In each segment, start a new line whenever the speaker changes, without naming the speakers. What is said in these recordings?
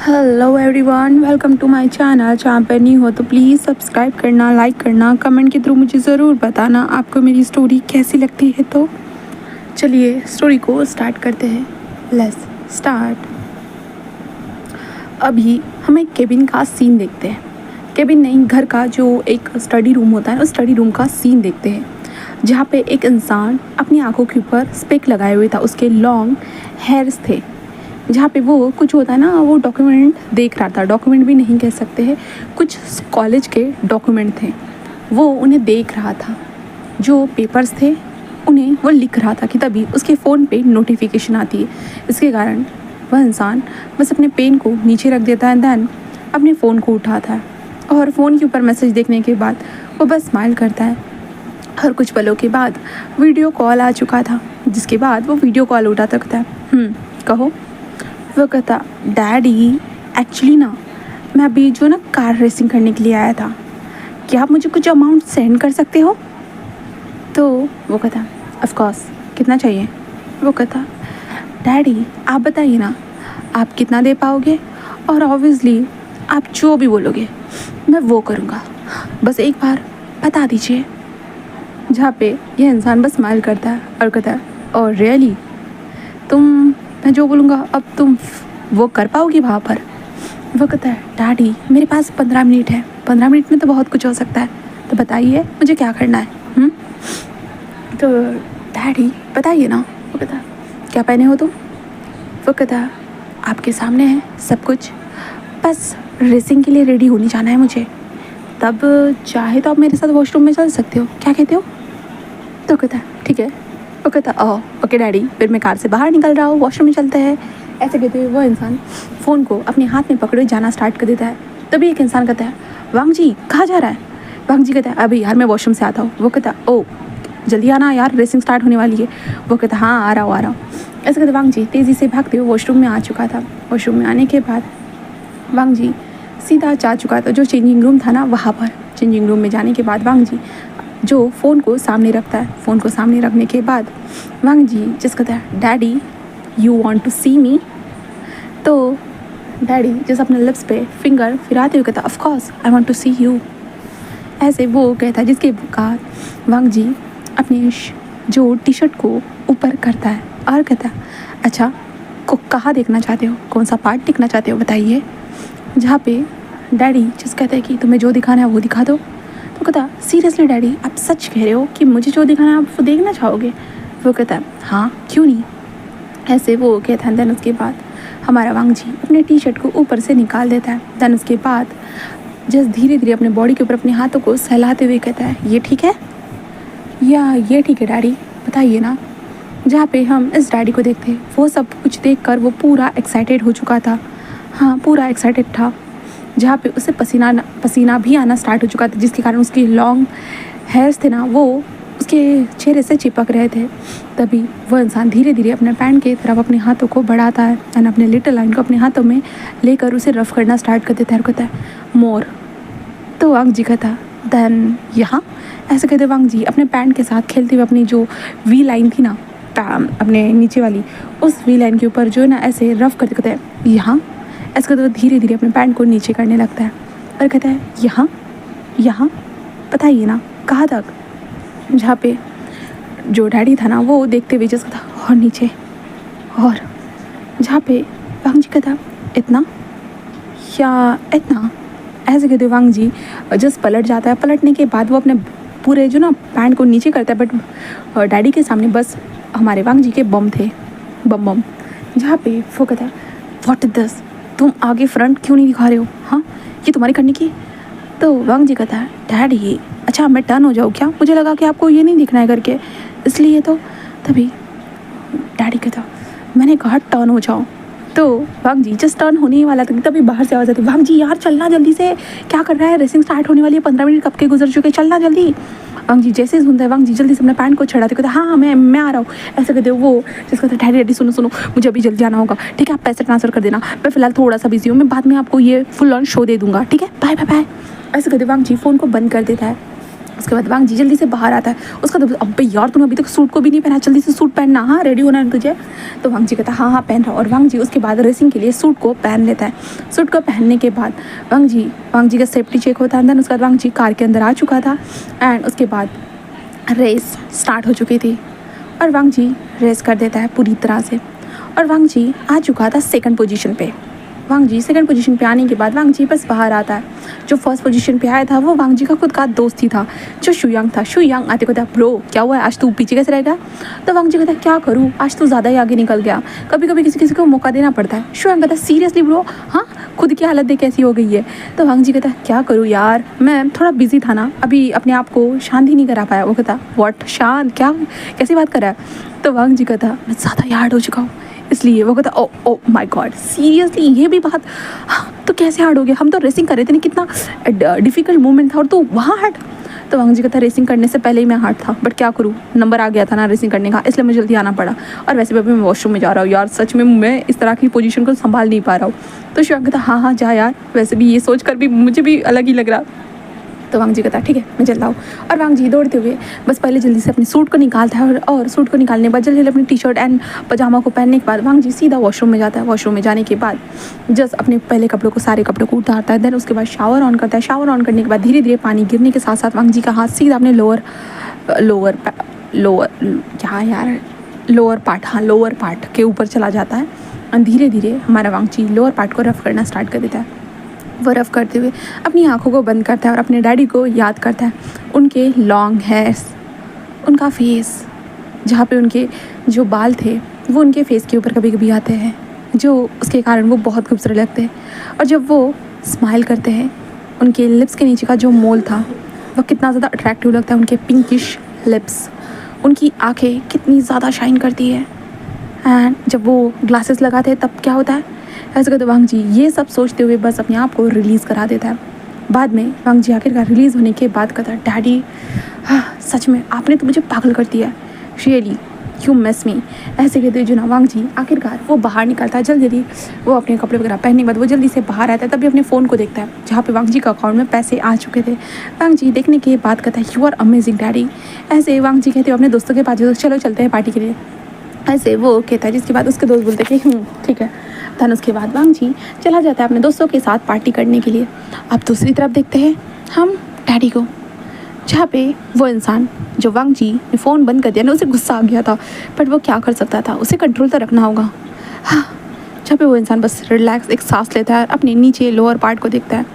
Hello everyone, welcome to my channel. जहाँ पर नहीं हो तो प्लीज़ सब्सक्राइब करना, लाइक करना, कमेंट के थ्रू मुझे ज़रूर बताना आपको मेरी स्टोरी कैसी लगती है। तो चलिए स्टोरी को स्टार्ट करते हैं। Let's start. अभी हम एक केबिन का सीन देखते हैं। केबिन नहीं, घर का जो एक स्टडी रूम होता है उस स्टडी रूम का सीन देखते हैं, जहाँ पे एक इंसान अपनी आंखों के ऊपर स्पेक लगाए हुए था। उसके लॉन्ग हेयर्स थे, जहाँ पे वो कुछ होता है ना, वो डॉक्यूमेंट देख रहा था। डॉक्यूमेंट भी नहीं कह सकते हैं, कुछ कॉलेज के डॉक्यूमेंट थे, वो उन्हें देख रहा था। जो पेपर्स थे उन्हें वो लिख रहा था कि तभी उसके फ़ोन पे नोटिफिकेशन आती है। इसके कारण वह इंसान बस अपने पेन को नीचे रख देता है, दैन अपने फ़ोन को उठाता है और फ़ोन के ऊपर मैसेज देखने के बाद वो बस स्माइल करता है। और कुछ पलों के बाद वीडियो कॉल आ चुका था, जिसके बाद वो वीडियो कॉल उठा सकता है। कहो। वो कहता, डैडी एक्चुअली ना मैं अभी जो ना कार रेसिंग करने के लिए आया था, क्या आप मुझे कुछ अमाउंट सेंड कर सकते हो? तो वो कहता, ऑफ कोर्स, कितना चाहिए? वो कहता, डैडी आप बताइए ना, आप कितना दे पाओगे? और ऑब्वियसली आप जो भी बोलोगे मैं वो करूँगा, बस एक बार बता दीजिए। जहाँ पे यह इंसान बस स्माइल करता है और कहता है, और रियली मैं जो बोलूँगा अब तुम वो कर पाओगी वहाँ पर? वो कहता है, डैडी मेरे पास 15 मिनट है, 15 मिनट में तो बहुत कुछ हो सकता है, तो बताइए मुझे क्या करना है। तो डैडी बताइए ना। वो कहता, क्या पहने हो तुम? वो कहता, आपके सामने है सब कुछ, बस रेसिंग के लिए रेडी होने जाना है मुझे, तब चाहे तो आप मेरे साथ वॉशरूम में चल सकते हो, क्या कहते हो? तो कहता, ठीक है। वो कहता, ओके डैडी, फिर मैं कार से बाहर निकल रहा हूँ, वॉशरूम में चलते हैं। ऐसे कहते हुए वो इंसान फ़ोन को अपने हाथ में पकड़े जाना स्टार्ट कर देता है। तभी एक इंसान कहता है, वांग जी कहाँ जा रहा है? वांग जी कहता है, अभी यार मैं वॉशरूम से आता हूँ। वो कहता, ओ जल्दी आना यार, रेसिंग स्टार्ट होने वाली है। वो कहता, हाँ आ रहा हूँ। ऐसे कहते वांग जी तेज़ी से भागते हुए वॉशरूम में आ चुका था। वॉशरूम में आने के बाद वांग जी सीधा जा चुका था जो चेंजिंग रूम था ना, वहाँ पर। चेंजिंग रूम में जाने के बाद वांग जी जो फ़ोन को सामने रखता है, फ़ोन को सामने रखने के बाद वांग जी जिस कहता है, डैडी यू वांट टू सी मी? तो डैडी जिस अपने लिप्स पे फिंगर फिराते हुए कहता, of course I want to see you. ऐसे वो कहता है, जिसके बाद वांग जी अपने जो टी शर्ट को ऊपर करता है और कहता है, अच्छा को कहाँ देखना चाहते हो, कौन सा पार्ट देखना चाहते हो बताइए। जहाँ पे डैडी जिस कहते हैं कि तुम्हें जो दिखाना है वो दिखा दो। तो कहता, सीरियसली डैडी आप सच कह रहे हो कि मुझे जो दिखाना है आप वो देखना चाहोगे? वो कहता है, हाँ क्यों नहीं। ऐसे वो कहता है। दैन उसके बाद हमारा वांग जी अपने टी शर्ट को ऊपर से निकाल देता है। दैन उसके बाद जस्ट धीरे धीरे अपने बॉडी के ऊपर अपने हाथों को सहलाते हुए कहता है, ये ठीक है या ये ठीक है डैडी, बताइए ना। जहाँ पे हम इस डैडी को देखते हैं, वो सब कुछ देख कर वो पूरा एक्साइटेड हो चुका था। हाँ पूरा एक्साइटेड था। जहाँ पे उसे पसीना भी आना स्टार्ट हो चुका था, जिसके कारण उसके लॉन्ग हेयर्स थे ना, वो उसके चेहरे से चिपक रहे थे। तभी वह इंसान धीरे धीरे अपने पैंट की तरफ अपने हाथों को बढ़ाता है एंड अपने लिटिल लाइन को अपने हाथों में लेकर उसे रफ करना स्टार्ट कर देता है और कहता है, मोर। तो वांग जी कहता, दैन यहाँ। ऐसे कहते वांग जी अपने पैंट के साथ खेलते हुए अपनी जो वी लाइन थी ना, अपने नीचे वाली, उस वी लाइन के ऊपर जो है ना ऐसे रफ करते कहते हैं, यहाँ। ऐसे कहते धीरे धीरे अपने पैंट को नीचे करने लगता है और कहता है, यहाँ बताइए ना कहाँ तक। जहाँ पे जो डैडी था ना वो देखते हुए जैसा था, और नीचे, और जहाँ पे वांग जी कहता, इतना या इतना। ऐसे कहते वांग जी जस्ट पलट जाता है। पलटने के बाद वो अपने पूरे जो ना पैंट को नीचे करता है, बट डैडी के सामने बस हमारे वांग जी के बम थे, बम। जहाँ पे वो कहता है, व्हाट इज दिस, तुम आगे फ्रंट क्यों नहीं दिखा रहे हो? हाँ ये तुम्हारी करने की। तो वांग जी कहता है, डैडी अच्छा मैं टर्न हो जाऊँ क्या? मुझे लगा कि आपको ये नहीं दिखना है करके, इसलिए। तो तभी डैडी कहता, मैंने कहा टर्न हो जाओ। तो वांग जी जस्ट टर्न होने ही वाला था, तभी बाहर से आवाज़ आती, वांग जी यार चलना जल्दी से, क्या कर रहा है, रेसिंग स्टार्ट होने वाली है, 15 मिनट कब के गुजर चुके, चलना जल्दी। वांग जी जैसे ही सुनता है, वांग जी जल्दी से अपने पैंट को छड़ाते कहते, हाँ मैं आ रहा हूँ। ऐसे कहते वो जिसका कहता, डैडी सुनो मुझे अभी जल्दी आना होगा, ठीक है आप पैसे ट्रांसफ़र कर देना, मैं फिलहाल थोड़ा सा बिजी हूँ, मैं बाद में आपको ये फुल ऑन शो दे दूँगा, ठीक है बाय बाय बाय। ऐसे कहते वांग जी फ़ोन को बंद कर देता है। उसके बाद वांग जी जल्दी से बाहर आता है। उसका तो अबे यार तूने अभी तक सूट को भी नहीं पहना, जल्दी से सूट पहनना, हाँ रेडी होना है तुझे। तो वांग जी कहता है हाँ हाँ पहन रहा हूँ। और वांग जी उसके बाद रेसिंग के लिए सूट को पहन लेता है। सूट को पहनने के बाद वांग जी का सेफ्टी चेक होता है। देन उसके बाद वांग जी कार के अंदर आ चुका था एंड उसके बाद रेस स्टार्ट हो चुकी थी और वांग जी रेस कर देता है पूरी तरह से। और वांग जी आ चुका था सेकंड पोजीशन पे। वांग जी सेकंड पोजीशन पे आने के बाद वांग जी बस बाहर आता है। जो फर्स्ट पोजीशन पे आया था वो वांग जी का खुद का दोस्त ही था जो शुयांग था। शुयांग आते कहता ब्रो क्या हुआ है, आज तू पीछे कैसे रह गया। तो वांग जी कहता क्या करूँ, आज तो ज़्यादा ही आगे निकल गया, कभी कभी किसी किसी को मौका देना पड़ता है। शुयांग कहता सीरियसली ब्रो, हाँ खुद की हालत देख कैसी हो गई है। तो वांग जी कहता क्या करूँ यार, मैं थोड़ा बिजी था ना, अभी अपने आप को शांत ही नहीं करा पाया। वो कहता व्हाट शांत, क्या कैसी बात कर रहा है। तो वांग जी कहता मैं ज़्यादा यार्ड हो चुका हूँ इसलिए। वो कहता ओ माय गॉड सीरियसली ये भी बात, हाँ तो कैसे हार्ड हो गया, हम तो रेसिंग कर रहे थे ना, कितना डिफिकल्ट मूवमेंट था और तो वहाँ हार्ड। तो वांग जी कहता रेसिंग करने से पहले ही मैं हार्ड था, बट क्या करूँ नंबर आ गया था ना रेसिंग करने का, इसलिए मुझे जल्दी आना पड़ा। और वैसे भी अभी मैं वॉशरूम में जा रहा हूँ यार, सच में मैं इस तरह की पोजीशन को संभाल नहीं पा रहा हूँ। तो शुयांग कहता हाँ जा यार, वैसे भी ये सोच कर भी मुझे भी अलग ही लग रहा। तो वांग जी कहता ठीक है मैं चलता हूँ। और वांग जी दौड़ते हुए बस पहले जल्दी से अपने सूट को निकालता है और सूट को निकालने के बाद जल्दी अपनी टी शर्ट एंड पजामा को पहनने के बाद वांग जी सीधा वॉशरूम में जाता है। वॉशरूम में जाने के बाद जस्ट अपने पहले कपड़ों को सारे कपड़ों को उतारता है। देन उसके बाद शावर ऑन करता है। शावर ऑन करने के बाद धीरे धीरे पानी गिरने के साथ साथ वांग जी का हाथ सीधा अपने लोअर पार्ट के ऊपर चला जाता है। और धीरे धीरे हमारा वांग जी लोअर पार्ट को रफ करना स्टार्ट कर देता है। वो रफ करते हुए अपनी आंखों को बंद करता है और अपने डैडी को याद करता है, उनके लॉन्ग हेयर्स, उनका फेस, जहाँ पे उनके जो बाल थे वो उनके फेस के ऊपर कभी कभी आते हैं, जो उसके कारण वो बहुत खूबसूरत लगते हैं। और जब वो स्माइल करते हैं उनके लिप्स के नीचे का जो मोल था वो कितना ज़्यादा अट्रैक्टिव लगता है। उनके पिंकिश लिप्स, उनकी आँखें कितनी ज़्यादा शाइन करती है। एंड जब वो ग्लासेस लगाते हैं तब क्या होता है, ऐसे कहते वांग जी ये सब सोचते हुए बस अपने आप को रिलीज़ करा देता है। बाद में वांग जी आखिरकार रिलीज़ होने के बाद कहता है डैडी हाँ सच में आपने तो मुझे पागल कर दिया है, रियली यू मिस मी। ऐसे कहते जो ना वांग जी आखिरकार वो बाहर निकलता है। जल्दी वो अपने कपड़े वगैरह पहनने के बाद वो जल्दी से बाहर आता है। तभी अपने फ़ोन को देखता है जहाँ पे वांग जी का अकाउंट में पैसे आ चुके थे। वांग जी देखने के बाद कहता है यू आर अमेजिंग डैडी। ऐसे वांग जी कहते हो अपने दोस्तों के पास चलो चलते हैं पार्टी के लिए। ऐसे वो कहता है, जिसके बाद उसके दोस्त बोलते हैं कि ठीक है। धन उसके बाद वांग जी चला जाता है अपने दोस्तों के साथ पार्टी करने के लिए। अब दूसरी तरफ देखते हैं हम डैडी को, जहाँ पे वो इंसान जो वांग जी ने फ़ोन बंद कर दिया ना, उसे गुस्सा आ गया था, बट वो क्या कर सकता था, उसे कंट्रोल तो रखना होगा। हाँ, जहाँ पे वो इंसान बस रिलैक्स एक सांस लेता है, अपने नीचे लोअर पार्ट को देखता है।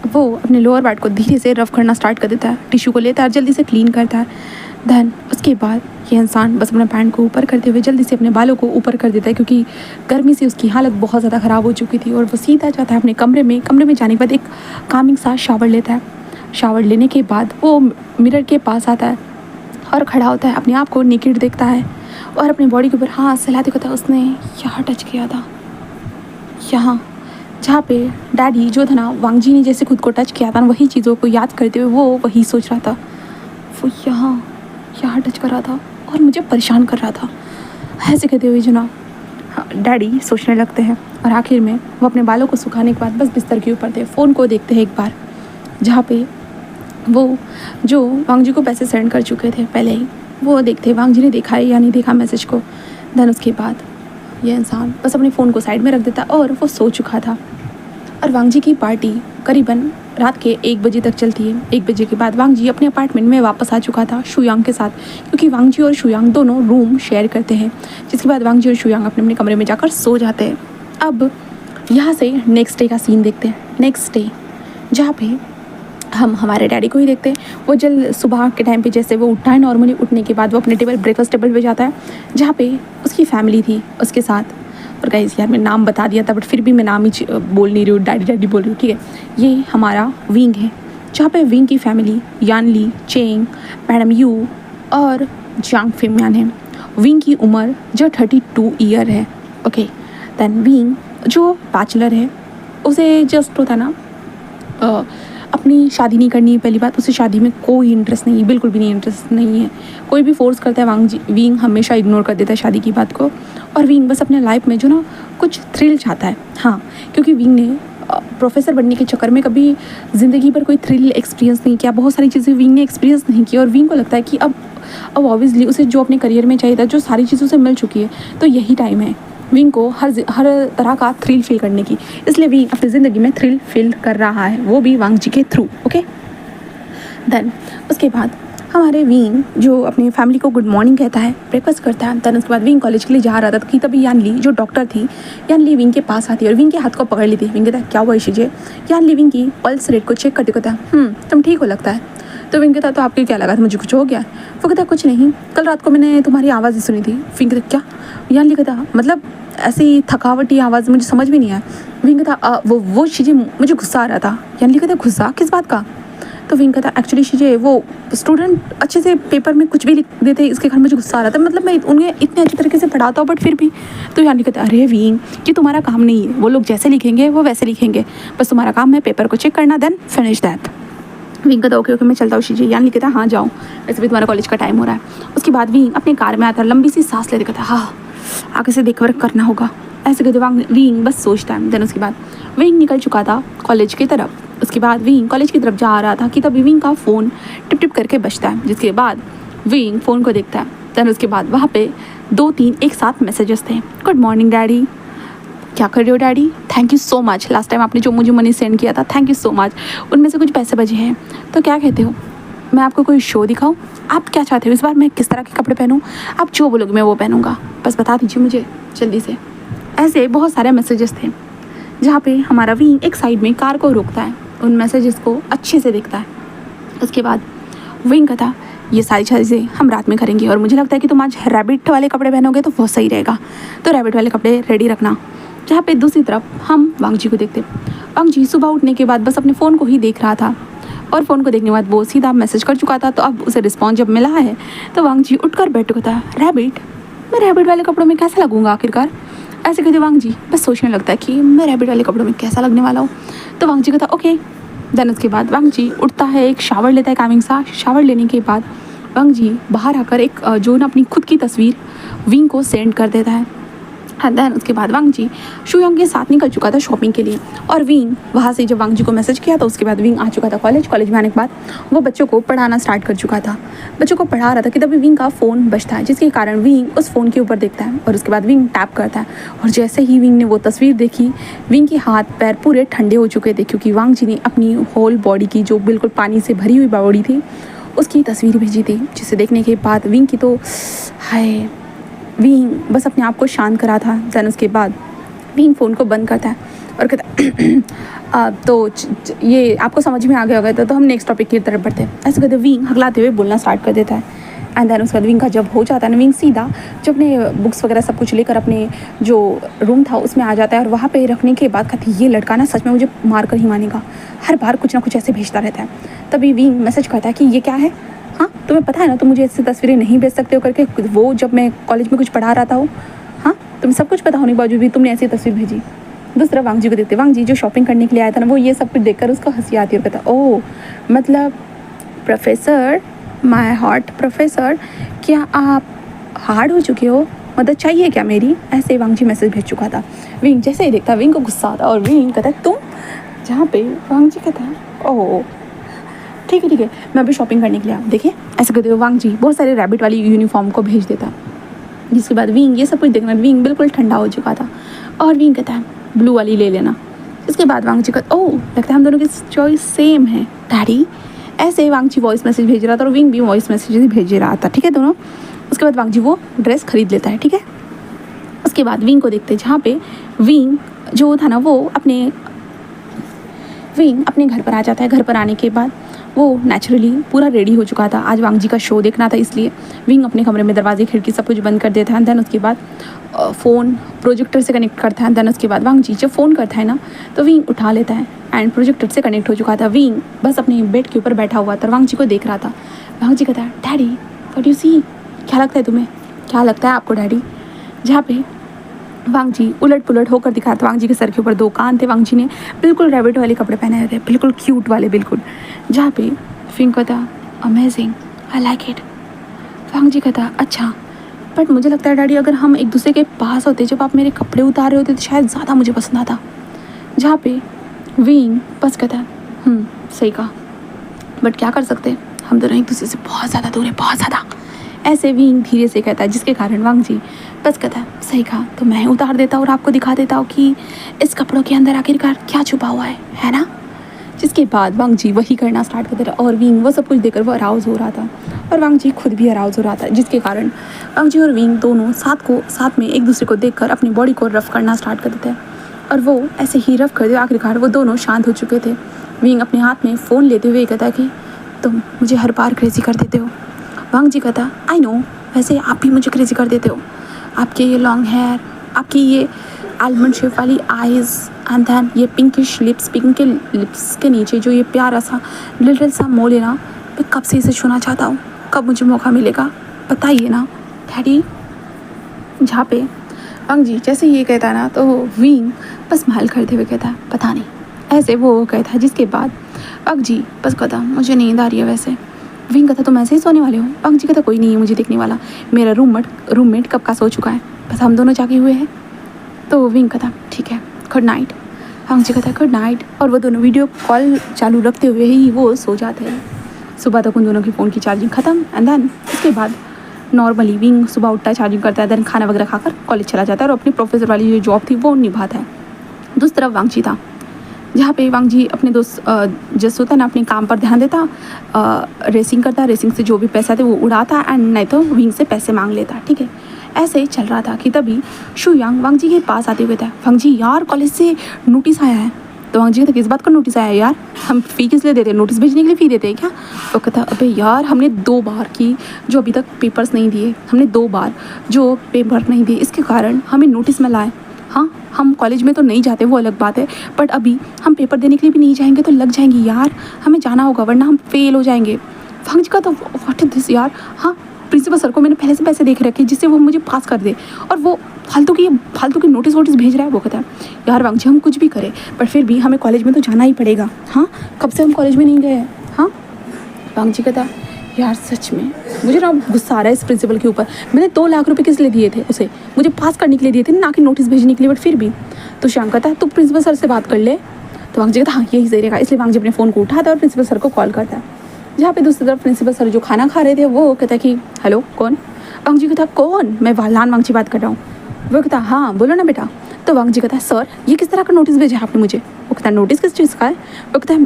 वो अपने लोअर पार्ट को धीरे से रफ करना स्टार्ट कर देता है, टिश्यू को लेता है और जल्दी से क्लीन करता है। देन उसके बाद ये इंसान बस अपने पैंट को ऊपर करते हुए जल्दी से अपने बालों को ऊपर कर देता है, क्योंकि गर्मी से उसकी हालत बहुत ज़्यादा ख़राब हो चुकी थी। और वो सीधा जाता है अपने कमरे में जाने के बाद एक कामिंग सा शावर लेता है। शावर लेने के बाद वो मिरर के पास आता है और खड़ा होता है, अपने आप को नेकेड देखता है और अपनी बॉडी के ऊपर हाथ सहलाते कहता है उसने यहाँ टच किया था, यहाँ जहाँ पे डैडी जो था ना, वांग जी ने जैसे खुद को टच किया था ना, वही चीज़ों को याद करते हुए वो वही सोच रहा था, वो यहाँ टच कर रहा था और मुझे परेशान कर रहा था। ऐसे कहते हुए जो ना डैडी सोचने लगते हैं और आखिर में वो अपने बालों को सुखाने के बाद बस बिस्तर के ऊपर थे। फ़ोन को देखते हैं एक बार, जहाँ पे वो जो वांग जी को पैसे सेंड कर चुके थे पहले ही, वो देखते वांग जी ने देखा है या नहीं देखा मैसेज को। देन उसके बाद ये इंसान बस अपने फ़ोन को साइड में रख देता और वो सो चुका था। और वांग जी की पार्टी करीबन रात के 1 बजे तक चलती है। 1 बजे के बाद वांग जी अपने अपार्टमेंट में वापस आ चुका था शुयांग के साथ, क्योंकि वांग जी और शुयांग दोनों रूम शेयर करते हैं। जिसके बाद वांग जी और शुयांग अपने अपने कमरे में जाकर सो जाते हैं। अब यहाँ से नेक्स्ट डे का सीन देखते हैं। नेक्स्ट डे जहाँ पे हम हमारे डैडी को ही देखते हैं। वो जल्द सुबह के टाइम पे जैसे वो उठता है, नॉर्मली उठने के बाद वो अपने ब्रेकफास्ट टेबल पे जाता है, जहाँ पे उसकी फैमिली थी उसके साथ। और गाइस यार मैं नाम बता दिया था, बट फिर भी मैं नाम ही बोल नहीं रही हूँ, डैडी बोल रही हूँ, ठीक है। ये हमारा विंग है, जहाँ पे विंग की family Yanli, Cheng, madam Yu और जांग फेमियान है। विंग की उम्र जो 32 ईयर है, ओके। दैन विंग जो बैचलर है, उसे जस्ट होता ना अपनी शादी नहीं करनी है। पहली बात, उसे शादी में कोई इंटरेस्ट नहीं है, बिल्कुल भी नहीं इंटरेस्ट नहीं है। कोई भी फोर्स करता है विंग हमेशा इग्नोर कर देता है शादी की बात को। और विंग बस अपने लाइफ में जो ना कुछ थ्रिल चाहता है, हाँ, क्योंकि विंग ने प्रोफेसर बनने के चक्कर में कभी ज़िंदगी पर कोई थ्रिल एक्सपीरियंस नहीं किया, बहुत सारी चीज़ें विंग ने एक्सपीरियंस नहीं की और विंग को लगता है कि अब ऑब्वियसली उसे जो अपने करियर में चाहिए था, जो सारी चीज़ों से मिल चुकी है, तो यही टाइम है विंग को हर तरह का थ्रिल फील करने की। इसलिए विंग अपनी ज़िंदगी में थ्रिल फील कर रहा है, वो भी वांग जी के थ्रू। ओके, देन उसके बाद हमारे विंग जो अपनी फैमिली को गुड मॉर्निंग कहता है, ब्रेकफास्ट करता है। देन उसके बाद विंग कॉलेज के लिए जा रहा था कि तभी यान ली जो डॉक्टर थी, यान ली विंग के पास आती है और विंग के हाथ को पकड़ लेती है। विंग कहता है क्या हुआ शीजे? यान ली विंग की पल्स रेट को चेक करते कहता है तुम ठीक हो लगता है। तो विंग कहता तो आपको क्या लगा था मुझे कुछ हो गया? वो कहता कुछ नहीं, कल रात को मैंने तुम्हारी आवाज़ सुनी थी। विंग कहता क्या? यान ली कहता मतलब ऐसी थकावटी आवाज़ मुझे समझ भी नहीं आया। विंग कहता वो चीज़ें मुझे गुस्सा आ रहा था। यान ली कहता गुस्सा किस बात का? तो विंग कहता एक्चुअली शीजे वो स्टूडेंट अच्छे से पेपर में कुछ भी लिख देते, इसके कारण मुझे गुस्सा आ रहा था, मतलब मैं उन्हें इतने अच्छे तरीके से पढ़ाता हूँ बट फिर भी। तो यानी कहता अरे विंग कि तुम्हारा काम नहीं है, वो लोग जैसे लिखेंगे वो वैसे लिखेंगे, बस तुम्हारा काम है पेपर को चेक करना, देन फिनिश दैट। विंग कहता ओके मैं चलता हूँ शीजे। यानी कहता हाँ जाओ, वैसे भी तुम्हारा कॉलेज का टाइम हो रहा है। उसके बाद विंग अपने कार में आता है, लंबी सी सांस लेते कहता हाँ आगे से देख वर्क करना होगा, ऐसे कहते विंग बस सोचता है। देन उसके बाद विंग निकल चुका था कॉलेज की तरफ। उसके बाद विंग कॉलेज की तरफ जा रहा था कि तभी विंग का फ़ोन टिप टिप करके बजता है, जिसके बाद विंग फ़ोन को देखता है। देन उसके बाद वहाँ पे 2-3 एक साथ मैसेजेस थे। गुड मॉर्निंग डैडी, क्या कर रहे हो daddy? Thank you so much, last time आपने जो मुझे मनी सेंड किया था, थैंक यू सो मच, उनमें से कुछ पैसे बचे हैं, तो क्या कहते हो मैं आपको कोई शो दिखाऊं? आप क्या चाहते हो इस बार मैं किस तरह के कपड़े पहनूं? आप जो बोलोगे मैं वो पहनूंगा, बस बता दीजिए मुझे जल्दी से। ऐसे बहुत सारे मैसेजेस थे जहाँ पे हमारा विंग एक साइड में कार को रोकता है, उन मैसेजेस को अच्छे से देखता है। उसके बाद विंग कहता ये सारी चीज़ें हम रात में करेंगे और मुझे लगता है कि तुम आज रैबिट वाले कपड़े पहनोगे तो बहुत सही रहेगा, तो रैबिट वाले कपड़े रेडी रखना। जहाँ पे दूसरी तरफ हम वांग जी को देखते। वांग जी सुबह उठने के बाद बस अपने फ़ोन को ही देख रहा था और फ़ोन को देखने के बाद वो सीधा मैसेज कर चुका था, तो अब उसे रिस्पॉन्स जब मिला है तो वांग जी उठकर बैठ चुका था। रैबिट, मैं रैबिट वाले कपड़ों में कैसा लगूंगा आखिरकार? ऐसे कहते वांग जी बस सोचने लगता है कि मैं रैबिट वाले कपड़ों में कैसा लगने वाला हूँ। तो वांग जी कहता ओके। देन उसके बाद वांग जी उठता है, एक शावर लेता है कामिंग सा। शावर लेने के बाद वांग जी बाहर आकर एक जो ना अपनी खुद की तस्वीर विंग को सेंड कर देता है। एंड देन उसके बाद वांग जी शुयोंग के साथ निकल चुका था शॉपिंग के लिए और विंग वहाँ से जब वांग जी को मैसेज किया तो उसके बाद विंग आ चुका था कॉलेज में आने के बाद वो बच्चों को पढ़ाना स्टार्ट कर चुका था। बच्चों को पढ़ा रहा था कि तभी विंग का फ़ोन बजता है, जिसके कारण विंग उस फ़ोन के ऊपर देखता है और उसके बाद विंग टैप करता है और जैसे ही विंग ने वो तस्वीर देखी, विंग के हाथ पैर पूरे ठंडे हो चुके थे क्योंकि वांग जी ने अपनी होल बॉडी की जो बिल्कुल पानी से भरी हुई बॉडी थी उसकी तस्वीर भेजी थी, जिसे देखने के बाद विंग की तो हाय, विंग बस अपने आप को शांत करा था। देन उसके बाद विंग फ़ोन को बंद करता है और कहता तो ये आपको समझ में आ गया होगा, तो हम नेक्स्ट टॉपिक की तरफ बढ़ते हैं। ऐसे कहते विंग हगलाते हुए बोलना स्टार्ट कर देता है। एंड देन उसके बाद विंग का जब हो जाता है ना, विंग सीधा जो अपने बुक्स वगैरह सब कुछ लेकर अपने जो रूम था उसमें आ जाता है और वहाँ पे रखने के बाद कहती ये लड़का ना सच में मुझे मार कर ही मानेगा, हर बार कुछ ना कुछ ऐसे भेजता रहता है। तभी विंग मैसेज करता है कि ये क्या है, हाँ तुम्हें पता है ना तुम मुझे ऐसी तस्वीरें नहीं भेज सकते हो करके, वो जब मैं कॉलेज में कुछ पढ़ा रहा था वो, हाँ तुम्हें सब कुछ पता होने के बावजूद भी तुमने ऐसी तस्वीर भेजी। दूसरा वांग जी को देखते, वांग जी जो शॉपिंग करने के लिए आया था ना, वो ये सब कुछ देखकर उसको हंसी आती है और कहता ओह मतलब प्रोफेसर, माय हॉट प्रोफेसर, क्या आप हार्ड हो चुके हो, मदद चाहिए क्या मेरी? ऐसे वांग जी मैसेज भेज चुका था। विंग जैसे ही देखता विंग को गुस्सा आता और विंग कहता है तुम, जहाँ पे वांग जी कहता है ओह ठीक है मैं अभी शॉपिंग करने के लिए, देखिए ऐसे कहते हुए वांग जी बहुत सारे रैबिट वाली यूनिफॉर्म को भेज देता। जिसके बाद विंग ये सब कुछ देखना, विंग बिल्कुल ठंडा हो चुका था और विंग कहता है ब्लू वाली ले लेना। इसके बाद वांग जी कहता ओह लगता है हम दोनों की चॉइस सेम है डैडी। ऐसे वांग जी वॉइस मैसेज भेज रहा था और विंग भी वॉइस मैसेज भेज रहा था, ठीक है दोनों। उसके बाद वांग जी वो ड्रेस खरीद लेता है, ठीक है। उसके बाद विंग को देखते जहाँ पे विंग जो था ना वो विंग अपने घर पर आ जाता है। घर पर आने के बाद वो नेचुरली पूरा रेडी हो चुका था, आज वांग जी का शो देखना था, इसलिए विंग अपने कमरे में दरवाजे खिड़की सब कुछ बंद कर देता है। देन उसके बाद फ़ोन प्रोजेक्टर से कनेक्ट करता है। देन उसके बाद वांग जी जब फ़ोन करता है ना तो विंग उठा लेता है एंड प्रोजेक्टर से कनेक्ट हो चुका था। विंग बस अपने बेड के ऊपर बैठा हुआ था, वांग जी को देख रहा था। वांग जी कहता है डैडी व्हाट यू सी, क्या लगता है तुम्हें, क्या लगता है आपको डैडी? जहाँ पे वांग जी उलट पुलट होकर दिखा था, वांग जी के सर के ऊपर 2 कान थे, वांग जी ने बिल्कुल रैबिट वाले कपड़े पहने हुए थे, बिल्कुल क्यूट वाले बिल्कुल। जहाँ पे विंग कहता अमेजिंग आई लाइक इट। वांग जी कहता अच्छा बट मुझे लगता है डैडी अगर हम एक दूसरे के पास होते, जब आप मेरे कपड़े उतार रहे होते तो शायद ज़्यादा मुझे पसंद आता। जहाँ पे विंग बस कहता है सही कहा, बट क्या कर सकते हैं, हम दोनों एक दूसरे से बहुत ज़्यादा दूर है, बहुत ज़्यादा। ऐसे विंग धीरे से कहता है, जिसके कारण वांग जी बस कहता है सही कहा, तो मैं उतार देता हूँ और आपको दिखा देता हूँ कि इस कपड़ों के अंदर आखिरकार क्या छुपा हुआ है ना। जिसके बाद वांग जी वही करना स्टार्ट कर दे रहा और विंग वो सब कुछ देखकर वो अराउज हो रहा था और वांग जी खुद भी अराउज हो रहा था, जिसके कारण वांग जी और विंग दोनों साथ में एक दूसरे को देखकर अपनी बॉडी को रफ करना स्टार्ट कर देते हैं और वो ऐसे ही रफ कर दे। आखिरकार वो दोनों शांत हो चुके थे। विंग अपने हाथ में फ़ोन लेते हुए कहता है कि तुम मुझे हर बार क्रेजी कर देते हो। वांग जी कहता आई नो, वैसे आप भी मुझे क्रेजी कर देते हो, आपके ये लॉन्ग हेयर, आपकी ये आलमंड शेप वाली आइज़ एंड देन ये पिंकिश लिप्स, पिंक के लिप्स के नीचे जो ये प्यारा सा लिटिल सा मोल है ना, मैं कब से इसे छूना चाहता हूँ, कब मुझे मौका मिलेगा बताइए ना डैडी। जहाँ पे वांग जी जैसे ये कहता है ना तो विंग बस स्माइल करते हुए कहता है पता नहीं, ऐसे वो कहता है। जिसके बाद वांग जी बस कहता मुझे नींद आ रही है वैसे। विंग कहता तुम ऐसे ही सोने वाले हो। वांग जी कहता कोई नहीं है मुझे देखने वाला, मेरा रूममेट कब का सो चुका है, बस हम दोनों जागे हुए हैं। तो विंग कहता ठीक है गुड नाइट। वांग जी कहता गुड नाइट और वो दोनों वीडियो कॉल चालू रखते हुए ही वो सो जाते हैं। सुबह तक उन दोनों की फ़ोन की चार्जिंग ख़त्म एंड देन उसके बाद नॉर्मली विंग सुबह उठता है, चार्जिंग करता है, देन खाना वगैरह खाकर कॉलेज चला जाता है और अपनी प्रोफेसर वाली जो जॉब थी वो निभाता है। दूसरी तरफ वांग जी था, जहाँ पे वांग जी अपने दोस्त जस होता है ना अपने काम पर ध्यान देता, रेसिंग करता, रेसिंग से जो भी पैसा थे वो उड़ाता एंड नहीं तो विंग से पैसे मांग लेता। ठीक है, ऐसे ही चल रहा था कि तभी शू यांग वांग जी के पास आते हुए था। वांग जी यार कॉलेज से नोटिस आया है। तो वांग जी कहते किस बात का नोटिस आया है यार, हम फ़ी किस लिए देते हैं, नोटिस भेजने के लिए फ़ी देते हैं क्या। वो कहता अबे यार हमने 2 बार की जो अभी तक पेपर्स नहीं दिए, हमने 2 बार जो पेपर नहीं दिए, इसके कारण हमें नोटिस में लाए। हाँ हम कॉलेज में तो नहीं जाते वो अलग बात है, बट अभी हम पेपर देने के लिए भी नहीं जाएंगे तो लग जाएंगी यार, हमें जाना होगा वरना हम फेल हो जाएंगे। वांग जी का तो व्हाट इज दिस यार, हाँ प्रिंसिपल सर को मैंने पहले से पैसे देख रखे जिससे वो मुझे पास कर दे और वो फालतू की नोटिस भेज रहा है। वो कहता है यार वांग जी हम कुछ भी करें पर फिर भी हमें कॉलेज में तो जाना ही पड़ेगा। हाँ कब से हम कॉलेज में नहीं गए हैं। हाँ वांग जी कहता यार सच में मुझे ना गुस्सा आ रहा है इस प्रिंसिपल के ऊपर, मैंने 2 लाख रुपए किस लिए दिए थे उसे, मुझे पास करने के लिए दिए थे ना कि नोटिस भेजने के लिए, बट फिर भी। तो श्याम कहता है तू प्रिंसिपल सर से बात कर ले। तो वांग जी कहता हाँ यही सही रहेगा, इसलिए वांग जी अपने फ़ोन को उठाता है और प्रिंसिपल सर को कॉल करता है। जहाँ पे दूसरी तरफ प्रिंसिपल सर जो खाना खा रहे थे वो कहता है कि हेलो कौन। वांग जी कहता कौन, मैं वालान वांग जी बात कर रहा हूँ। वो कहता हाँ बोलो ना बेटा। तो वांग जी कहता है सर ये किस तरह का नोटिस भेजा है आपने मुझे। वो कहता है नोटिस किस चीज़ का है। वो कहता है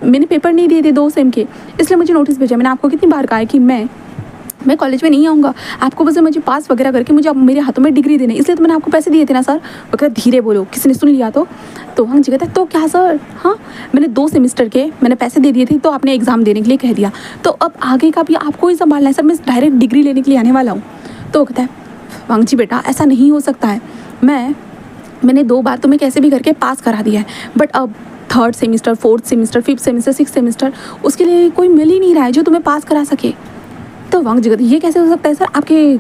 मैंने पेपर नहीं दिए थे 2 सेम के, इसलिए मुझे नोटिस भेजा। मैंने आपको कितनी बार कहा है कि मैं कॉलेज में नहीं आऊँगा, आपको बस मुझे पास वगैरह करके मुझे अब मेरे हाथों में डिग्री देने, इसलिए तो मैंने आपको पैसे दिए थे ना सर। वो कहता धीरे बोलो किसी ने सुन लिया तो वांग जी कहता है तो क्या सर, हाँ मैंने 2 सेमेस्टर के मैंने पैसे दे दिए थे तो आपने एग्ज़ाम देने के लिए कह दिया, तो अब आगे का भी आपको ही संभालना है सर, मैं डायरेक्ट डिग्री लेने के लिए आने वाला हूँ। तो वो कहता है वांग जी बेटा ऐसा नहीं हो सकता है, मैंने 2 बार तुम्हें कैसे भी करके पास करा दिया है, बट अब 3rd semester 4th semester 5th semester 6th semester उसके लिए कोई मिल ही नहीं रहा है जो तुम्हें पास करा सके। तो वांग जी कहते ये कैसे हो सकता है सर, आपके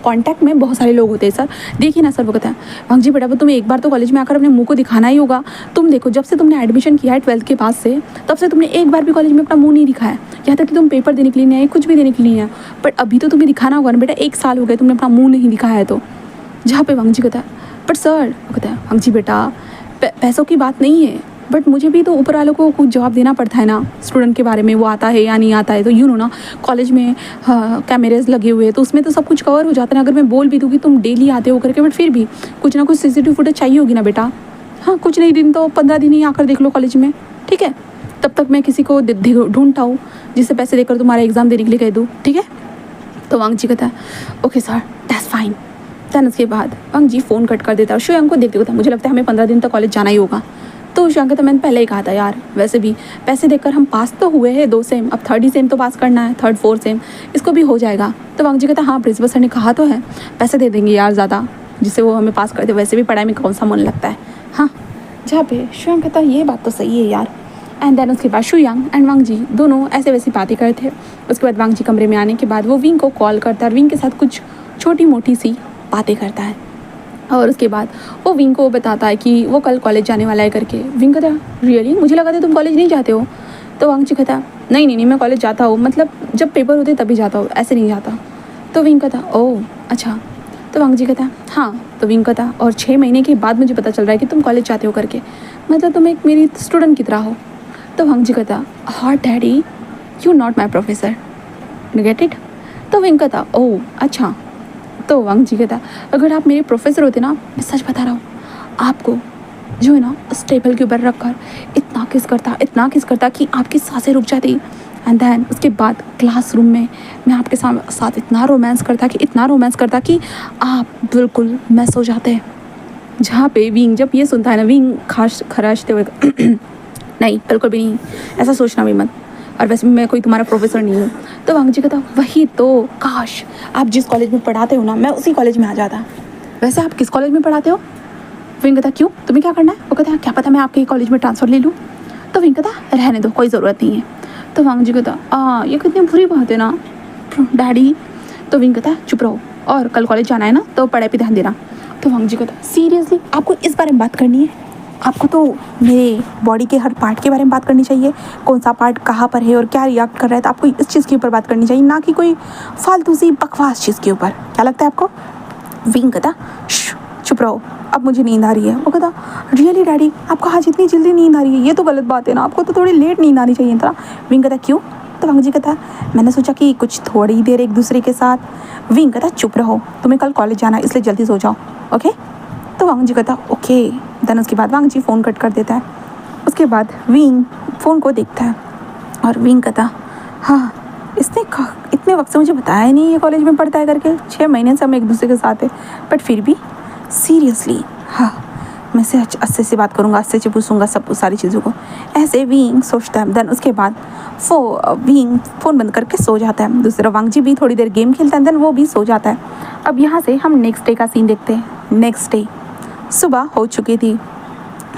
कॉन्टैक्ट में बहुत सारे लोग होते हैं सर, देखिए ना सर। वो कहता है वांग जी बेटा वो तुम्हें एक बार तो कॉलेज में आकर अपने मुंह को दिखाना ही होगा। तुम देखो जब से तुमने एडमिशन किया है 12th के बाद से, तब से तुमने एक बार भी कॉलेज में अपना मुंह नहीं दिखाया, यहाँ तक कि तुम पेपर देने के लिए नहीं आए, कुछ भी देने के लिए नहीं आए, बट अभी तो तुम्हें दिखाना होगा ना बेटा, 1 साल हो गए तुमने अपना मुँह नहीं दिखाया है। तो जहाँ पे वांग जी कहता है बट सर, वो कहता है वांग जी बेटा पैसों की बात नहीं है, बट मुझे भी तो ऊपर वालों को कुछ जवाब देना पड़ता है ना स्टूडेंट के बारे में, वो आता है या नहीं आता है। तो यू नो ना कॉलेज में कैमरेज लगे हुए हैं तो उसमें तो सब कुछ कवर हो जाता है ना। अगर मैं बोल भी दूँ कि तुम डेली आते हो करके, बट फिर भी कुछ ना कुछ CCTV फुटेज चाहिए होगी ना बेटा। हाँ कुछ नहीं दिन तो 15 दिन ही आकर देख लो कॉलेज में, ठीक है, तब तक मैं किसी को ढूंढता हूँ जिससे पैसे देकर तुम्हारा एग्ज़ाम देने के लिए कह दूँ, ठीक है। तो वांग जी कहता है okay sir that's fine. Then उसके बाद वांग जी फ़ोन कट कर देता है और शुयांग को देखते हुए था मुझे लगता है हमें 15 दिन तक कॉलेज जाना ही होगा। तो शुयांग कहता मैंने पहले ही कहा था यार, वैसे भी पैसे देकर हम पास तो हुए हैं 2 सेम, अब 3rd सेम तो पास करना है, 3rd 4th सेम इसको भी हो जाएगा। तो वांग जी कहता हाँ प्रिंसिपल सर ने कहा तो है पैसे दे देंगे यार ज़्यादा, जिससे वो हमें पास कर दे, वैसे भी पढ़ाई में कौन सा मन लगता है। हाँ जहाँ पे शुयांग कहता ये बात तो सही है यार। एंड देन उसके बाद शुयांग एंड वांग जी दोनों ऐसे वैसी बातें करते थे। उसके बाद वांग जी कमरे में आने के बाद वो विंग को कॉल करता है और विंग के साथ कुछ छोटी मोटी सी बातें करता है और उसके बाद वो विंग को बताता है कि वो कल कॉलेज जाने वाला है करके। विंग कहता है रियली, मुझे लगा था तुम कॉलेज नहीं जाते हो। तो वांग जी कहता नहीं मैं कॉलेज जाता हूँ, मतलब जब पेपर होते तभी जाता हूँ, ऐसे नहीं जाता। तो विंग कहता ओह अच्छा। तो वांग जी कहता हाँ। तो विंग कहता और 6 महीने के बाद मुझे पता चल रहा है कि तुम कॉलेज जाते हो करके। मतलब तुम एक मेरी स्टूडेंट की तरह हो। तो वांग जी कहता, हाँ daddy, you not my professor, get it. तो विंग कहता, ओह अच्छा। तो वांग जी कहता, अगर आप मेरे प्रोफेसर होते ना, मैं सच बता रहा हूँ, आपको जो है ना उस टेबल के ऊपर रख कर इतना किस करता कि आपकी सांसें रुक जाती। एंड देन उसके बाद क्लासरूम में मैं आपके साथ इतना रोमांस करता कि आप बिल्कुल मैस हो जाते। जहाँ पे विंग जब ये सुनता है ना, विंग खराशते हुए नहीं बिल्कुल भी नहीं, ऐसा सोचना भी मत, और वैसे भी मैं कोई तुम्हारा प्रोफेसर नहीं हूँ। तो वांग जी कहता, वही तो, काश आप जिस कॉलेज में पढ़ाते हो ना, मैं उसी कॉलेज में आ जाता। वैसे आप किस कॉलेज में पढ़ाते हो? विंग कहता, क्यों, तुम्हें क्या करना है? वो कहता है, क्या पता मैं आपके कॉलेज में ट्रांसफ़र ले लूँ। तो विंग कहता, रहने दो, कोई ज़रूरत नहीं है। तो वांग जी कहता, ये कितनी बुरी बात है ना डैडी। तो विंग कहता, चुप रहो, और कल कॉलेज जाना है ना, तो पढ़ाई पे ध्यान देना। तो वांग जी कहता, सीरियसली आपको इस बारे में बात करनी है? आपको तो मेरे बॉडी के हर पार्ट के बारे में बात करनी चाहिए, कौन सा पार्ट कहाँ पर है और क्या रिएक्ट कर रहा है, तो आपको इस चीज़ के ऊपर बात करनी चाहिए, ना कि कोई फालतू सी बकवास चीज़ के ऊपर। क्या लगता है आपको? विंग कहता, चुप रहो, अब मुझे नींद आ रही है। वो कहता, रियली डैडी, आपको आज इतनी जल्दी नींद आ रही है? ये तो गलत बात है ना, आपको तो थोड़ी लेट नींद आनी चाहिए था। विंग कहता, क्यों? तो वांग जी कहता, मैंने सोचा कि कुछ थोड़ी देर एक दूसरे के साथ। विंग कहता, चुप रहो, तुम्हें कल कॉलेज जाना है, इसलिए जल्दी सो जाओ, ओके। तो वांग जी कहता, ओके। देन उसके बाद वांग जी फ़ोन कट कर देता है। उसके बाद विंग फ़ोन को देखता है और विंग कहता, हाँ इसने इतने वक्त से मुझे बताया ही नहीं ये कॉलेज में पढ़ता है करके, 6 महीने से हम एक दूसरे के साथ है, बट फिर भी सीरियसली, हाँ मैं से अच्छे से बात करूँगा, अच्छे से पूछूंगा सब सारी चीज़ों को, ऐसे विंग सोचता है। देन उसके बाद विंग फ़ोन बंद करके सो जाता है। दूसरा वांग जी भी थोड़ी देर गेम खेलता है, देन वो भी सो जाता है। अब यहाँ से हम नेक्स्ट डे का सीन देखते हैं। नेक्स्ट डे सुबह हो चुकी थी,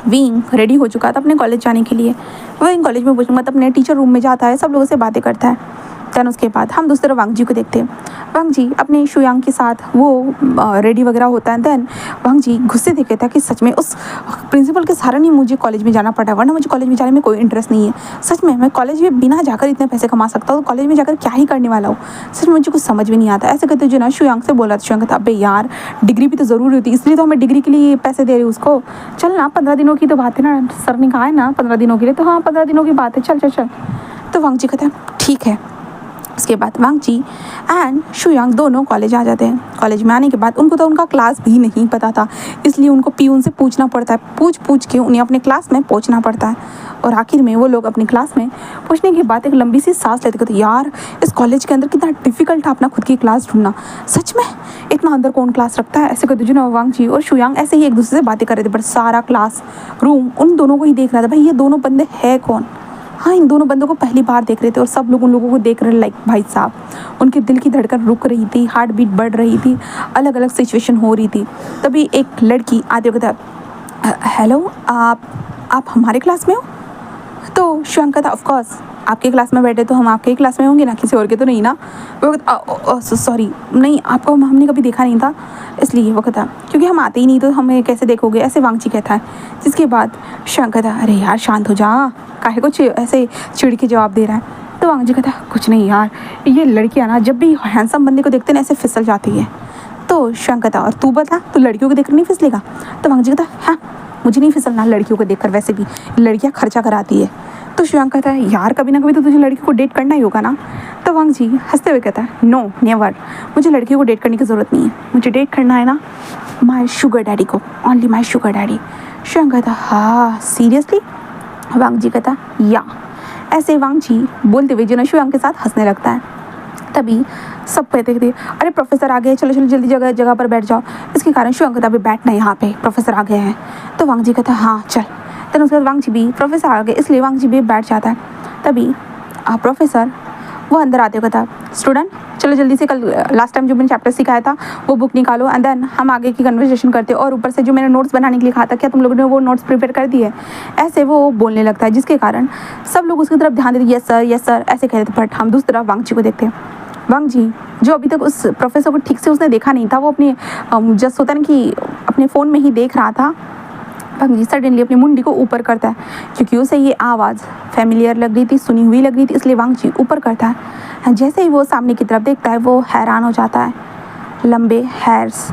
विंग रेडी हो चुका था अपने कॉलेज जाने के लिए। विंग कॉलेज में मतलब अपने टीचर रूम में जाता है, सब लोगों से बातें करता है। देन उसके बाद हम दूसरे वांग जी को देखते हैं। वांग जी अपने शुयांग के साथ वो रेडी वगैरह होता है। देन वांग जी गुस्से से कहता है कि सच में उस प्रिंसिपल के सहारे नहीं मुझे कॉलेज में जाना पड़ा, वरना मुझे कॉलेज में जाने में कोई इंटरेस्ट नहीं है। सच में मैं कॉलेज में बिना जाकर इतने पैसे कमा सकता हूँ, तो कॉलेज में जाकर क्या ही करने वाला हूँ, सच में मुझे कुछ समझ में नहीं आता। ऐसे कहते जो ना शुयांग से बोला, शुयांग कहता, अबे यार डिग्री भी तो ज़रूरी होती है, इसलिए तो हमें डिग्री के लिए पैसे दे रहे उसको, चल ना 15 दिनों की तो बात है ना, सर ने कहा है ना 15 दिनों के लिए, तो हाँ 15 दिनों की बात है, चल चल चल। तो वांग जी कहता है ठीक है। उसके बाद वांग जी एंड शुयांग दोनों कॉलेज आ जाते हैं। कॉलेज में आने के बाद उनको तो उनका क्लास भी नहीं पता था, इसलिए उनको पीयून से पूछना पड़ता है, पूछ के उन्हें अपने क्लास में पहुंचना पड़ता है। और आखिर में वो लोग अपनी क्लास में पहुंचने के बाद एक लंबी सी सांस लेते, कहते यार इस कॉलेज के अंदर कितना डिफिकल्ट था अपना खुद की क्लास ढूंढना, सच में इतना अंदर कौन क्लास रखता है। ऐसे कहते जो ना वांग जी और शुयांग ऐसे ही एक दूसरे से बातें कर रहे थे, बट सारा क्लास रूम उन दोनों को ही देख रहा था, भाई ये दोनों बंदे है कौन। हाँ इन दोनों बंदों को पहली बार देख रहे थे और सब लोग उन लोगों को देख रहे, लाइक भाई साहब उनके दिल की धड़कन रुक रही थी, हार्ट बीट बढ़ रही थी, अलग अलग सिचुएशन हो रही थी। तभी एक लड़की आते हुए कहता, हेलो आप हमारे क्लास में हो? तो शुयांग कहता, ऑफ कोर्स आपके क्लास में बैठे तो हम आपके ही क्लास में होंगे ना, किसी और के तो नहीं ना। वो कहता, सॉरी नहीं आपको हमने कभी देखा नहीं था, इसलिए। वो कहता, क्योंकि हम आते ही नहीं तो हमें कैसे देखोगे, ऐसे वांग जी कहता है। जिसके बाद शुयांग कहता, अरे यार शांत हो जा, काहे को ऐसे चिड़ के जवाब दे रहा है। तो वांग जी कहता, कुछ नहीं यार, ये लड़कियाँ ना जब भी हैंडसम बंदे को देखते ना ऐसे फिसल जाती है। तो शुयांग कहता, और तू बता, तू लड़कियों को देखकर नहीं फिसलेगा? तो वांग जी कहता, हाँ मुझे नहीं फिसलना लड़कियों को देखकर, वैसे भी लड़कियाँ खर्चा कराती है। तो शुयांग कहता है, यार कभी ना कभी तो तुझे लड़की को डेट करना ही होगा ना। तो वांग जी हंसते हुए कहता है, नो नेवर, मुझे लड़कियों को डेट करने की ज़रूरत नहीं है, मुझे डेट करना है ना माय शुगर डैडी को, ओनली माय शुगर डैडी। शुयांग कहता, हाँ सीरियसली? वांग जी कहता, या। ऐसे वांग जी बोलते हुए जो ना शुयांग के साथ हंसने लगता है। तभी सब कहते थे, अरे प्रोफेसर आ गए, चलो चलो जल्दी जगह पर बैठ जाओ। इसके कारण शुयांग कहता, अभी बैठना यहाँ पे, प्रोफेसर आ गए हैं। तो वांग जी कहता, हाँ चल। तो उसके बाद वांग जी भी, प्रोफेसर आ गए इसलिए वांग जी भी बैठ जाता है। तभी प्रोफेसर वो अंदर आते हुए कहता, स्टूडेंट चलो जल्दी से कल लास्ट टाइम जो मैंने चैप्टर सिखाया था वो बुक निकालो, एंड देन हम आगे की कन्वर्सेशन करते हैं। और ऊपर से जो मैंने नोट्स बनाने के लिए कहा था, क्या तुम लोगों ने वो नोट्स प्रिपेयर कर दिए? ऐसे वो बोलने लगता है, जिसके कारण सब लोग उसकी तरफ ध्यान देते, यस सर ऐसे कह रहे थे। बट हम दूसरी तरफ वांग जी को देखते हैं। वांग जी जो अभी तक उस प्रोफेसर को ठीक से उसने देखा नहीं था, वो अपने जस्ट होता ना कि अपने फ़ोन में ही देख रहा था। वांग जी सडनली अपनी मुंडी को ऊपर करता है, क्योंकि उसे ये आवाज़ फेमिलियर लग रही थी, सुनी हुई लग रही थी, इसलिए वांग जी ऊपर करता है। जैसे ही वो सामने की तरफ देखता है वो हैरान हो जाता है। लंबे हेयर्स,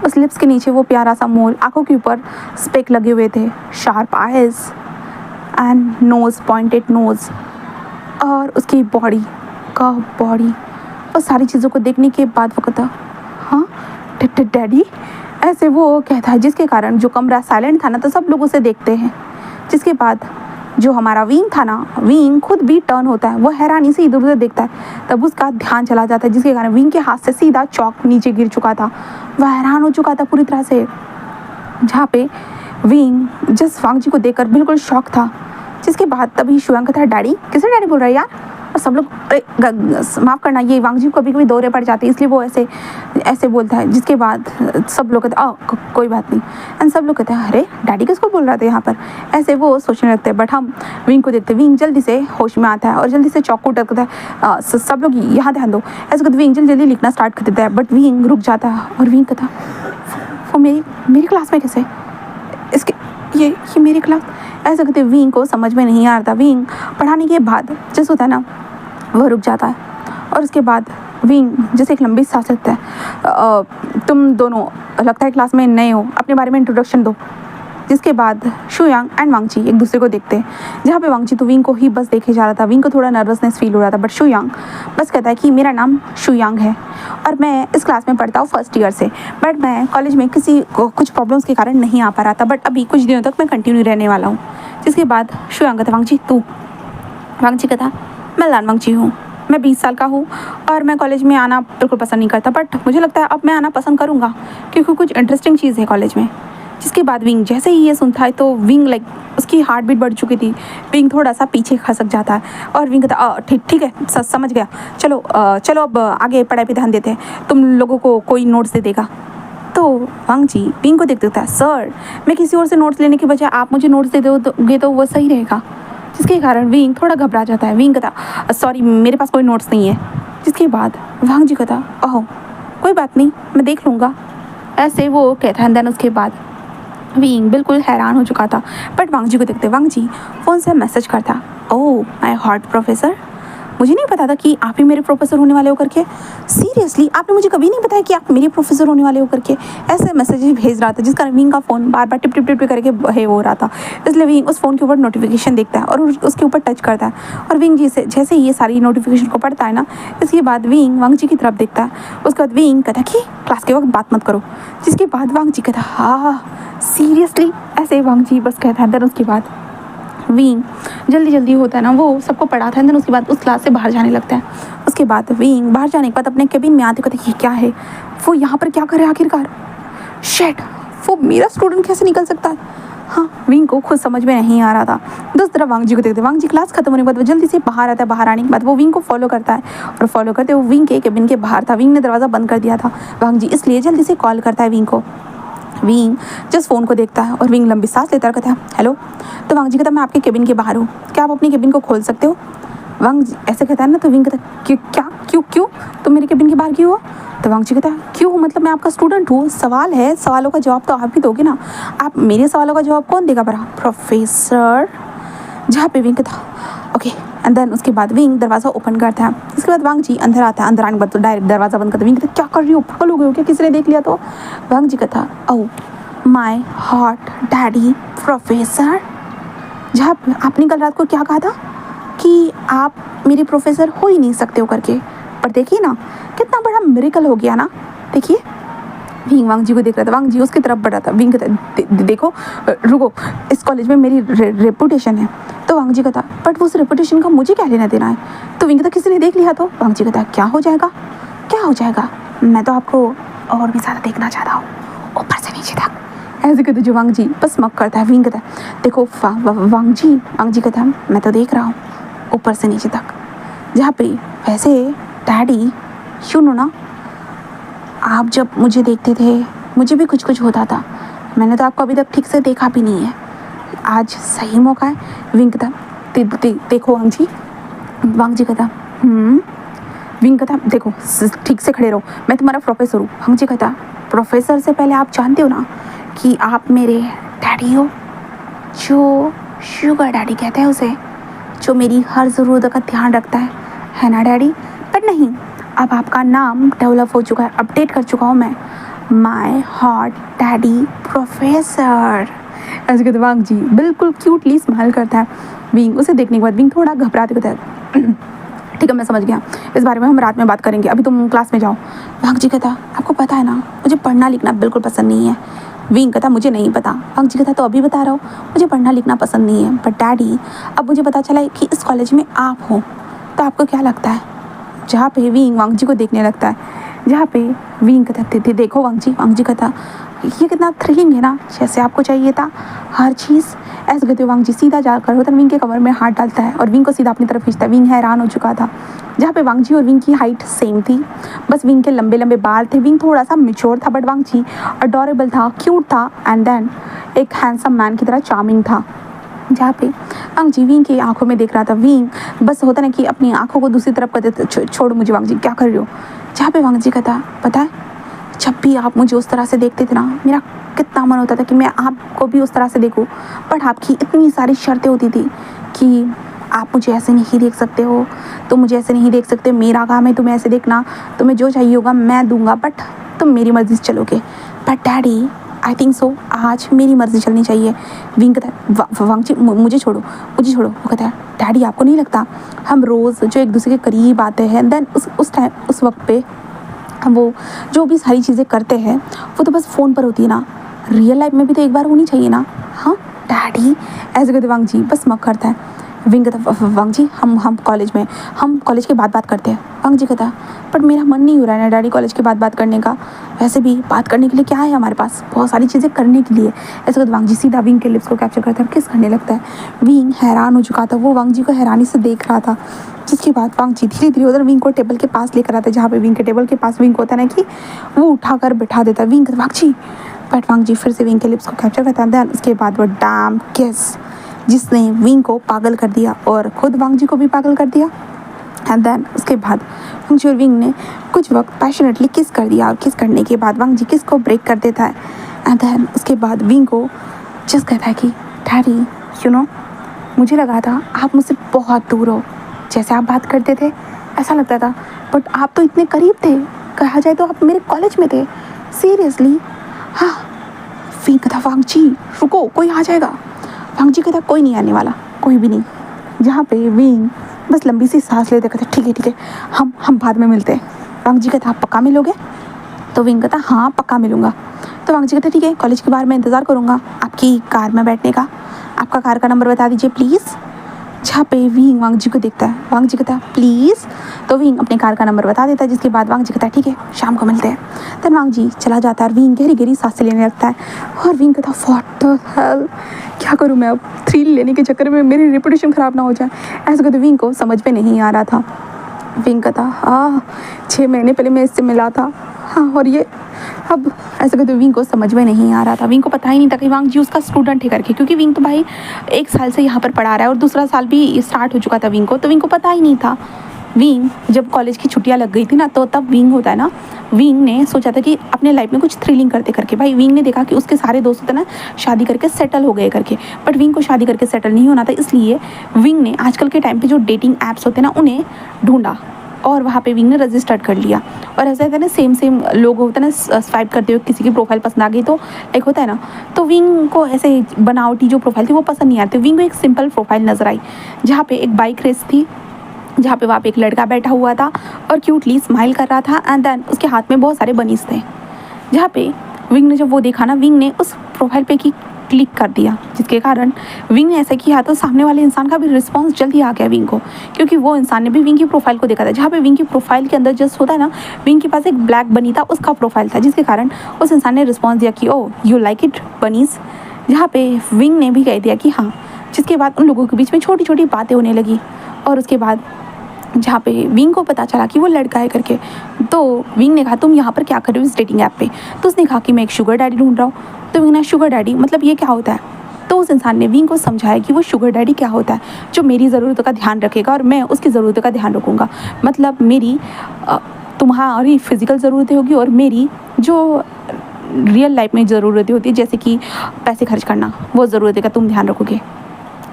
उस लिप्स के नीचे वो प्यारा सा मोल, आंखों के ऊपर स्पेक लगे हुए थे, sharp eyes and nose, pointed nose, और उसकी बॉडी और सारी चीज़ों को देखने के बाद वो कहता, हाँ डैडी, ऐसे वो कहता है, जिसके कारण जो कमरा साइलेंट था ना, तो सब लोग उसे देखते हैं। जिसके बाद जो हमारा विंग था ना, विंग खुद भी टर्न होता है, वो हैरानी से इधर उधर देखता है। तब उसका ध्यान चला जाता है, जिसके कारण विंग के हाथ से सीधा चौक नीचे गिर चुका था। वह हैरान हो चुका था पूरी तरह से, जहाँ पे विंग जस्ट वांग जी को देखकर बिल्कुल शॉक था। जिसके बाद तभी शुयांग था, डैडी, किसे डैडी बोल रहा है यार? और सब लोग, अरे माफ़ करना, ये वांग जी को कभी कभी दौरे पड़ जाते हैं, इसलिए वो ऐसे बोलता है। जिसके बाद सब लोग कहते हैं कोई बात नहीं, एंड सब लोग कहते हैं अरे डैडी किसको बोल रहे थे यहाँ पर, ऐसे वो सोचने लगते हैं। बट हम विंग को देखते हैं, विंग जल्दी से होश में आता है और जल्दी से चौक टकता है। सब लोग यहाँ ध्यान दो, ऐसे कहते विंग जल्दी लिखना स्टार्ट कर देता है। बट विंग रुक जाता है और विंग कहता वो मेरी क्लास में कैसे, इसके ये मेरी क्लास, ऐसा कहते विंग को समझ में नहीं आ रहा था। विंग पढ़ाने के बाद जैसे होता है ना, वह रुक जाता है और उसके बाद विंग जैसे एक लंबी सांस लेता है। तुम दोनों लगता है क्लास में नए हो, अपने बारे में इंट्रोडक्शन दो। जिसके बाद शुयांग एंड वांग जी एक दूसरे को देखते हैं, जहाँ पे वांग जी तो विंग को ही बस देखे जा रहा था। विंग को थोड़ा नर्वसनेस फील हो रहा था, बट शुयांग बस कहता है कि मेरा नाम शुयांग है और मैं इस क्लास में पढ़ता हूँ फर्स्ट ईयर से, बट मैं कॉलेज में कुछ प्रॉब्लम्स के कारण नहीं आ पा रहा था, बट अभी कुछ दिनों तक मैं कंटिन्यू रहने वाला हूँ। जिसके बाद शुयांग कहता, वांग जी तू? वांग जी कहता, मैं लान वांग जी हूँ, मैं 20 साल का हूँ और मैं कॉलेज में आना बिल्कुल पसंद नहीं करता, बट मुझे लगता है अब मैं आना पसंद करूँगा क्योंकि कुछ इंटरेस्टिंग चीज़ है कॉलेज में। जिसके बाद विंग जैसे ही ये सुनता है तो विंग उसकी हार्ट बीट बढ़ चुकी थी। विंग थोड़ा सा पीछे खसक जाता है और विंग कहता ठीक है, समझ गया, चलो अब आगे पढ़ाई पे ध्यान देते हैं, तुम लोगों को कोई नोट्स दे देगा। तो वांग जी विंग को देख देता है, सर मैं किसी और से नोट्स लेने के बजाय आप मुझे नोट्स दे दोगे तो वो सही रहेगा। जिसके कारण विंग थोड़ा घबरा जाता है। विंग कहता सॉरी मेरे पास कोई नोट्स नहीं है। जिसके बाद वांग जी कहता ओह कोई बात नहीं, मैं देख लूँगा, ऐसे वो कहता है। देन उसके बाद विंग बिल्कुल हैरान हो चुका था, बट वांग जी को देखते वांग जी फ़ोन से मैसेज करता, ओह माय हॉट प्रोफेसर, मुझे नहीं पता था कि आप ही मेरे प्रोफेसर होने वाले हो करके, सीरियसली आपने मुझे कभी नहीं बताया कि आप मेरे प्रोफेसर होने वाले हो करके। ऐसे मैसेज भेज रहा था, जिस कारण विंग का फ़ोन बार बार टिप टिप टिप करके हो रहा था। इसलिए विंग उस फ़ोन के ऊपर नोटिफिकेशन देखता है और उसके ऊपर टच करता है और विंग जी से जैसे ये सारी नोटिफिकेशन को पढ़ता है ना, इसके बाद विंग वांग जी की तरफ देखता है। उसके बाद विंग कहता है कि क्लास के वक्त बात मत करो। जिसके बाद वांग जी कहता हाँ सीरियसली, ऐसे वांग जी बस कहता है। देन उसके बाद विंग जल्दी होता है ना, वो सबको पढ़ाता है। देन उसके बाद उस क्लास से बाहर जाने लगता है। उसके बाद विंग बाहर जाने के बाद अपने केबिन में आते कहते ये क्या है, वो यहाँ पर क्या कर रहा है आखिरकार, शेट वो मेरा स्टूडेंट कैसे निकल सकता है। हाँ विंग को खुद समझ में नहीं आ रहा था। दूसरी तरफ वांग जी को देखते, वांग जी क्लास खत्म होने के बाद वो जल्दी से बाहर आता है। बाहर आने के बाद वो विंग को फॉलो करता है और फॉलो करते वो विंग के केबिन के बाहर था। विंग ने दरवाज़ा बंद कर दिया था वांग जी, इसलिए जल्दी से कॉल करता है विंग को। विंग जस्ट फ़ोन को देखता है और विंग लंबी सांस लेता कहता है हेलो। तो वांग जी कहता मैं आपके केबिन के बाहर हूँ, क्या आप अपनी केबिन को खोल सकते हो? वांग जी ऐसे कहता है ना, तो विंग कहता क्यों तुम मेरे केबिन के बाहर क्यों हो? तो वांग जी कहता है क्यों, मतलब मैं आपका स्टूडेंट हूँ, सवाल है, सवालों का जवाब तो आप ही दोगे ना, आप मेरे सवालों का जवाब कौन देगा बड़ा प्रोफेसर। जहाँ पे विंग कहता ओके, एंड देन उसके बाद विंग दरवाज़ा ओपन करता है। इसके बाद वांग जी अंदर आता है। अंदर आने के बाद तो डायरेक्ट दरवाज़ा बंद करता है। विंग कहता क्या कर रही हो, पागल हो गए हो क्या, किसी ने देख लिया तो? वांग जी कहता oh my hot daddy professor. जहाँ आपने कल रात को क्या कहा था कि आप मेरे प्रोफेसर हो ही नहीं सकते हो करके, पर देखिए ना कितना बड़ा मिरेकल हो गया ना। देखिए विंग वांग जी को देख रहा था, वांग जी उसकी तरफ बढ़ा था। विंग कहता देखो रुको, इस कॉलेज में मेरी रेपुटेशन है। तो वांग जी कहता बट उस रेपुटेशन का मुझे क्या लेना देना है? तो विंग कहता किसी ने देख लिया तो? वांग जी कहता क्या हो जाएगा, मैं तो आपको और भी ज़्यादा देखना चाहता हूँ, ऊपर से नीचे तक। ऐसे कहते जो वांग जी बस मक करता है। विंग कहता देखो वांग जी कहता मैं तो देख रहा हूँ ऊपर से नीचे तक। जहाँ पे वैसे डैडी सुनो ना, आप जब मुझे देखते थे मुझे भी कुछ होता था, मैंने तो आपको अभी तक ठीक से देखा भी नहीं है, आज सही मौका है। विंग कहता देखो वांग जी। वांग जी कहता विंग कहता देखो ठीक से खड़े रहो, मैं तुम्हारा प्रोफेसर हूँ। वांग जी कहता प्रोफेसर से पहले आप जानते हो ना कि आप मेरे डैडी हो, जो शुगर डैडी कहते हैं उसे, जो मेरी हर ज़रूरत का ध्यान रखता है ना डैडी? पर नहीं, अब आपका नाम डेवलप हो चुका है, अपडेट कर चुका हूँ मैं, माई हॉट डैडी प्रोफेसर। ऐसे कहते वांग जी बिल्कुल क्यूटली स्माइल करता है। विंग उसे देखने के बाद विंग थोड़ा घबराते कहता है ठीक है मैं समझ गया, इस बारे में हम रात में बात करेंगे, अभी तुम क्लास में जाओ। वांग जी कहता आपको पता है ना मुझे पढ़ना लिखना बिल्कुल पसंद नहीं है। विंग कहता मुझे नहीं पता। वांग जी कहता तो अभी बता रहा हूँ मुझे पढ़ना लिखना पसंद नहीं है, बट डैडी अब मुझे पता चला है कि इस कॉलेज में आप हो, तो आपको क्या लगता है। जहाँ पे विंग वांग जी को देखने लगता है, जहाँ पे विंग कहता थे देखो वांग जी कहता ये कितना थ्रिलिंग है ना, जैसे आपको चाहिए था हर चीज़। ऐसे कहते वांग जी सीधा जाकर होता विंग के कमर में हाथ डालता है और विंग को सीधा अपनी तरफ खींचता है। विंग हैरान हो चुका था, जहाँ पे वांग जी और विंग की हाइट सेम थी, बस विंग के लंबे लंबे बाल थे। विंग थोड़ा सा मिच्योर था बट वांग जी अडोरेबल था, क्यूट था एंड देन एक हैंडसम मैन की तरह चार्मिंग था। जहाँ पे वांग जी विंग की आंखों में देख रहा था। विंग बस होता ना कि अपनी आंखों को दूसरी तरफ कर देते, छोड़ो मुझे वांग जी क्या कर रहे हो। जहाँ पे वांग जी कहता पता है जब भी आप मुझे उस तरह से देखते थे ना मेरा कितना मन होता था कि मैं आपको भी उस तरह से देखूं, बट आपकी इतनी सारी शर्तें होती थी कि आप मुझे ऐसे नहीं देख सकते हो, तुम मुझे ऐसे नहीं देख सकते, मेरा काम है तुम्हें ऐसे देखना, तुम्हें जो चाहिए होगा मैं दूंगा, बट तुम मेरी मर्जी से चलोगे। बट डैडी आई थिंक सो आज मेरी मर्जी चलनी चाहिए। विंग कहता है वांग जी मुझे छोड़ो वो कहता है डैडी आपको नहीं लगता हम रोज़ जो एक दूसरे के करीब आते हैं देन उस टाइम उस वक्त पे हम वो जो भी सारी चीज़ें करते हैं वो तो बस फ़ोन पर होती है ना, रियल लाइफ में भी तो एक बार होनी चाहिए ना। हाँ डैडी ऐसे कहते वांग जी बस मक करता है। विंग कहता वांग जी हम कॉलेज के बाद बात करते हैं। वांग जी कहता पर मेरा मन नहीं हो रहा है ना डैडी कॉलेज के बाद बात करने का, वैसे भी बात करने के लिए क्या है हमारे पास बहुत सारी चीज़ें करने के लिए। ऐसे कहते वांग जी सीधा विंग के लिप्स को कैप्चर करता है और किस करने लगता है। विंग हैरान हो चुका था, वो वांग जी को हैरानी से देख रहा था। जिसके बाद वांग जी धीरे धीरे उधर विंग को टेबल के पास लेकर आता है, जहाँ पे विंग के टेबल के पास विंग को होता है ना कि वो उठाकर बैठा देता है। Wing Wang ji but Wang जी फिर से विंग के लिप्स को कैप्चर करता है। देन उसके बाद वो डैम किस जिसने विंग को पागल कर दिया और खुद वांग जी को भी पागल कर दिया। एंड देन उसके बाद वांग जी और विंग ने कुछ वक्त पैशनेटली किस कर दिया और किस करने के बाद वांग जी किस को ब्रेक कर देता है। एंड देन उसके बाद विंग को जस्ट कहता है कि डैडी यू नो मुझे लगा था आप मुझसे बहुत दूर हो, जैसे आप बात करते थे ऐसा लगता था, बट आप तो इतने करीब थे, कहा जाए तो आप मेरे कॉलेज में थे सीरियसली। हाँ विंग कहता वांग जी रुको कोई आ जाएगा। वांग जी कहता कोई नहीं आने वाला, कोई भी नहीं। जहाँ पे विंग बस लंबी सी सांस लेते कहता ठीक है हम बाद में मिलते हैं। वांग जी कहता आप पक्का मिलोगे। तो विंग कहता हाँ पक्का मिलूंगा। तो वांग जी कहता ठीक है कॉलेज के बाहर मैं इंतज़ार करूँगा आपकी कार में बैठने का, आपका कार का नंबर बता दीजिए प्लीज़। जहाँ पे विंग वांग जी को देखता है, वांग जी कहता है प्लीज़, तो विंग अपने कार का नंबर बता देता है। जिसके बाद वांग जी कहता है ठीक है शाम को मिलते हैं। तब वांग जी चला जाता है और विंग गहरी गहरी सांसें लेने लगता है और विंग कहता व्हाट द हेल क्या करूँ मैं अब, थ्रिल लेने के चक्कर में मेरी रेपुटेशन ख़राब ना हो जाए। ऐसे कहते विंग को समझ में नहीं आ रहा था। विंग कहता हाँ 6 महीने पहले मैं इससे मिला था, हाँ और ये अब ऐसे कहते विंग को समझ में नहीं आ रहा था। विंग को पता ही नहीं था कि वांग जी उसका स्टूडेंट है करके, क्योंकि विंग तो भाई 1 साल से यहाँ पर पढ़ा रहा है और दूसरा साल भी स्टार्ट हो चुका था विंग को, तो विंग को पता ही नहीं था। विंग जब कॉलेज की छुट्टियाँ लग गई थी ना, तो तब विंग होता है ना, विंग ने सोचा था कि अपने लाइफ में कुछ थ्रिलिंग करते करके, भाई विंग ने देखा कि उसके सारे दोस्त होते ना शादी करके सेटल हो गए करके, बट विंग को शादी करके सेटल नहीं होना था। इसलिए विंग ने आजकल के टाइम पे जो डेटिंग ऐप्स होते हैं ना उन्हें ढूंढा और वहाँ पे विंग ने रजिस्टर्ड कर लिया। और ऐसा होता है ना सेम लोग होते हैं ना स्वाइप करते हुए किसी की प्रोफाइल पसंद आ गई तो एक होता है ना, तो विंग को ऐसे बनावटी जो प्रोफाइल थी वो पसंद नहीं आती। विंग को एक सिंपल प्रोफाइल नजर आई जहाँ पे एक बाइक रेस थी, जहाँ पे वहाँ पे एक लड़का बैठा हुआ था और क्यूटली स्माइल कर रहा था एंड देन उसके हाथ में बहुत सारे बनीज थे। जहाँ पे विंग ने जब वो देखा ना, विंग ने उस प्रोफाइल पे की क्लिक कर दिया, जिसके कारण विंग ने ऐसा किया तो सामने वाले इंसान का भी रिस्पांस जल्दी आ गया विंग को, क्योंकि वो इंसान ने भी विंग की प्रोफाइल को देखा था। जहाँ पे विंग की प्रोफाइल के अंदर जस्ट होता है ना, विंग के पास एक ब्लैक बनी था, उसका प्रोफाइल था, जिसके कारण उस इंसान ने रिस्पॉन्स दिया कि ओ यू लाइक इट बनीज। जहाँ पे विंग ने भी कह दिया कि हाँ, जिसके बाद उन लोगों के बीच में छोटी छोटी बातें होने लगी। और उसके बाद जहाँ पे विंग को पता चला कि वो लड़का है करके, तो विंग ने कहा तुम यहाँ पर क्या कर रहे हो इस डेटिंग ऐप पे। तो उसने कहा कि मैं एक शुगर डैडी ढूंढ रहा हूँ। तो विंग ने शुगर डैडी मतलब ये क्या होता है। तो उस इंसान ने विंग को समझाया कि वो शुगर डैडी क्या होता है, जो मेरी ज़रूरतों का ध्यान रखेगा और मैं उसकी ज़रूरतों का ध्यान रखूँगा। मतलब मेरी तुम्हारी फिज़िकल ज़रूरतें होगी और मेरी जो रियल लाइफ में ज़रूरतें होती है जैसे कि पैसे खर्च करना, वो ज़रूरतें का तुम ध्यान रखोगे।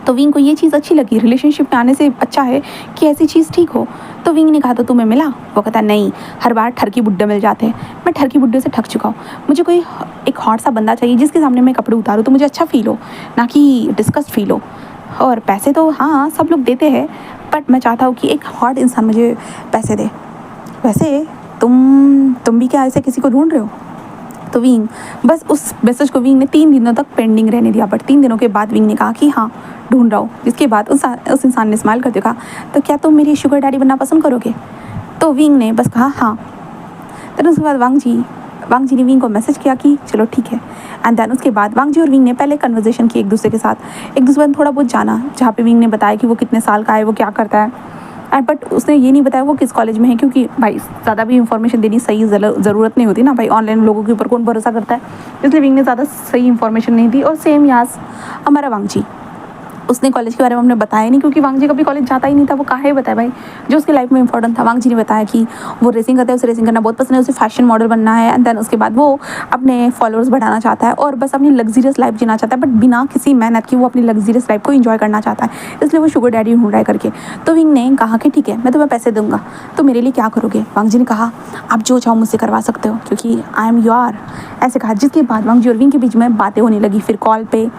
तो विंग को ये चीज़ अच्छी लगी, रिलेशनशिप में आने से अच्छा है कि ऐसी चीज़ ठीक हो। तो विंग ने कहा तो तुम्हें मिला? वो कहता नहीं, हर बार ठरकी बुड्ढे मिल जाते हैं, मैं ठरकी बुड्ढे से थक चुका हूँ, मुझे कोई एक हॉट सा बंदा चाहिए जिसके सामने मैं कपड़े उतारूँ तो मुझे अच्छा फील हो, ना कि डिस्कस फील हो। और पैसे तो हाँ सब लोग देते हैं, बट मैं चाहता हूँ कि एक हॉट इंसान मुझे पैसे दे। वैसे तुम भी क्या ऐसे किसी को ढूंढ रहे हो? तो विंग बस उस मैसेज को विंग ने 3 दिनों तक पेंडिंग रहने दिया, बट 3 दिनों के बाद विंग ने कहा कि हाँ ढूंढ रहा हूँ। जिसके बाद उस इंसान ने स्माइल करके कहा तो क्या तुम मेरी शुगर डैडी बनना पसंद करोगे? तो विंग ने बस कहा हाँ। फिर उसके बाद वांग जी ने विंग को मैसेज किया कि चलो ठीक है। एंड देन उसके बाद वांग जी और विंग ने पहले कन्वर्जेशन की एक दूसरे के साथ, एक दूसरे को थोड़ा बहुत जाना, जहाँ पे विंग ने बताया कि वो कितने साल का है, वो क्या करता है। एंड बट उसने ये नहीं बताया वो किस कॉलेज में है, क्योंकि भाई ज़्यादा भी इंफॉर्मेशन देनी सही ज़रूरत नहीं होती ना भाई, ऑनलाइन लोगों के ऊपर कौन भरोसा करता है, इसलिए विंग ने ज़्यादा सही इंफॉर्मेशन नहीं दी। और सेम यास हमारा वांग जी, उसने कॉलेज के बारे में हमने बताया नहीं, क्योंकि वांग जी कभी कॉलेज जाता ही नहीं था, वो काहे बताया भाई, जो उसकी लाइफ में इंपॉर्टेंट था। वांग जी ने बताया कि वो रेसिंग करता है, उसे रेसिंग करना बहुत पसंद है, उसे फैशन मॉडल बनना है, एंड देन उसके बाद वो अपने फॉलोअर्स बढ़ाना चाहता है और बस अपनी लग्जरियस लाइफ जीना चाहता है, बट बिना किसी मेहनत की वो अपनी लग्जरियस लाइफ को इंजॉय करना चाहता है, इसलिए वो शुगर डैडी ढूंढ रहा है करके। तो विंग ने कहा कि ठीक है मैं तुम्हें पैसे दूंगा, तो मेरे लिए क्या करोगे? वांग जी ने कहा आप जो चाहो मुझसे करवा सकते हो, क्योंकि आई एम योर, ऐसे कहा। जिसके बाद वांग जी और विंग के बीच में बातें होने लगी। फिर कॉल पे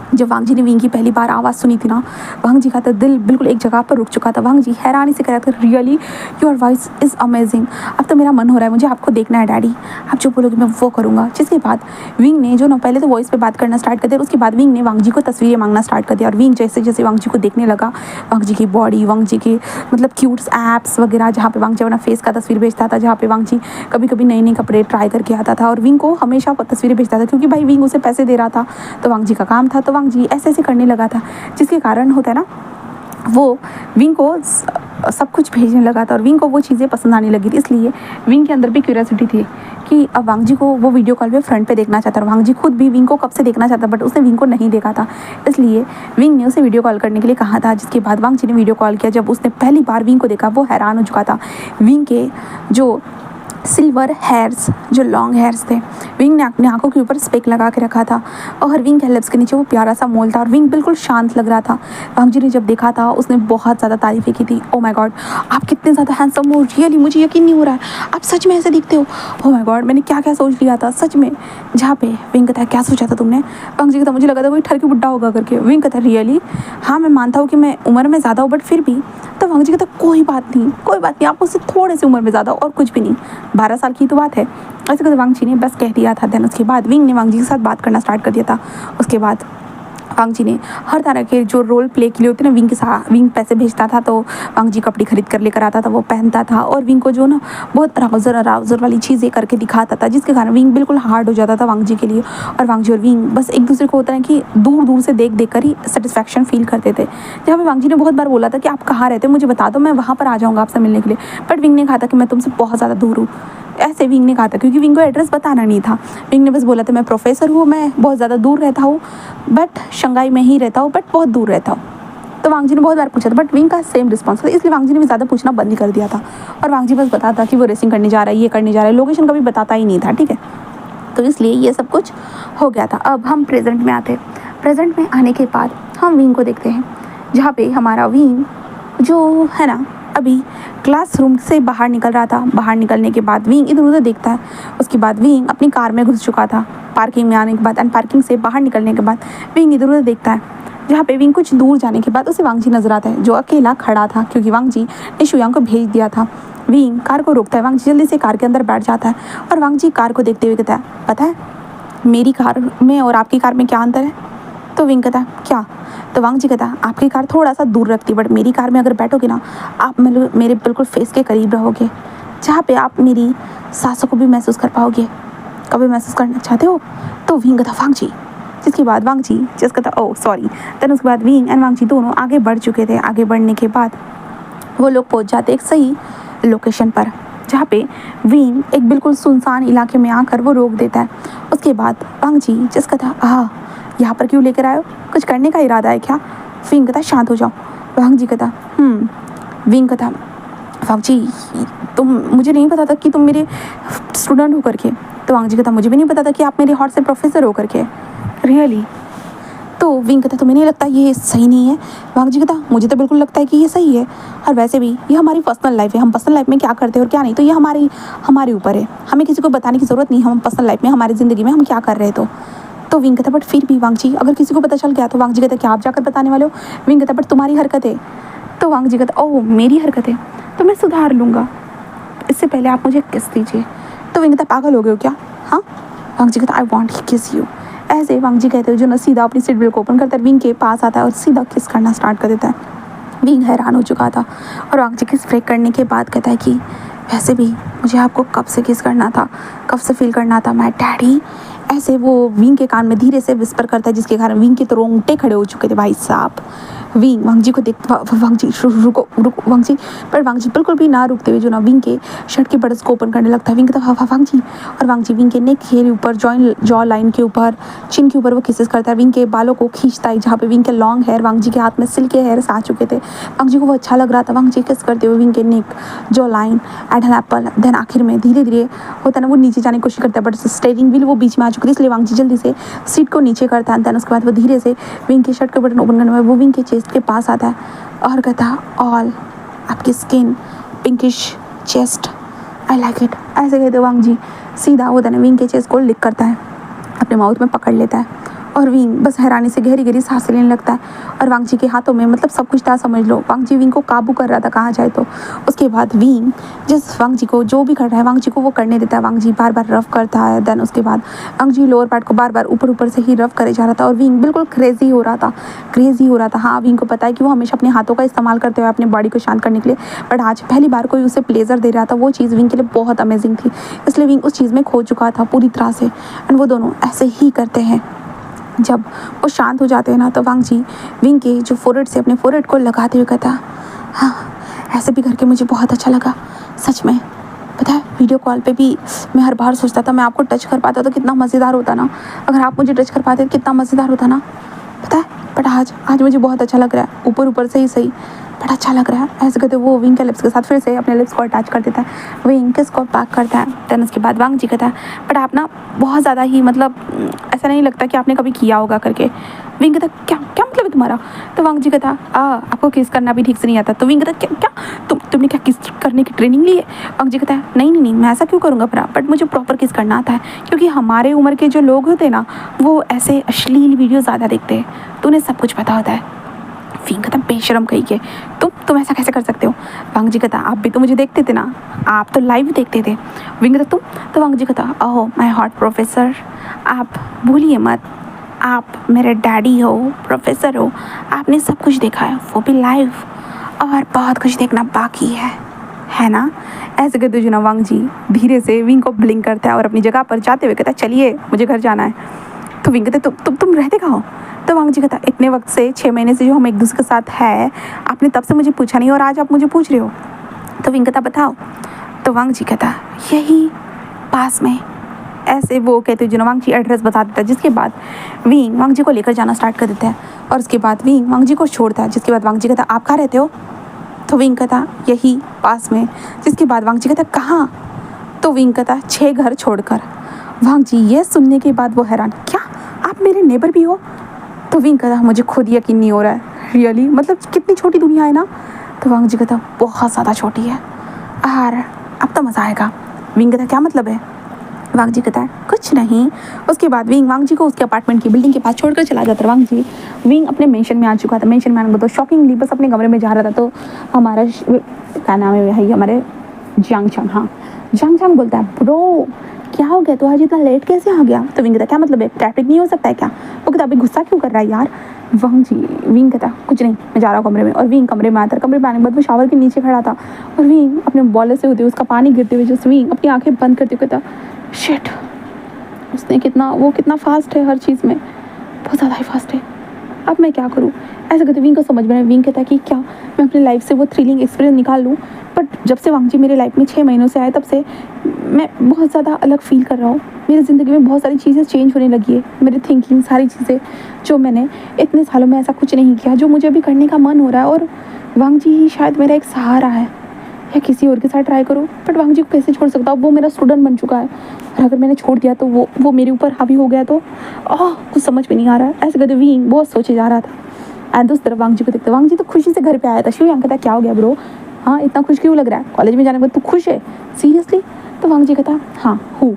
जब वांग जी ने विंग की पहली बार आवाज़ सुनी थी ना, वांग जी का तो दिल बिल्कुल एक जगह पर रुक चुका था। वांग जी हैरानी से कह रहा था really your voice is amazing, अब तो मेरा मन हो रहा है, मुझे आपको देखना है डैडी, आप जो बोलोगे मैं वो करूँगा। जिसके बाद विंग ने जो ना पहले तो वॉइस पे बात करना स्टार्ट कर दिया, उसके बाद विंग ने वांग जी को तस्वीरें मांगना स्टार्ट कर दिया। और विंग जैसे जैसे वांग जी को देखने लगा, वांग जी की बॉडी, वांग जी के मतलब क्यूट्स ऐप्स वगैरह, जहाँ पे वांग जी अपना फेस का तस्वीर भेजता था, जहाँ पे वांग जी कभी कभी नए नए कपड़े ट्राई करके आता था और विंग को हमेशा तस्वीरें भेजता था, क्योंकि भाई विंग उसे पैसे दे रहा था, तो वांग जी का काम था। तो वांग जी ऐसे ऐसे करने लगा था, जिसके कारण होता है ना वो विंग को सब कुछ भेजने लगा था और विंग को वो चीज़ें पसंद आने लगी थी। इसलिए विंग के अंदर भी क्यूरियोसिटी थी कि अब वांग जी को वो वीडियो कॉल पे फ्रंट पे देखना चाहता था। वांग जी खुद भी विंग को कब से देखना चाहता, बट उसने विंग को नहीं देखा था, इसलिए विंग ने उसे वीडियो कॉल करने के लिए कहा था। जिसके बाद वांग जी ने वीडियो कॉल किया। जब उसने पहली बार विंग को देखा, वो हैरान हो चुका था। विंग के जो सिल्वर हेयर्स, जो लॉन्ग हेयर्स थे, विंग ने अपनी आंखों के ऊपर स्पेक लगा के रखा था और विंग के लिप्स के नीचे वो प्यारा सा मोल था और विंग बिल्कुल शांत लग रहा था। वांग जी ने जब देखा था उसने बहुत ज़्यादा तारीफ़ें की थी। ओ माय गॉड, आप कितने ज़्यादा हैंडसम हो, रियली मुझे यकीन नहीं हो रहा है, आप सच में ऐसे दिखते हो। ओ माय गॉड, मैंने क्या क्या सोच लिया था सच में। जहाँ पे विंग कहता है क्या सोचा था तुमने? वांग जी कहता मुझे लगा था कोई ठरकी बुड्ढा होगा करके। विंग कहता रियली? हाँ मैं मानता हूँ कि मैं उम्र में ज़्यादा हूँ, बट फिर भी। तो वांग जी कहता कोई बात नहीं, आप मुझसे थोड़े से उम्र में ज़्यादा और कुछ भी नहीं, 12 साल की तो बात है। ऐसे करके वांग जी ने बस कह दिया था। देन उसके बाद विंग ने वांग जी के साथ बात करना स्टार्ट कर दिया था। उसके बाद वांग जी ने हर तरह के जो रोल प्ले के लिए होते ना, विंग के साथ विंग पैसे भेजता था तो वांग जी कपड़े खरीद कर लेकर आता था, वो पहनता था और विंग को जो ना बहुत अराउजर वाली चीज़ें करके दिखाता था, जिसके कारण विंग बिल्कुल हार्ड हो जाता था वांग जी के लिए। और वांग जी और विंग बस एक दूसरे को होता है कि दूर दूर से देख देख कर ही सेटिस्फैक्शन फील करते थे। जहाँ पे वांग जी ने बहुत बार बोला था कि आप कहाँ रहते हो, मुझे बता दो, मैं वहाँ पर आ जाऊँगा आपसे मिलने के लिए, बट विंग ने कहा था कि मैं तुमसे बहुत ज़्यादा दूर हूँ। ऐसे विंग ने कहा था, क्योंकि विंग को एड्रेस बताना नहीं था। विंग ने बस बोला था मैं प्रोफेसर हूँ, मैं बहुत ज़्यादा दूर रहता हूँ, बट शंघाई में ही रहता हूँ, बट बहुत दूर रहता हूँ। तो वांग जी ने बहुत बार पूछा था, बट विंग का सेम रिस्पॉन्स था, इसलिए वांग जी ने भी ज़्यादा पूछना बंद ही कर दिया था। और वांग जी बस बताता कि वो रेसिंग करने जा रहा है, ये करने जा रहा है, लोकेशन कभी बताता ही नहीं था, ठीक है। तो इसलिए ये सब कुछ हो गया था। अब हम प्रेजेंट में आते। प्रेजेंट में आने के बाद हम विंग को देखते हैं, जहाँ पे हमारा विंग जो है ना अभी क्लासरूम से बाहर निकल रहा था। बाहर निकलने के बाद विंग इधर उधर देखता है। उसके बाद विंग अपनी कार में घुस चुका था पार्किंग में आने के बाद, एंड पार्किंग से बाहर निकलने के बाद विंग इधर उधर देखता है। जहाँ पे विंग कुछ दूर जाने के बाद उसे वांग जी नजर आता है, जो अकेला खड़ा था, क्योंकि वांग जी ने शुयांग को भेज दिया था। विंग कार को रोकता है, वांग जी जल्दी से कार के अंदर बैठ जाता है और वांग जी कार को देखते हुए कहता है पता है मेरी कार में और आपकी कार में क्या अंतर है? तो विंग कहता है क्या? तो वांग जी कहता है आपकी कार थोड़ा सा दूर रखती, बट मेरी कार में अगर बैठोगे ना आप मेरे बिल्कुल फेस के करीब रहोगे, जहाँ पे आप मेरी सांसों को भी महसूस कर पाओगे। कभी महसूस करना चाहते हो? तो विंग कहता वांग जी। जिसके बाद वांग जी जिस कहता ओ सॉरी। देन उसके बाद विंग एंड वांग जी दोनों आगे बढ़ चुके थे। आगे बढ़ने के बाद वो लोग पहुँच जाते एक सही लोकेशन पर, जहाँ पे विंग एक बिल्कुल सुनसान इलाके में आकर वो रोक देता है। उसके बाद वांग जी जिस कहता यहाँ पर क्यों लेकर आए हो, कुछ करने का इरादा है क्या? विंग कहता शांत हो जाओ। वांग जी कहता विंग कहता वांग जी तुम, मुझे नहीं पता था कि तुम मेरे स्टूडेंट हो करके। तो वांग जी कहता मुझे भी नहीं पता था कि आप मेरे हॉट से प्रोफेसर हो करके। रियली? तो तो विंग कहता तुम्हें नहीं लगता ये सही नहीं है? वांग जी कहता मुझे तो बिल्कुल लगता है कि ये सही है, और वैसे भी ये हमारी पर्सनल लाइफ है, हम पर्सनल लाइफ में क्या करते हैं और क्या नहीं तो ये हमारे ऊपर है, हमें किसी को बताने की ज़रूरत नहीं, हम पर्सनल लाइफ में हमारी ज़िंदगी में हम क्या कर रहे हैं। तो विंग कहता बट फिर भी वांग जी अगर किसी को पता चल गया तो वांग जी कहता क्या आप जाकर बताने वाले हो? विंग कहता बट तुम्हारी हरकत है। तो वांग जी कहता ओह मेरी हरकत है तो मैं सुधार लूँगा, इससे पहले आप मुझे किस दीजिए। तो विंग कहता पागल हो गए हो क्या? हाँ। वांग जी कहता आई वॉन्ट किस यू। ऐसे वांग जी कहते हो जो ना सीधा अपनी सीट बेल्ट को ओपन करता है, विंग के पास आता है और सीधा किस करना स्टार्ट कर देता है। विंग हैरान हो चुका था और वांग जी किस ब्रेक करने के बाद कहता है कि वैसे भी मुझे आपको कब से किस करना था, कब से फील करना था माय डैडी। ऐसे वो विंग के कान में धीरे से विस्पर करता है जिसके कारण विंग के तो रोंगटे खड़े हो चुके थे भाई साहब। विंग वांग जी को देख वांग जी रुको रुको वांग जी, पर वांग जी बिल्कुल भी ना रुकते हुए जो ना विंग के शर्ट के बटन्स को ओपन करने लगता है। विंग कहता वांग जी, और वांग जी विंग के नेक के ऊपर जॉ लाइन के ऊपर चिन के ऊपर वो किसेस करता है, विंग के बालों को खींचता है जहाँ पे विंग के लॉन्ग हेयर वांग जी के हाथ में सिल्क के हेयर्स आ चुके थे। वांग जी को वो अच्छा लग रहा था, वांग जी किस करते हुए विंग के neck jaw line and an apple, then आखिर में धीरे धीरे होता है ना वो नीचे जाने की कोशिश करता है बट स्टीयरिंग व्हील वो बीच में आ चुकी थी, इसलिए वांग जी जल्दी से सीट को नीचे करता है। देन उसके बाद वो धीरे से विंग के शर्ट के बटन ओपन करने में वो विंग के चेस्ट के पास आता है और कहता ऑल आपकी skin pinkish chest I like it. ऐसे कहते वांग जी सीधा होता है विंग के चेस्ट को लिक करता है, अपने माउथ में पकड़ लेता है और विंग बस हैरानी से गहरी गहरी सांसें लेने लगता है। और वांग जी के हाथों में मतलब सब कुछ था समझ लो, वांग जी विंग को काबू कर रहा था कहाँ जाए तो। उसके बाद विंग जिस वांग जी को जो भी कर रहा है वांग जी को वो करने देता है, वांग जी बार बार रफ करता है। देन उसके बाद वांग जी लोअर पार्ट को बार बार ऊपर ऊपर से ही रफ करे जा रहा था और विंग बिल्कुल क्रेजी हो रहा था। हाँ विंग को पता है कि वो हमेशा अपने हाथों का इस्तेमाल करते हुए अपने बॉडी को शांत करने के लिए, बट आज पहली बार कोई उसे प्लेजर दे रहा था, वो चीज़ विंग के लिए बहुत अमेजिंग थी, इसलिए विंग उस चीज़ में खो चुका था पूरी तरह से। एंड वो दोनों ऐसे ही करते हैं। जब वो शांत हो जाते हैं ना तो वांग जी विंग के जो फोरहेड से अपने फोरहेड को लगाते हुए कहता हाँ ऐसे भी करके मुझे बहुत अच्छा लगा सच में। पता है वीडियो कॉल पे भी मैं हर बार सोचता था मैं आपको टच कर पाता तो कितना मज़ेदार होता ना, अगर आप मुझे टच कर पाते तो कितना मज़ेदार होता ना, पता है। बट आज मुझे बहुत अच्छा लग रहा है, ऊपर ऊपर से ही सही बट अच्छा लग रहा है। ऐसे कहते वो विंग के लिप्स के साथ फिर से अपने लिप्स को अटैच कर देता है, विंग किस को पैक करता है। देन उसके बाद वांग जी कहता है बट आप ना बहुत ज़्यादा ही मतलब ऐसा नहीं लगता कि आपने कभी किया होगा करके। विंग कहता क्या क्या मतलब है तुम्हारा? तो वांग जी कहता आपको किस करना भी ठीक से नहीं आता। तो विंग कहता क्या क्या तुमने क्या किस करने की ट्रेनिंग ली है? वांग जी कहता है नहीं मैं ऐसा क्यों करूँगा भरा, बट मुझे प्रॉपर किस करना आता है, क्योंकि हमारे उम्र के जो लोग होते हैं ना वो ऐसे अश्लील वीडियो ज़्यादा देखते हैं तो उन्हें सब कुछ पता होता है। विंग कहता बेशरम कही के तुम ऐसा कैसे कर सकते हो? वांग जी कहता आप भी तो मुझे देखते थे ना, आप तो लाइव देखते थे। विंग कहता तुम? तो वांग जी कहता ओह माय हॉट प्रोफेसर, आप भूलिए मत आप मेरे डैडी हो, प्रोफेसर हो, आपने सब कुछ देखा है वो भी लाइव, और बहुत कुछ देखना बाकी है ना। ऐसे कहते जो ना वांग जी धीरे से विंग को ब्लिंक करता है और अपनी जगह पर जाते हुए कहता चलिए मुझे घर जाना है। तो विंग कहते तुम रहते कहाँ हो? तो वांग जी कहता इतने वक्त से 6 महीने से जो हम एक दूसरे के साथ है आपने तब से मुझे पूछा नहीं और आज आप मुझे पूछ रहे हो। तो विंग कहता बताओ। तो वांग जी कहता यही पास में। ऐसे वो कहते जो ना वांग जी एड्रेस बता देता है, जिसके बाद विंग वांग जी को लेकर जाना स्टार्ट कर देता है और उसके बाद विंग वांग जी को छोड़ता है। जिसके बाद वांग जी कहता आप कहाँ रहते हो? तो विंग कहता यही पास में। जिसके बाद वांग जी कहता कहाँ? तो विंग कहता 6 घर छोड़कर। वांग जी ये सुनने के बाद वो हैरान क्या आप मेरे नेबर भी हो? तो विंग कहता मुझे खुद यकीन नहीं हो रहा है रियली, मतलब कितनी छोटी दुनिया है ना। तो वांग जी कहता बहुत ज़्यादा छोटी है और अब तो मज़ा आएगा। विंग कहता क्या मतलब है? वांग जी कहता है कुछ नहीं। उसके बाद विंग वांग जी को उसके अपार्टमेंट की बिल्डिंग के पास छोड़कर चला जाता है। वांग जी विंग अपने मेंशन में आ चुका था, मेंशन में आने तो शॉकिंगली बस अपने कमरे में जा रहा था तो हमारा क्या नाम है भाई हमारे जांग चांग बोलता है ब्रो क्या हो गया तो आज इतना लेट कैसे आ गया? तो विंग कहता क्या मतलब है ट्रैफिक नहीं हो सकता है क्या? वो कहता अभी गुस्सा क्यों कर रहा है यार? विंग कहता कुछ नहीं मैं जा रहा हूँ कमरे में। और विंग कमरे में आता है, कमरे में आने के बाद वो शावर के नीचे खड़ा था और विंग अपने बॉलर से होते हुए उसका पानी गिरते हुए जस्ट विंग अपनी आंखें बंद करते हुए कहता शिट उसने कितना फास्ट है हर चीज़ में, बहुत ज़्यादा ही फास्ट है, अब मैं क्या करूँ? ऐसा कहते विंग को समझ में विंग कहता है कि क्या मैं अपनी लाइफ से वो थ्रिलिंग एक्सपीरियंस निकाल लूँ। बट जब से वांग जी मेरे लाइफ में 6 महीनों से आए तब से मैं बहुत ज़्यादा अलग फील कर रहा हूँ, मेरी ज़िंदगी में बहुत सारी चीज़ें चेंज होने लगी है, मेरी थिंकिंग सारी चीज़ें जो मैंने इतने सालों में ऐसा कुछ नहीं किया जो मुझे अभी करने का मन हो रहा है। और वांग जी ही शायद मेरा एक सहारा है, या किसी और के साथ ट्राई करूँ, बट वांग जी को कैसे छोड़ सकता हूँ? वो मेरा स्टूडेंट बन चुका है और अगर मैंने छोड़ दिया तो वो मेरे ऊपर हावी हो गया तो कुछ समझ में नहीं आ रहा है। ऐसे कहते विंग बहुत सोचे जा रहा था। एंड उस तरफ वांग जी को देखते, वांग जी तो खुशी से घर पे आया था। शिवयांग कहता क्या हो गया ब्रो, हाँ इतना खुश क्यों लग रहा है, कॉलेज में जाने के बाद तू खुश है सीरियसली? तो वांग जी कहता हाँ हूँ।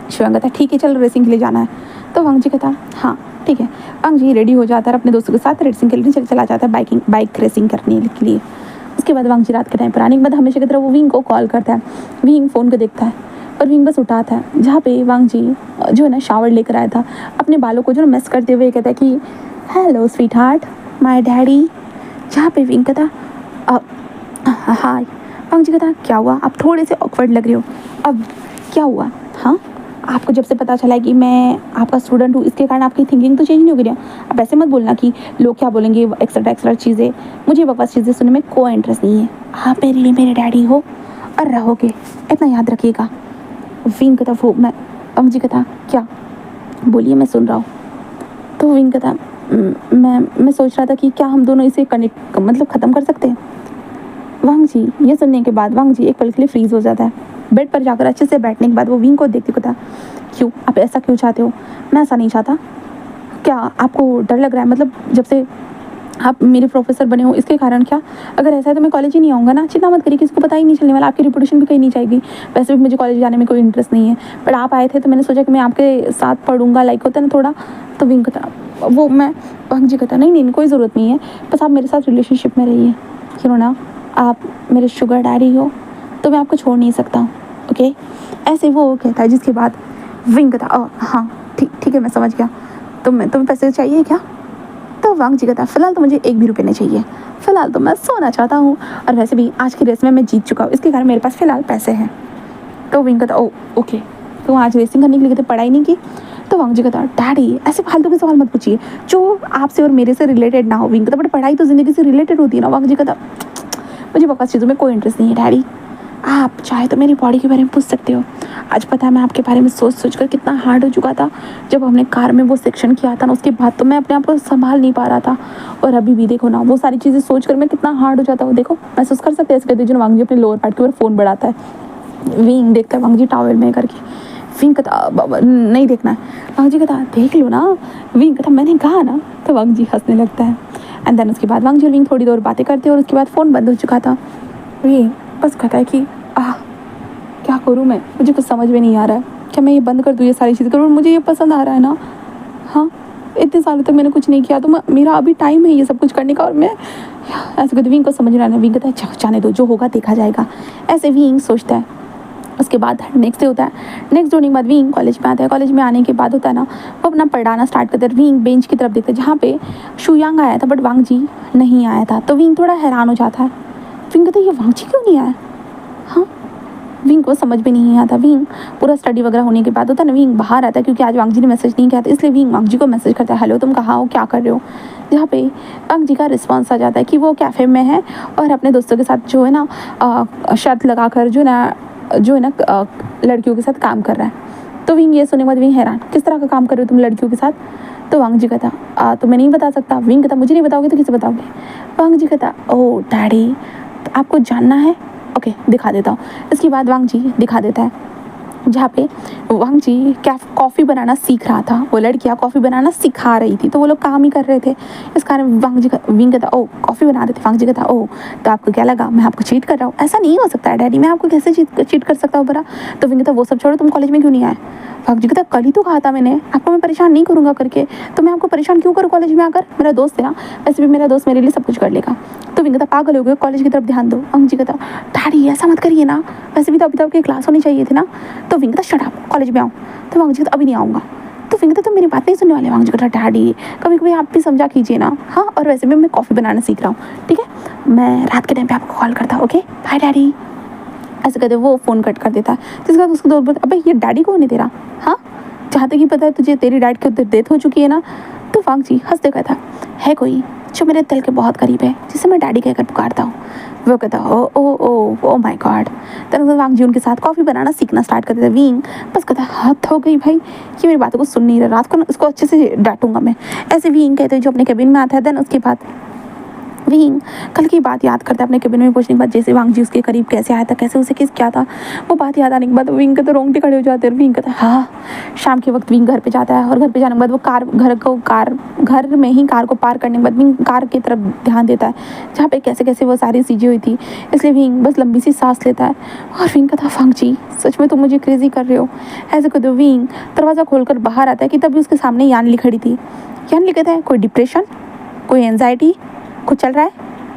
शिवयांग कहता ठीक है चल रेसिंग के लिए जाना है। तो वांग जी कहता हाँ ठीक है। वांग जी रेडी हो जाता है अपने दोस्तों के साथ रेसिंग के लिए चला जाता है बाइक रेसिंग करने के लिए। उसके बाद वांग जी रात के टाइम पर आने के बाद हमेशा की तरह वो विंग को कॉल करता है। विंग फ़ोन को देखता है और विंग बस उठाता है, जहाँ पे वांग जी जो है ना शावर लेकर आया था अपने बालों को जो ना मैस करते हुए कहता है कि hello sweet heart my daddy. जहाँ पे विंग कहता हाय। वांग जी कहता क्या हुआ, आप थोड़े से ऑकवर्ड लग रहे हो, अब क्या हुआ? हाँ आपको जब से पता चला है कि मैं आपका स्टूडेंट हूँ इसके कारण आपकी थिंकिंग तो चेंज नहीं हो गई? अब ऐसे मत बोलना कि लोग क्या बोलेंगे एक्स्ट्रा चीज़ें, मुझे बकवास चीज़ें सुनने में कोई इंटरेस्ट नहीं है। आप मेरे लिए मेरे डैडी हो और रहोगे, इतना याद रखिएगा। विंग कहता वो मैं। वांग जी कहता क्या, बोलिए मैं सुन रहा हूँ। तो विंग कहता मैं सोच रहा था कि क्या हम दोनों इसे कनेक्ट मतलब ख़त्म कर सकते हैं। वांग जी ये सुनने के बाद वांग जी एक पल के लिए फ्रीज हो जाता है। बेड पर जाकर अच्छे से बैठने के बाद वो विंग को देखते कहता क्यों, आप ऐसा क्यों चाहते हो? मैं ऐसा नहीं चाहता। क्या आपको डर लग रहा है, मतलब जब से आप मेरे प्रोफेसर बने हो इसके कारण? क्या अगर ऐसा है तो मैं कॉलेज ही नहीं आऊँगा ना, चिंता मत करिए, किसी को पता ही नहीं चलने वाला, आपकी रिपोर्टेशन भी कहीं नहीं जाएगी। वैसे भी मुझे कॉलेज जाने में कोई इंटरेस्ट नहीं है, बट आप आए थे तो मैंने सोचा कि मैं आपके साथ पढ़ूंगा, लाइक होता है ना थोड़ा। तो विंग कहता वो मैं। वांग जी कहता नहीं कोई ज़रूरत नहीं है, बस आप मेरे साथ रिलेशनशिप में रहिए, क्यों ना आप मेरे शुगर डैडी हो तो मैं आपको छोड़ नहीं सकता हूँ, ओके। ऐसे वो कहता है, जिसके बाद विंग कहता हाँ ठीक है मैं समझ गया, तुम्हें पैसे चाहिए क्या? तो वांग जी कहता फिलहाल तो मुझे एक भी रुपये नहीं चाहिए, फिलहाल तो मैं सोना चाहता हूँ, और वैसे भी आज की रेस में मैं जीत चुका हूँ, इसके कारण मेरे पास फिलहाल पैसे हैं। तो विंग कहता ओके, तो आज रेसिंग करने के लिए तो पढ़ाई नहीं की? तो वांग जी कहता डैडी ऐसे फालतू के सवाल मत पूछिए जो आपसे और मेरे से रिलेटेड ना हो। विंग कहता बट पढ़ाई तो ज़िंदगी से रिलेटेड होती है ना। वांग जी कहता मुझे बकवास चीज़ों में कोई इंटरेस्ट नहीं है डैडी, आप चाहे तो मेरी बॉडी के बारे में पूछ सकते हो। आज पता है मैं आपके बारे में सोच कर कितना हार्ड हो चुका था। जब हमने कार में वो सेक्शन किया था ना उसके बाद तो मैं अपने आप को संभाल नहीं पा रहा था, और अभी भी देखो ना वो सारी चीज़ें सोच कर मैं कितना हार्ड हो जाता हूँ। देखो महसूस कर सकते हैं ऐसे कहते जो वांग जी अपने लोअर पार्ट के ऊपर फ़ोन बढ़ाता है। विंग देखता है वांग जी टॉवल में करके। विंग कहता नहीं देखना है। वांग जी कहता देख लो ना। विंग कहता मैंने कहा ना। तो वांग जी हंसने लगता है। एंड देन उसके बाद वांग जी और विंग थोड़ी देर बातें करते हैं, और उसके बाद फ़ोन बंद हो चुका था। विंग बस कहता है कि क्या करूँ मैं, मुझे कुछ समझ में नहीं आ रहा है, क्या मैं ये बंद कर दूँ ये सारी चीज़ें करूँ, मुझे ये पसंद आ रहा है ना। हाँ इतने सालों तक मैंने कुछ नहीं किया तो मेरा अभी टाइम है ये सब कुछ करने का, और मैं ऐसे कहते विंग को समझ रहा है। विंग कहता है जाने दो, जो होगा देखा जाएगा, ऐसे विंग सोचता है। उसके बाद नेक्स्ट डे होता है। नेक्स्ट डे होने के बाद विंग कॉलेज में आता है। कॉलेज में आने के बाद होता है ना वो अपना पढ़ाना स्टार्ट करता है। विंग बेंच की तरफ देखता है जहाँ पे शिवयांग आया था बट वांग जी नहीं आया था। तो विंग थोड़ा हैरान हो जाता है। विंग कहता है ये वांग जी क्यों नहीं आया? हाँ विंग को समझ में नहीं आता। विंग पूरा स्टडी वगैरह होने के बाद होता है ना विंग बाहर आता है, क्योंकि आज वांग जी ने मैसेज नहीं किया था, इसलिए विंग वांग जी को मैसेज करता है हेलो तुम कहाँ हो, क्या कर रहे हो। जहाँ पे वांग जी का रिस्पॉन्स आ जाता है कि वो कैफ़े में है और अपने दोस्तों के साथ जो है ना शर्त लगा कर जो है ना लड़कियों के साथ काम कर रहा है। तो विंग ये सुनने के बाद विंग हैरान, किस तरह का काम कर रहे हो तुम लड़कियों के साथ? तो वांग जी कहता तो मैं नहीं बता सकता। विंग कहता मुझे नहीं बताओगे तो किसे बताओगे? वांग जी कहता ओह डैडी आपको जानना है, ओके दिखा देता हूँ। इसके बाद वांग जी दिखा देता है जहाँ पे वांग जी कॉफ़ी बनाना सीख रहा था। वो लड़कियाँ कॉफ़ी बनाना सिखा रही थी, तो वो लोग काम ही कर रहे थे। इस कारण विंग कहता ओ कॉफ़ी बना रहे थे। वांग जी कहता ओ तो आपको क्या लगा मैं आपको चीट कर रहा हूँ? ऐसा नहीं हो सकता है डैडी, मैं आपको कैसे चीट कर सकता हूँ बड़ा। तो विंग कहता वो सब छोड़ो, तुम कॉलेज में क्यों नहीं आए? वांग जी कहता कल ही तो कहा था मैंने आपको मैं परेशान नहीं करूँगा करके, तो मैं आपको परेशान क्यों करूँ कॉलेज में आकर? मेरा दोस्त है ना, वैसे भी मेरा दोस्त मेरे लिए सब कुछ कर लेगा। तो विंग कहता पागल हो गए, कॉलेज की तरफ ध्यान दो। वांग जी कहता डैडी ऐसा मत करिए ना, वैसे भी तो अभी तक आपकी क्लास होनी चाहिए थी ना। तो विंग कहता शट अप, कॉलेज में आओ। तो वांग जी कहता अभी नहीं आऊँगा। तो विंग कहता तो मेरी बात नहीं सुनने वाले। वांग जी कहता डैडी कभी कभी आप भी समझा कीजिए ना। हाँ और वैसे भी मैं कॉफ़ी बनाना सीख रहा हूँ, ठीक है मैं रात के टाइम पे आपको कॉल करता हूँ, ओके बाय डैडी। ऐसे कहते वो फ़ोन कट कर देता है। जिसके बाद उसको दोस्त अबे ये डैडी को नहीं दे रहा। हाँ जहाँ तक ही पता है तुझे तेरी डैड की डेथ हो चुकी है ना। तो वांग जी हंसते कहता है कोई जो मेरे दिल के बहुत करीब है जिसे मैं डैडी कहकर पुकारता हूँ? वो कहता ओ ओ ओ ओ माय गॉड। तब वांग जी उनके साथ कॉफ़ी बनाना सीखना स्टार्ट कर देता। विंग बस कहता हद हो गई भाई, ये मेरी बातों को सुन नहीं रहा, रात को इसको अच्छे से डांटूंगा मैं। ऐसे विंग कहते हैं जो अपने कैबिन में आता है। देन उसके बाद विंग कल की बात याद करता है अपने केबिन में पहुंचने के बाद, जैसे वांग जी उसके करीब कैसे आया था, कैसे उसे किस क्या था, वो बात याद आने के बाद विंग के तो रोंगटे खड़े हो जाते हैं। विंग कहता है हाँ। शाम के वक्त विंग घर पे जाता है और घर पे जाने के बाद वो घर में ही कार को पार करने के बाद विंग कार की तरफ ध्यान देता है जहाँ पे कैसे कैसे वो सारी चीज़ें हुई थी। इसलिए विंग बस लंबी सी सांस लेता है और विंग कहता है वांग जी सच में तुम मुझे क्रेजी कर रहे हो। ऐसे कहते विंग दरवाज़ा खोलकर बाहर आता है कि तभी उसके सामने यानली खड़ी थी। यानली कहता है कोई डिप्रेशन, कोई एंजाइटी, कुछ चल रहा है?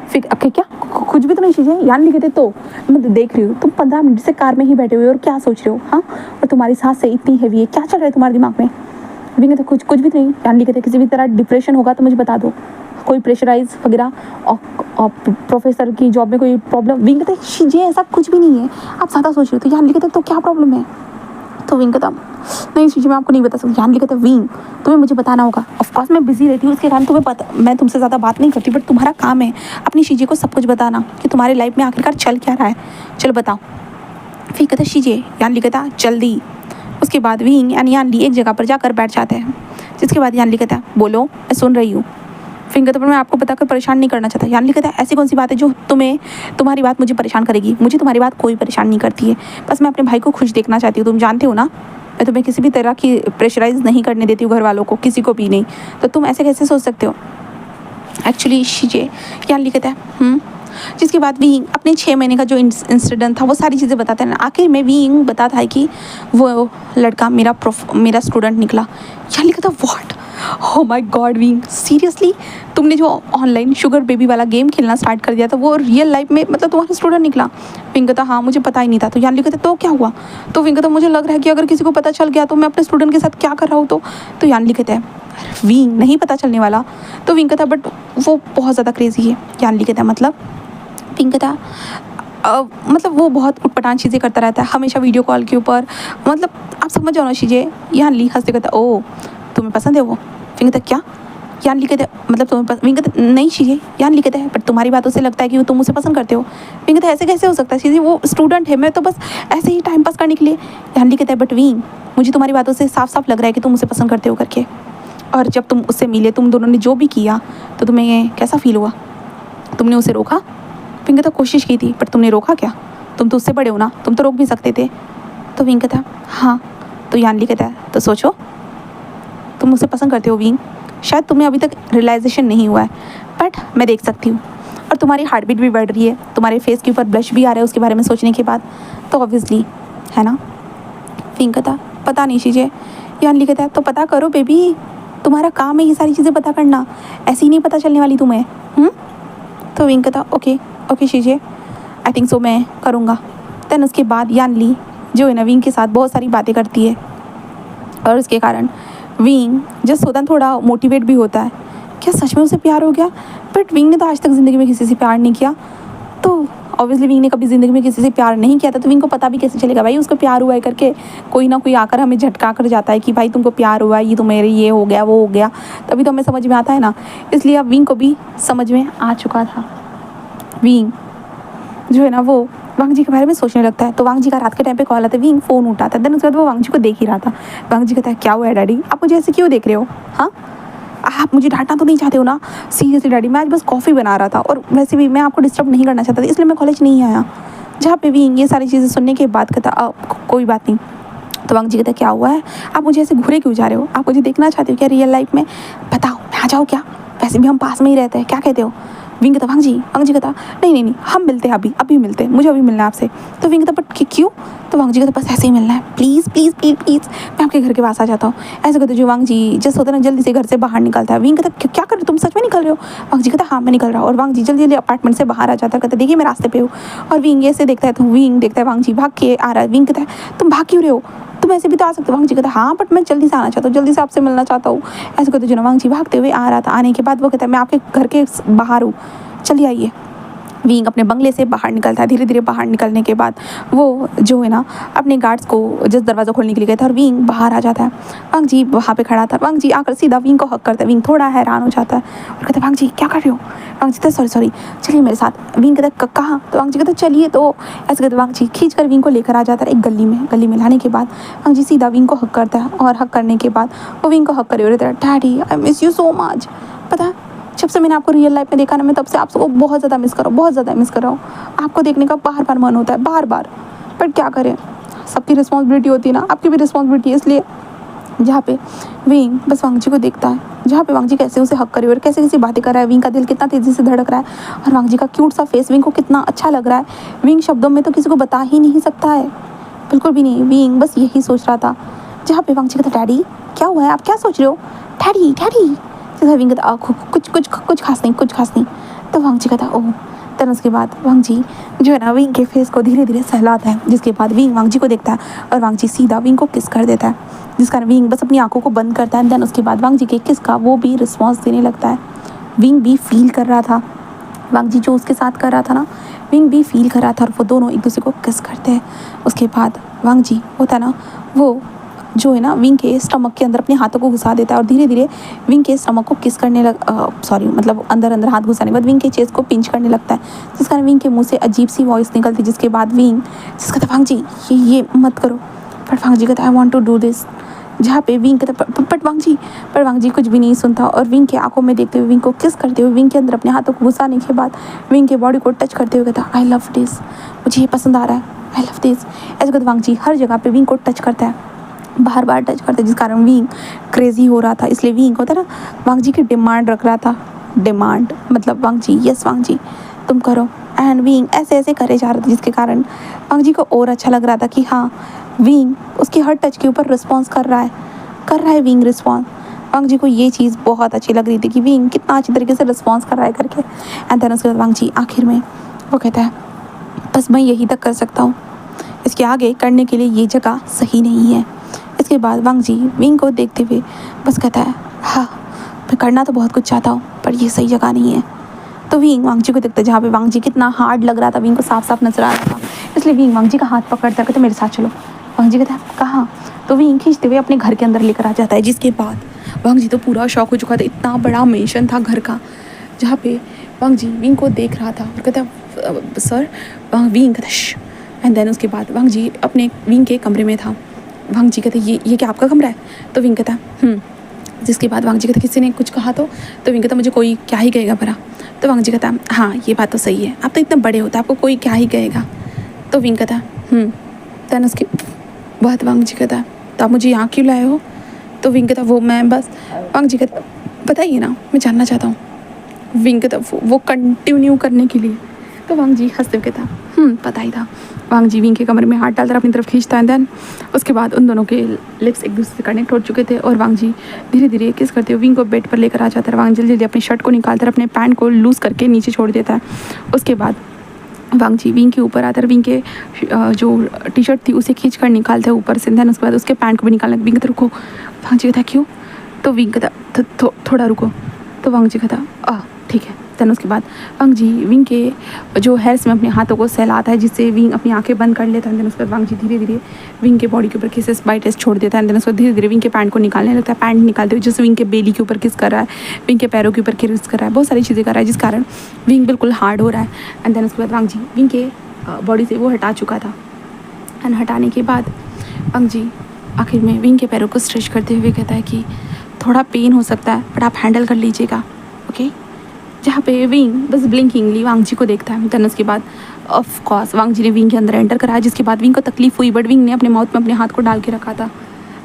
फिर क्या कुछ भी तो नहीं चीज़ें यान लिखे थे। तो मैं देख रही हूँ तुम 15 मिनट से कार में ही बैठे हुए और क्या सोच रहे हो, हाँ? और तुम्हारी सांस से इतनी हैवी है, क्या चल रहा है तुम्हारे दिमाग में? विंग कहते कुछ भी तो नहीं। यान लिखे थे किसी भी तरह डिप्रेशन होगा तो मुझे बता दो, कोई प्रेशराइज वगैरह और प्रोफेसर की जॉब में कोई प्रॉब्लम। विंग कहते चीज़ें ऐसा कुछ भी नहीं है, आप ज़्यादा सोच रहे हो। तो यान लिखे थे तो क्या प्रॉब्लम है? तो विंग कहता नहीं इस चीज़ मैं आपको नहीं बता सकती। यान कहता विंग तुम्हें मुझे बताना होगा। ऑफकोर्स मैं बिजी रहती हूँ उसके कारण तुम्हें पता, मैं तुमसे ज़्यादा बात नहीं करती, बट तुम्हारा काम है अपनी चीज़ें को सब कुछ बताना कि तुम्हारी लाइफ में आखिरकार चल क्या रहा है। चलो बताओ। फिर कहता शीजिए। यान कहता जल्दी। उसके बाद विंग यानी यान एक जगह पर जाकर बैठ जाते हैं, जिसके बाद यान कहता बोलो मैं सुन रही हूँ। फिंगर तो मैं आपको बताकर परेशान नहीं करना चाहता। यानी कहता है ऐसी कौन सी बात है जो तुम्हारी बात मुझे परेशान करेगी? मुझे तुम्हारी बात कोई परेशान नहीं करती है, बस मैं अपने भाई को खुश देखना चाहती हूँ। तुम जानते हो ना मैं तुम्हें किसी भी तरह की प्रेशराइज नहीं करने देती हूँ, घर वालों को किसी को भी नहीं। तो तुम ऐसे कैसे सोच सकते हो? एक्चुअली शीजे यानी कहता है जिसके बाद विंग अपने 6 महीने का जो इंसिडेंट था वो सारी चीज़ें बताते हैं। आखिर में विंग बताता है कि वो लड़का मेरा स्टूडेंट निकला। यानी कहता what, oh my God wing seriously तुमने जो ऑनलाइन शुगर बेबी वाला गेम खेलना स्टार्ट कर दिया था वो रियल लाइफ में मतलब तुम्हारा स्टूडेंट निकला? विंग कहता हाँ मुझे पता ही नहीं था। तो यानी कहता तो क्या हुआ? तो विंग कहता मुझे लग रहा है कि अगर किसी को पता चल गया तो मैं अपने स्टूडेंट के साथ क्या कर रहा हूँ। तो यानी कहता है विंग नहीं पता चलने वाला। तो विंग कहता बट वो बहुत ज़्यादा क्रेजी है। यानी कहता मतलब विंग कहता मतलब वो बहुत उटपटांग चीज़ें करता रहता है हमेशा वीडियो कॉल के ऊपर, मतलब आप समझ जाओ ना चीज़ें। यहाँ हंसते कहता ओ तुम्हें पसंद है वो? विंग कहता क्या? यान कहते मतलब तुम्हें विंग कहता नहीं चीज़ें। यान कहता है बट तुम्हारी बातों से लगता है कि तुम उसे पसंद करते हो। विंग कहता ऐसे कैसे हो सकता है चीज़ें, वो स्टूडेंट है, मैं तो बस ऐसे ही टाइम पास करने के लिए। यान कहता है बट विंग मुझे तुम्हारी बातों से साफ साफ लग रहा है कि तुम उसे पसंद करते हो करके। और जब तुम उससे मिले तुम दोनों ने जो भी किया तो तुम्हें कैसा फील हुआ? तुमने उसे रोका? विंग कहता कोशिश की थी बट तुमने रोका क्या? तुम तो उससे बड़े हो ना, तुम तो रोक भी सकते थे। तो विंग कहता हाँ। तो यान कहता है तो सोचो तुम उसे पसंद करते हो विंग, शायद तुम्हें अभी तक रियलाइजेशन नहीं हुआ है बट मैं देख सकती हूँ। और तुम्हारी हार्ट बीट भी बढ़ रही है, तुम्हारे फेस के ऊपर ब्लश भी आ रहा है उसके बारे में सोचने के बाद, तो ऑब्वियसली है ना। विंग कहता पता नहीं चीज़ें। यान कहता है तो पता करो बेबी, तुम्हारा काम है ये सारी चीज़ें पता करना, ऐसी ही नहीं पता चलने वाली तुम्हें। तो विंग कहता ओके चीज़ें आई थिंक सो मैं करूँगा। देन उसके बाद यान जो है ना विंग के साथ बहुत सारी बातें करती है और उसके कारण विंग जस्ट होता है थोड़ा मोटिवेट भी होता है। क्या सच में उसे प्यार हो गया? बट विंग ने तो आज तक ज़िंदगी में किसी से प्यार नहीं किया, तो ऑब्वियसली विंग ने कभी ज़िंदगी में किसी से प्यार नहीं किया था, तो विंग को पता भी कैसे चलेगा भाई उसको प्यार हुआ है करके? कोई ना कोई आकर हमें झटका कर जाता है कि भाई तुमको प्यार हुआ है, ये तुम्हारे ये हो गया वो हो गया, तभी तो हमें समझ में आता है ना। इसलिए अब विंग को भी समझ में आ चुका था। विंग जो है ना वो वांग जी के बारे में सोचने लगता है। तो वांग जी का रात के टाइम पे कॉल आता है, विंग फ़ोन उठाता है। देन उसके बाद वो वांग जी को देख ही रहा था। वांग जी कहता है क्या हुआ है डैडी, आप मुझे ऐसे क्यों देख रहे हो? हाँ आप मुझे डांटना तो नहीं चाहते हो ना? सीरियसली डैडी मैं आज बस कॉफ़ी बना रहा था और वैसे भी मैं आपको डिस्टर्ब नहीं करना चाहता था, इसलिए मैं कॉलेज नहीं आया। जहाँ पे विंग ये सारी चीज़ें सुनने के बाद कहता कोई बात नहीं। तो वांग जी कहता क्या हुआ है, आप मुझे ऐसे घूरे क्यों जा रहे हो? आप मुझे देखना चाहते हो क्या रियल लाइफ में? बताओ मैं आ जाओ क्या? वैसे भी हम पास में ही रहते हैं, क्या कहते हो? विंग कहता वांग जी कहता नहीं हम मिलते हैं, अभी मिलते हैं, मुझे अभी मिलना है आपसे। तो विंग कहता बट क्यों? तो वांग जी कहता बस ऐसे ही मिलना है, प्लीज़ मैं आपके घर के पास आ जाता हूँ। ऐसे कहते जो वांग जी जस्ट होता है ना जल्दी से घर से बाहर निकलता है। विंग कहता क्या कर रहे हो तुम, सच में निकल रहे हो? वांग जी कहता हाँ मैं निकल रहा हूँ। और वांग जी जल्दी अपार्टमेंट से बाहर आ जाता है, कहता देखिए मैं रास्ते पे हूँ। और विंग ऐसे देखता है तो विंग देखता है वांग जी भाग के आ रहा है। विंग कहता है तुम भाग क्यों रहे हो, तुम ऐसे भी तो आ सकते हो। वांग जी कहता हाँ बट मैं जल्दी से आना चाहता हूँ, जल्दी से आपसे मिलना चाहता हूँ। ऐसे कहते जो वांग जी भागते हुए आ रहा था, आने के बाद वो कहता है मैं आपके घर के बाहर हूँ, चलिए आइए। विंग अपने बंगले से बाहर निकलता है। धीरे धीरे बाहर निकलने के बाद वो जो है ना अपने गार्ड्स को जस्ट दरवाज़ा खोलने के लिए गया था और विंग बाहर आ जाता है। वांग जी वहाँ पे खड़ा था। वांग जी आकर सीधा विंग को हक करता है। विंग थोड़ा हैरान हो जाता है और कहता है वांग जी क्या कर रहे हो? वांग जी कहता सॉरी चलिए मेरे साथ। विंग कहता कहाँ? तो वांग जी कहता चलिए। तो ऐसे कहते वांग जी खींच कर विंग को लेकर आ जाता है एक गली में लाने के बाद वांग जी सीधा विंग को हक करता है और हक करने के बाद वो विंग को हक करे रहता है daddy I miss you so much. पता है जब से मैंने आपको रियल लाइफ में देखा ना, मैं तब से आपको बहुत ज़्यादा मिस कर रहा हूँ, बहुत ज़्यादा मिस कर रहा हूँ। आपको देखने का बार बार मन होता है, बार बार, बट क्या करें, सबकी रिस्पॉन्सिबिलिटी होती है ना, आपकी भी रिस्पॉन्सिबिलिटी है। इसलिए जहाँ पे विंग बस वांग जी को देखता है, जहाँ पे वांग जी कैसे उसे हक करे और कैसे कैसी बातें कर रहा है, विंग का दिल कितना तेज़ी से धड़क रहा है और वांग जी का क्यूट सा फेस विंग को कितना अच्छा लग रहा है। विंग शब्दों में तो किसी को बता ही नहीं सकता है, बिल्कुल भी नहीं। विंग बस यही सोच रहा था, जहाँ पे वांग जी कहता, डैडी क्या हुआ है, आप क्या सोच रहे हो, डैडी डैडी। जैसा विंग कहता, कुछ कुछ कुछ खास नहीं, कुछ खास नहीं। तो वांग जी कहता, ओह। देन उसके बाद वांग जी जो है ना विंग के फेस को धीरे धीरे सहलाता है, जिसके बाद विंग वांग जी को देखता है और वांग जी सीधा विंग को किस कर देता है, जिस कारण विंग बस अपनी आंखों को बंद करता है। देन उसके बाद वांग जी के किस का वो भी रिस्पॉन्स देने लगता है। विंग भी फील कर रहा था, वांग जी जो उसके साथ कर रहा था ना, विंग भी फील कर रहा था और वो दोनों एक दूसरे को किस करते हैं। उसके बाद वांग जी होता है ना, वो जो है ना विंग के स्टमक के अंदर अपने हाथों को घुसा देता है और धीरे धीरे विंग के स्टमक को किस करने मतलब अंदर अंदर हाथ घुसाने के बाद विंग के चेस्ट को पिंच करने लगता है, जिस कारण विंग के मुंह से अजीब सी वॉइस निकलती है। जिसके बाद विंग जिसका था, वांग जी ये मत करो, बट वांग जी कहता, I want to do this. जहाँ पे विंग कहता, बट वांग जी कुछ भी नहीं सुनता और विंग के आंखों में देखते हुए विंग को किस करते हुए विंग के अंदर अपने हाथों को घुसाने के बाद विंग के बॉडी को टच करते हुए कहता, आई लव दिस, मुझे ये पसंद आ रहा है, आई लव दिस। ऐसे कहते वांग जी हर जगह पे विंग को टच करता है, बार बार टच करते, जिस कारण विंग क्रेजी हो रहा था। इसलिए विंग होता है ना, वांग जी की डिमांड रख रहा था, डिमांड मतलब वांग जी, यस वांग जी तुम करो। एंड विंग ऐसे ऐसे करे जा रहा था, जिसके कारण वांग जी को और अच्छा लग रहा था कि हाँ विंग उसकी हर टच के ऊपर रिस्पॉन्स कर रहा है विंग रिस्पॉन्स। वांग जी को ये चीज़ बहुत अच्छी लग रही थी कि विंग कितना अच्छी तरीके से रिस्पॉन्स कर रहा है करके। एंड देन उसके बाद वांग जी आखिर में वो कहता है, बस मैं यही तक कर सकता हूँ, इसके आगे करने के लिए ये जगह सही नहीं है। इसके बाद वांग जी विंग को देखते हुए बस कहता है, हाँ मैं करना तो बहुत कुछ चाहता हूँ पर ये सही जगह नहीं है। तो विंग वांग जी को देखता है, जहाँ पे वांग जी कितना हार्ड लग रहा था, विंग को साफ साफ नजर आ रहा था। इसलिए विंग वांग जी का हाथ पकड़ता कहता, मेरे साथ चलो। वांग जी कहता है, कहाँ? तो विंग खींचते हुए अपने घर के अंदर लेकर आ जाता है। जिसके बाद वांग जी तो पूरा शॉक हो चुका था, इतना बड़ा मेंशन था घर का, जहाँ पे वांग जी विंग को देख रहा था और कहता, सर। विंग कहता, एंड देन उसके बाद वांग जी अपने विंग के कमरे में था। वांग जी कहते, ये क्या आपका कमरा है? तो विंग कहता, जिसके बाद वांग जी कहते, किसी ने कुछ कहा तो विंग कहता, मुझे कोई क्या ही कहेगा भला। तो वांग जी कहता, हाँ ये बात तो सही है, आप तो इतने बड़े होते, आपको कोई क्या ही कहेगा। तो विंग कहता, देन उसके बाद वांग जी कहता, तो आप मुझे यहाँ क्यों लाए हो? तो विंग कहता, वो मैं बस। वांग जी कहता, बताइए ना, मैं जानना चाहता हूँ। विंग कहता, वो कंटिन्यू करने के लिए। तो वांग जी हंसते हुए कहता, पता ही था। वांग जी विंग के कमरे में हाथ डालकर अपनी तरफ खींचता है। देन उसके बाद उन दोनों के लिप्स एक दूसरे से कनेक्ट हो चुके थे और वांग जी धीरे धीरे किस करते हुए विंग को बेड पर लेकर आ जाता है। वांग जल्दी जल्दी अपनी शर्ट को निकालकर अपने पैंट को लूज़ करके नीचे छोड़ देता है। उसके बाद वांग जी विंग के ऊपर आकर विंग के जो टी शर्ट थी उसे खींच कर निकालते हैं ऊपर से। देन उसके बाद उसके पैंट को भी निकालना। विंग कहता, रुको। वांग जी कहता, क्यों? तो विंग कहता, थोड़ा रुको। तो वांग जी कहता, ठीक है। देन उसके बाद वांग जी विंग के जो हेयर्स में अपने हाथों को सहलाता है, जिससे विंग अपनी आंखें बंद कर लेता है। देन उसके बाद वांग जी धीरे धीरे विंग के बॉडी के ऊपर किसेस बाई टेस्ट छोड़ देता है। देन उसके बाद धीरे धीरे विंग के पैंट को निकालने लगता है। पैंट निकालते हुए जैसे विंग के बेली के ऊपर किस कर रहा है, विंग के पैरों के ऊपर किस कर रहा है, बहुत सारी चीज़ें कर रहा है, जिस कारण विंग बिल्कुल हार्ड हो रहा है। एंड देन उसके बाद वांग जी विंग के बॉडी से वो हटा चुका था। एंड हटाने के बाद वांग जी आखिर में विंग के पैरों को स्ट्रेच करते हुए कहता है कि थोड़ा पेन हो सकता है बट आप हैंडल कर लीजिएगा, ओके। जहाँ पे विंग बस ब्लिंकिंगली वांग जी को देखता है। देन उसके बाद ऑफ कोर्स वांग जी ने विंग के अंदर एंटर कराया, जिसके बाद विंग को तकलीफ हुई बट विंग ने अपने माउथ में अपने हाथ को डाल के रखा था।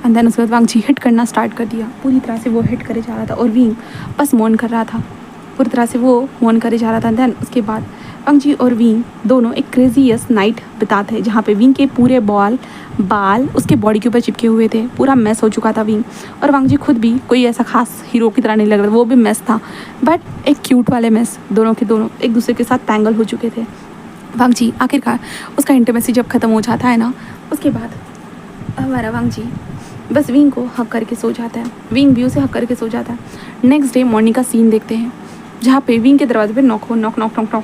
एंड देन उसके बाद वांग जी हिट करना स्टार्ट कर दिया। पूरी तरह से वो हिट करे जा रहा था और विंग बस मौन कर रहा था, पूरी तरह से वो मौन करे जा रहा था। देन उसके बाद वांग जी और विंग दोनों एक क्रेजीएस्ट नाइट बिताते हैं, जहाँ पे विंग के पूरे बाल उसके बॉडी के ऊपर चिपके हुए थे। पूरा मैस हो चुका था विंग, और वांग जी खुद भी कोई ऐसा खास हीरो की तरह नहीं लग रहा था, वो भी मैस था बट एक क्यूट वाले मैस। दोनों के दोनों एक दूसरे के साथ टैंगल हो चुके थे। वांग जी आखिरकार उसका इंटीमेसी जब ख़त्म हो जाता है ना, उसके बाद हमारा वांग जी बस विंग को हक करके सो जाता है। विंग भी उसे हक करके सो जाता है। नेक्स्ट डे मॉर्निंग का सीन देखते हैं, जहाँ पे विंग के दरवाजे पे नॉक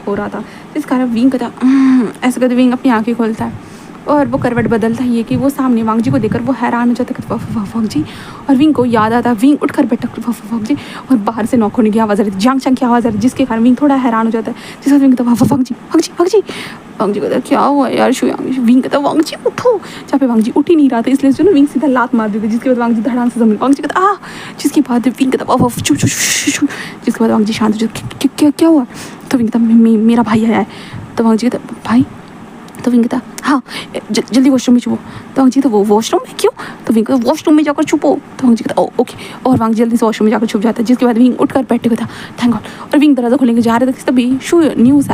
हो रहा था, जिस कारण विंग कहता ऐसे करते विंग अपनी आंखें खोलता है और वो करवट बदलता ही है कि वो सामने वांग जी को देखकर वो हैरान हो जाता है वांग जी। और विंग को याद आता है, विंग उठकर बैठा वांग जी। और बाहर से नॉक होने की आवाज़ आ रही थी, जांग चांग की आवाज़ आ रही, जिसके कारण विंग थोड़ा हैरान हो जाता है। जिसके बाद विंग कहता है वांग जी वांग जी वांग जी। वांग जी कहता है क्या हुआ यार शुयांग। विंग कहता है वांग जी उठो। जहाँ पे वांग जी उठ ही नहीं रहा था, इसलिए जो ना विंग सीधा लात मार देती, जिसके बाद वांग जी धड़ाम से जमीन। वांग जी कहता आ, जिसके बाद विंग कहता वाह चुप चुप। जिसके बाद वांग जी शांत हो जाता, क्या हुआ। तो विंग कहता मेरा भाई आया है। तो वांग जी कहता भाई। तो विंग कहता हाँ जल्दी वॉशरूम में छुपो। तो वांग जी तो वो वॉशरूम में क्यों। तो विंग कहता वॉशरूम में जाकर छुपो। तो वांग जी कहता ओके। और वांग जल्दी से वॉशरूम में जाकर छुप जाता है, जिसके बाद विंग उठकर बैठे हुआ था थैंक गॉड। और विंग दरवाजा खोलेंगे जा रहे थे तभी न्यूज़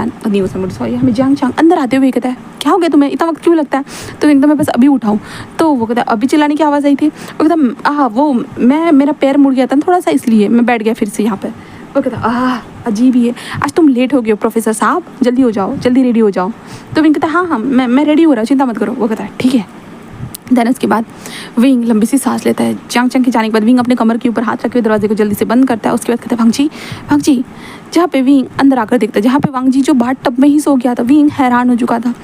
सॉरी हमें जांग चांग अंदर आते हुए कहता है क्या हो गया तुम्हें, इतना वक्त क्यों लगता है। तो विंग तो मैं बस अभी उठाऊँ। तो वो कहता अभी चिल्लाने की आवाज़ आई थी। वो कहता वो मेरा पैर मुड़ गया था थोड़ा सा, इसलिए मैं बैठ गया फिर से यहाँ पर। वो कहता अजीब ही है, आज तुम लेट हो गए हो प्रोफेसर साहब, जल्दी हो जाओ, जल्दी रेडी हो जाओ। तो विंग कहता हाँ मैं रेडी हो रहा हूँ, चिंता मत करो। वो कहता है ठीक है। देन उसके बाद विंग लंबी सी सांस लेता है। जांग चांग के जाने के बाद विंग अपने कमर के ऊपर हाथ रखे हुए दरवाजे को जल्दी से बंद करता है। उसके बाद कहता है वांग जी। जहाँ पे विंग अंदर आकर देखता है, जहाँ पे वांग जी जो बाथ टब में ही सो गया था, विंग हैरान हो चुका था।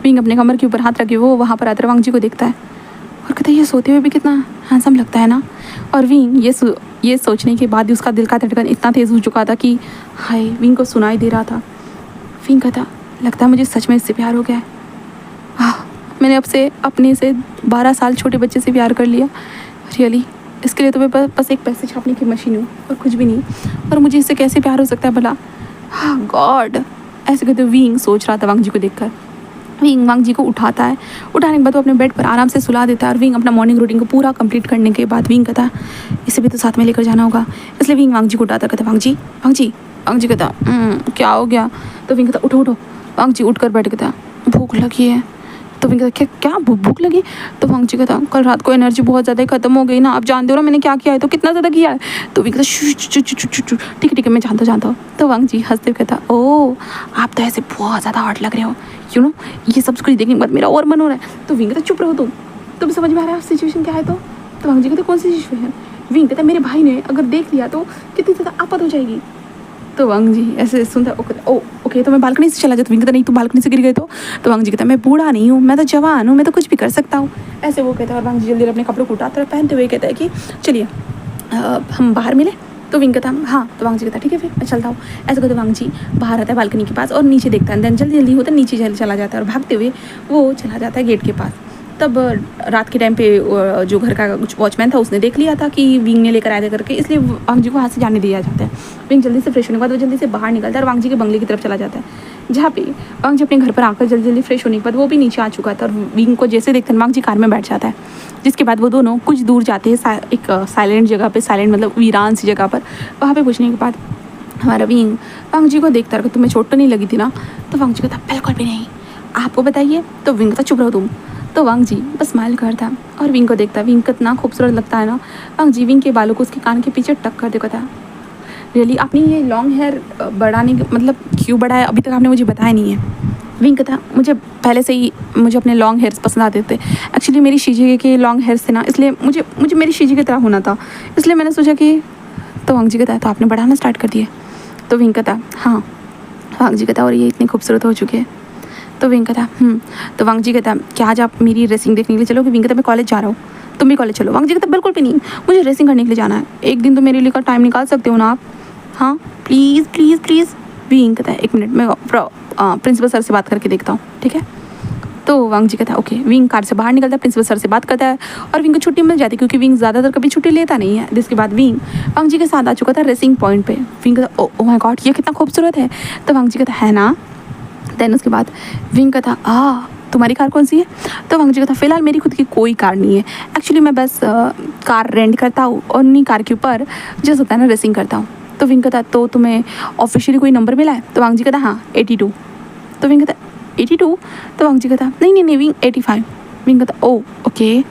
विंग अपने कमर के ऊपर हाथ रखे वो वहाँ पर आकर वांग जी को देखता है और कहता है ये सोते हुए भी कितना हैंडसम लगता है ना। और विंग ये सोचने के बाद ही उसका दिल का धड़कन इतना तेज़ हो चुका था कि हाय, विंग को सुनाई दे रहा था। विंग कहता लगता है मुझे सच में इससे प्यार हो गया है। मैंने अपने से 12 साल छोटे बच्चे से प्यार कर लिया रियली। इसके लिए तो मैं बस एक पैसे छापने की मशीन हूँ और कुछ भी नहीं। और मुझे इससे कैसे प्यार हो सकता है भला। हाँ गॉड, ऐसे कहते विंग सोच रहा था वांग जी को देखकर। विंग वांग जी को उठाता है। उठाने के बाद वो अपने बेड पर आराम से सुला देता है। और विंग अपना मॉर्निंग रूटीन को पूरा कंप्लीट करने के बाद विंग कहता इसे भी तो साथ में लेकर जाना होगा, इसलिए विंग वांग जी को उठाता कहता वांग जी कहता क्या हो गया। तो विंग कहता उठो। वांग जी उठ कर बैठ कहता भूख लगी है। तो विंग कहता क्या भूख लगी। तो वांग जी कहता कल रात को एनर्जी बहुत ज़्यादा ख़त्म हो गई ना, आप जानते हो ना मैंने क्या किया है, तो कितना ज़्यादा किया है। तो विंग कहता ठीक है मैं जानता हूँ। तो वांग जी हंसते कहता ओ आप तो ऐसे बहुत ज़्यादा हॉट लग रहे हो, यू नो ये सब कुछ देखने के बाद मेरा और मन हो रहा है। तो विंग कहता चुप रहो तुम समझ में आ रहा है सिचुएशन क्या है। तो वांग जी कहता कौन सी सिचुएशन। विंग कहता मेरे भाई ने अगर देख लिया तो कितनी ज़्यादा आफत हो जाएगी। तो वांग जी ऐसे सुनता ओके तो मैं बालकनी से चला जाता। विंग कहता नहीं, तू बालकनी से गिर गए तो वांग जी कहता मैं बूढ़ा नहीं हूँ, मैं तो जवान हूँ, मैं तो कुछ भी कर सकता हूँ, ऐसे वो कहता है। और वांग जी जल्दी अपने कपड़ों को उठाता है, पहनते हुए कहता है कि चलिए हम बाहर मिले। तो विंग कहता हाँ। तो वांग जी कहता ठीक है फिर मैं चलता हूँ। ऐसे कहते वांग जी बाहर आता है बालकनी के पास और नीचे देखता है। देन जल्दी होता है नीचे चला जाता है और भागते हुए वो चला जाता है गेट के पास। तब रात के टाइम पे जो घर का वॉचमैन था उसने देख लिया था कि विंग ने लेकर आया था करके, इसलिए वांग जी को हाथ से जाने दिया जाता है। विंग जल्दी से फ्रेश होने के बाद वो जल्दी से बाहर निकलता है और वांग जी के बंगले की तरफ चला जाता है, जहाँ पे वांग जी अपने घर पर आकर जल्दी फ्रेश होने के बाद वो भी नीचे आ चुका था। और विंग को जैसे देखते हैं वांग जी कार में बैठ जाता है, जिसके बाद वो दोनों कुछ दूर जाते हैं एक साइलेंट जगह पे, साइलेंट मतलब वीरान सी जगह पर। वहाँ पे पूछने के बाद हमारा विंग वांग जी को देखता रहा तुम्हें चोट तो नहीं लगी थी ना। तो वांग जी कहता बिल्कुल भी नहीं, आपको बताइए। तो विंग कहता चुप रहो तुम। तो वांग जी बस स्माइल करता और विंग को देखता। विंग कितना खूबसूरत लगता है ना। वांग जी विंग के बालों को उसके कान के पीछे टक कर देखता। रियली आपने ये लॉन्ग हेयर बढ़ाने मतलब क्यों बढ़ाया, अभी तक आपने मुझे बताया नहीं है। विंग कहता मुझे पहले से ही मुझे अपने लॉन्ग हेयर्स पसंद आते थे। एक्चुअली मेरी शीजी के लॉन्ग हेयर्स थे ना, इसलिए मुझे मेरी शीजी की तरह होना था, इसलिए मैंने सोचा कि। तो वांग जी कहता तो आपने बढ़ाना स्टार्ट कर दिए। तो विंग कहता हाँ। वांग जी कहता और ये इतने खूबसूरत हो चुके हैं। तो विंग कहता तो वांग जी कहता क्या आज आप मेरी रेसिंग देखने के लिए चलोगे। विंग कहता मैं कॉलेज जा रहा हूँ, तुम भी कॉलेज चलो। वांग जी कहता बिल्कुल भी नहीं, मुझे रेसिंग करने के लिए जाना है, एक दिन तो मेरे लिए टाइम निकाल सकते हो ना आप। हाँ प्लीज़। विंग कहता है 1 मिनट मैं प्रिंसिपल सर से बात करके देखता हूँ, ठीक है। तो वांग जी कहता है ओके। विंग कार से बाहर निकलता है, प्रिंसिपल सर से बात करता है और विंग को छुट्टी मिल जाती है, क्योंकि विंग ज़्यादातर कभी छुट्टी लेता नहीं है। जिसके बाद विंग वांग जी के साथ आ चुका था रेसिंग पॉइंट पे। विंग कहता ओ माय गॉड ये कितना खूबसूरत है। तो वांग जी कहता है ना। देन उसके बाद विंग कहता तुम्हारी कार कौन सी है। तो वांग जी कहता फिलहाल मेरी खुद की कोई कार नहीं है, एक्चुअली मैं बस कार रेंट करता हूँ और उन्हीं कार के ऊपर जैसे होता है ना रेसिंग करता हूँ। तो विंग कहता तो तुम्हें ऑफिशियली कोई नंबर मिला है। तो वांग जी कहता हाँ 82। तो विंग कहता 82। तो वांग जी कहता नहीं विंग 85। विंग कहता ओ ओके।